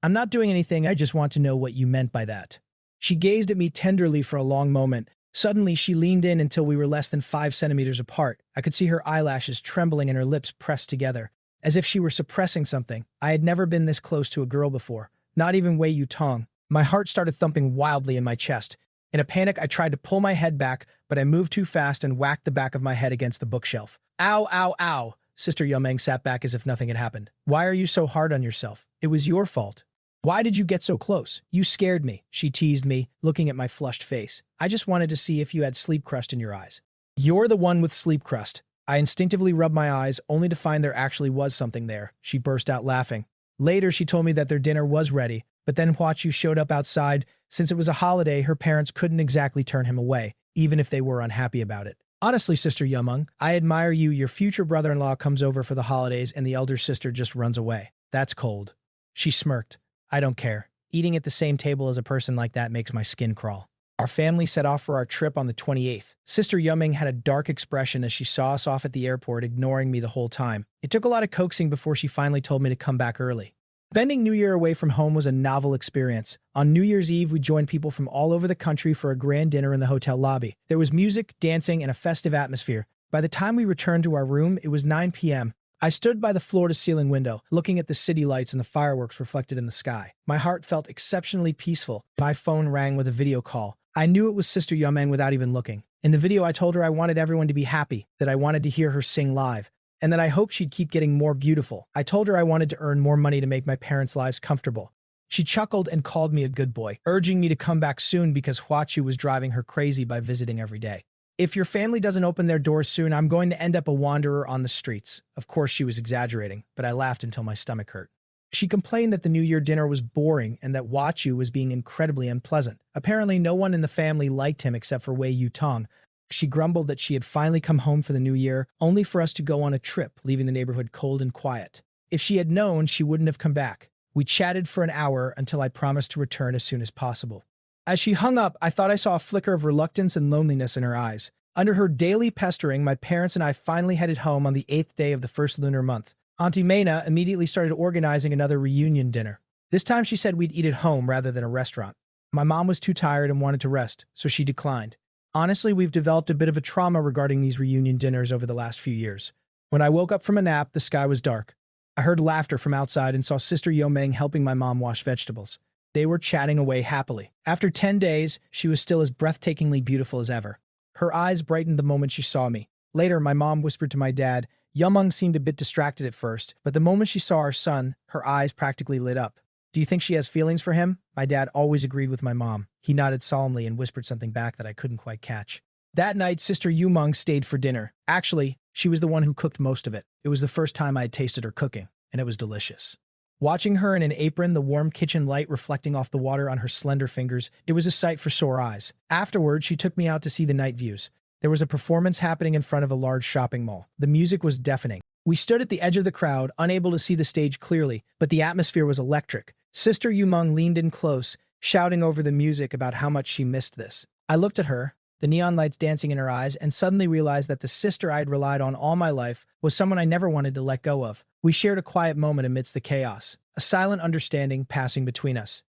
I'm not doing anything, I just want to know what you meant by that. She gazed at me tenderly for a long moment. Suddenly, she leaned in until we were less than 5 centimeters apart. I could see her eyelashes trembling and her lips pressed together, as if she were suppressing something. I had never been this close to a girl before, not even Wei Yutong. My heart started thumping wildly in my chest. In a panic, I tried to pull my head back, but I moved too fast and whacked the back of my head against the bookshelf. Ow, ow, ow! Sister Yomeng sat back as if nothing had happened. Why are you so hard on yourself? It was your fault. Why did you get so close? You scared me, she teased me, looking at my flushed face. I just wanted to see if you had sleep crust in your eyes. You're the one with sleep crust. I instinctively rubbed my eyes, only to find there actually was something there. She burst out laughing. Later, she told me that their dinner was ready, but then Huachu showed up outside. Since it was a holiday, her parents couldn't exactly turn him away, even if they were unhappy about it. Honestly, Sister Yumeng, I admire you. Your future brother-in-law comes over for the holidays and the elder sister just runs away. That's cold. She smirked. I don't care. Eating at the same table as a person like that makes my skin crawl. Our family set off for our trip on the 28th. Sister Yumeng had a dark expression as she saw us off at the airport, ignoring me the whole time. It took a lot of coaxing before she finally told me to come back early. Spending New Year away from home was a novel experience. On New Year's Eve, we joined people from all over the country for a grand dinner in the hotel lobby. There was music, dancing, and a festive atmosphere. By the time we returned to our room, it was 9 p.m. I stood by the floor-to-ceiling window, looking at the city lights and the fireworks reflected in the sky. My heart felt exceptionally peaceful. My phone rang with a video call. I knew it was Sister Yumeng without even looking. In the video, I told her I wanted everyone to be happy, that I wanted to hear her sing live, and that I hoped she'd keep getting more beautiful. I told her I wanted to earn more money to make my parents' lives comfortable. She chuckled and called me a good boy, urging me to come back soon because Huachu was driving her crazy by visiting every day. If your family doesn't open their doors soon, I'm going to end up a wanderer on the streets. Of course, she was exaggerating, but I laughed until my stomach hurt. She complained that the New Year dinner was boring and that Huachu was being incredibly unpleasant. Apparently, no one in the family liked him except for Wei Yutong. She grumbled that she had finally come home for the New Year, only for us to go on a trip, leaving the neighborhood cold and quiet. If she had known, she wouldn't have come back. We chatted for an hour until I promised to return as soon as possible. As she hung up, I thought I saw a flicker of reluctance and loneliness in her eyes. Under her daily pestering, my parents and I finally headed home on the 8th day of the first lunar month. Auntie Mena immediately started organizing another reunion dinner. This time she said we'd eat at home rather than a restaurant. My mom was too tired and wanted to rest, so she declined. Honestly, we've developed a bit of a trauma regarding these reunion dinners over the last few years. When I woke up from a nap, the sky was dark. I heard laughter from outside and saw Sister Yomeng helping my mom wash vegetables. They were chatting away happily. After 10 days, she was still as breathtakingly beautiful as ever. Her eyes brightened the moment she saw me. Later, my mom whispered to my dad. Yumeng seemed a bit distracted at first, but the moment she saw our son, her eyes practically lit up. Do you think she has feelings for him? My dad always agreed with my mom. He nodded solemnly and whispered something back that I couldn't quite catch. That night, Sister Yumeng stayed for dinner. Actually, she was the one who cooked most of it. It was the first time I had tasted her cooking, and it was delicious. Watching her in an apron, the warm kitchen light reflecting off the water on her slender fingers, it was a sight for sore eyes. Afterward, she took me out to see the night views. There was a performance happening in front of a large shopping mall. The music was deafening. We stood at the edge of the crowd, unable to see the stage clearly, but the atmosphere was electric. Sister Yumeng leaned in close, shouting over the music about how much she missed this. I looked at her, the neon lights dancing in her eyes, and suddenly realized that the sister I'd relied on all my life was someone I never wanted to let go of. We shared a quiet moment amidst the chaos, a silent understanding passing between us.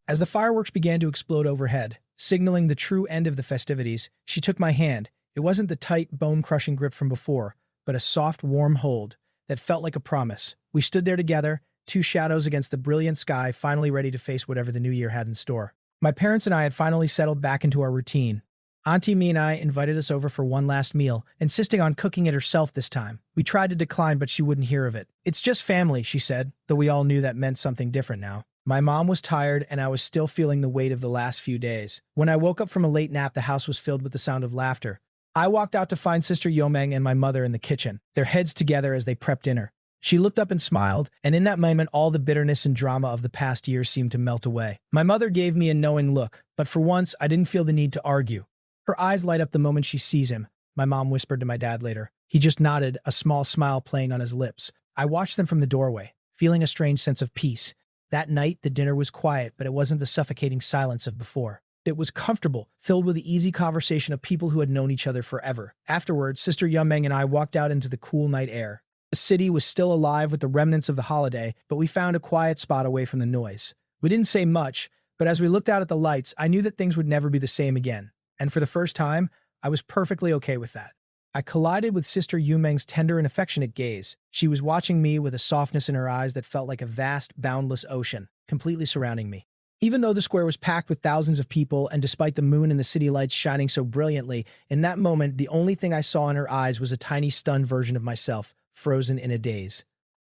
As the fireworks began to explode overhead, signaling the true end of the festivities, she took my hand. It wasn't the tight, bone-crushing grip from before, but a soft, warm hold that felt like a promise. We stood there together, two shadows against the brilliant sky, finally ready to face whatever the new year had in store. My parents and I had finally settled back into our routine. Auntie Me and I invited us over for one last meal, insisting on cooking it herself this time. We tried to decline, but she wouldn't hear of it. "It's just family," she said, though we all knew that meant something different now. My mom was tired, and I was still feeling the weight of the last few days. When I woke up from a late nap, the house was filled with the sound of laughter. I walked out to find Sister Yomeng and my mother in the kitchen, their heads together as they prepped dinner. She looked up and smiled, and in that moment, all the bitterness and drama of the past year seemed to melt away. My mother gave me a knowing look, but for once, I didn't feel the need to argue. Her eyes light up the moment she sees him, my mom whispered to my dad later. He just nodded, a small smile playing on his lips. I watched them from the doorway, feeling a strange sense of peace. That night, the dinner was quiet, but it wasn't the suffocating silence of before. It was comfortable, filled with the easy conversation of people who had known each other forever. Afterwards, Sister Yumeng and I walked out into the cool night air. The city was still alive with the remnants of the holiday, but we found a quiet spot away from the noise. We didn't say much, but as we looked out at the lights, I knew that things would never be the same again. And for the first time, I was perfectly okay with that. I collided with Sister Yumeng's tender and affectionate gaze. She was watching me with a softness in her eyes that felt like a vast, boundless ocean, completely surrounding me. Even though the square was packed with thousands of people, and despite the moon and the city lights shining so brilliantly, in that moment, the only thing I saw in her eyes was a tiny, stunned version of myself, frozen in a daze.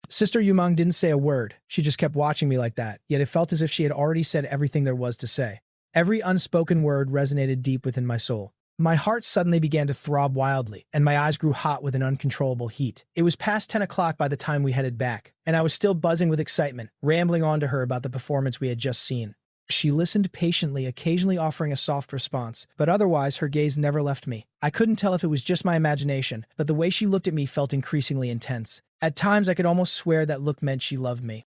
Sister Yumeng didn't say a word. She just kept watching me like that, yet it felt as if she had already said everything there was to say. Every unspoken word resonated deep within my soul. My heart suddenly began to throb wildly, and my eyes grew hot with an uncontrollable heat. It was past 10 o'clock by the time we headed back, and I was still buzzing with excitement, rambling on to her about the performance we had just seen. She listened patiently, occasionally offering a soft response, but otherwise her gaze never left me. I couldn't tell if it was just my imagination, but the way she looked at me felt increasingly intense. At times I could almost swear that look meant she loved me.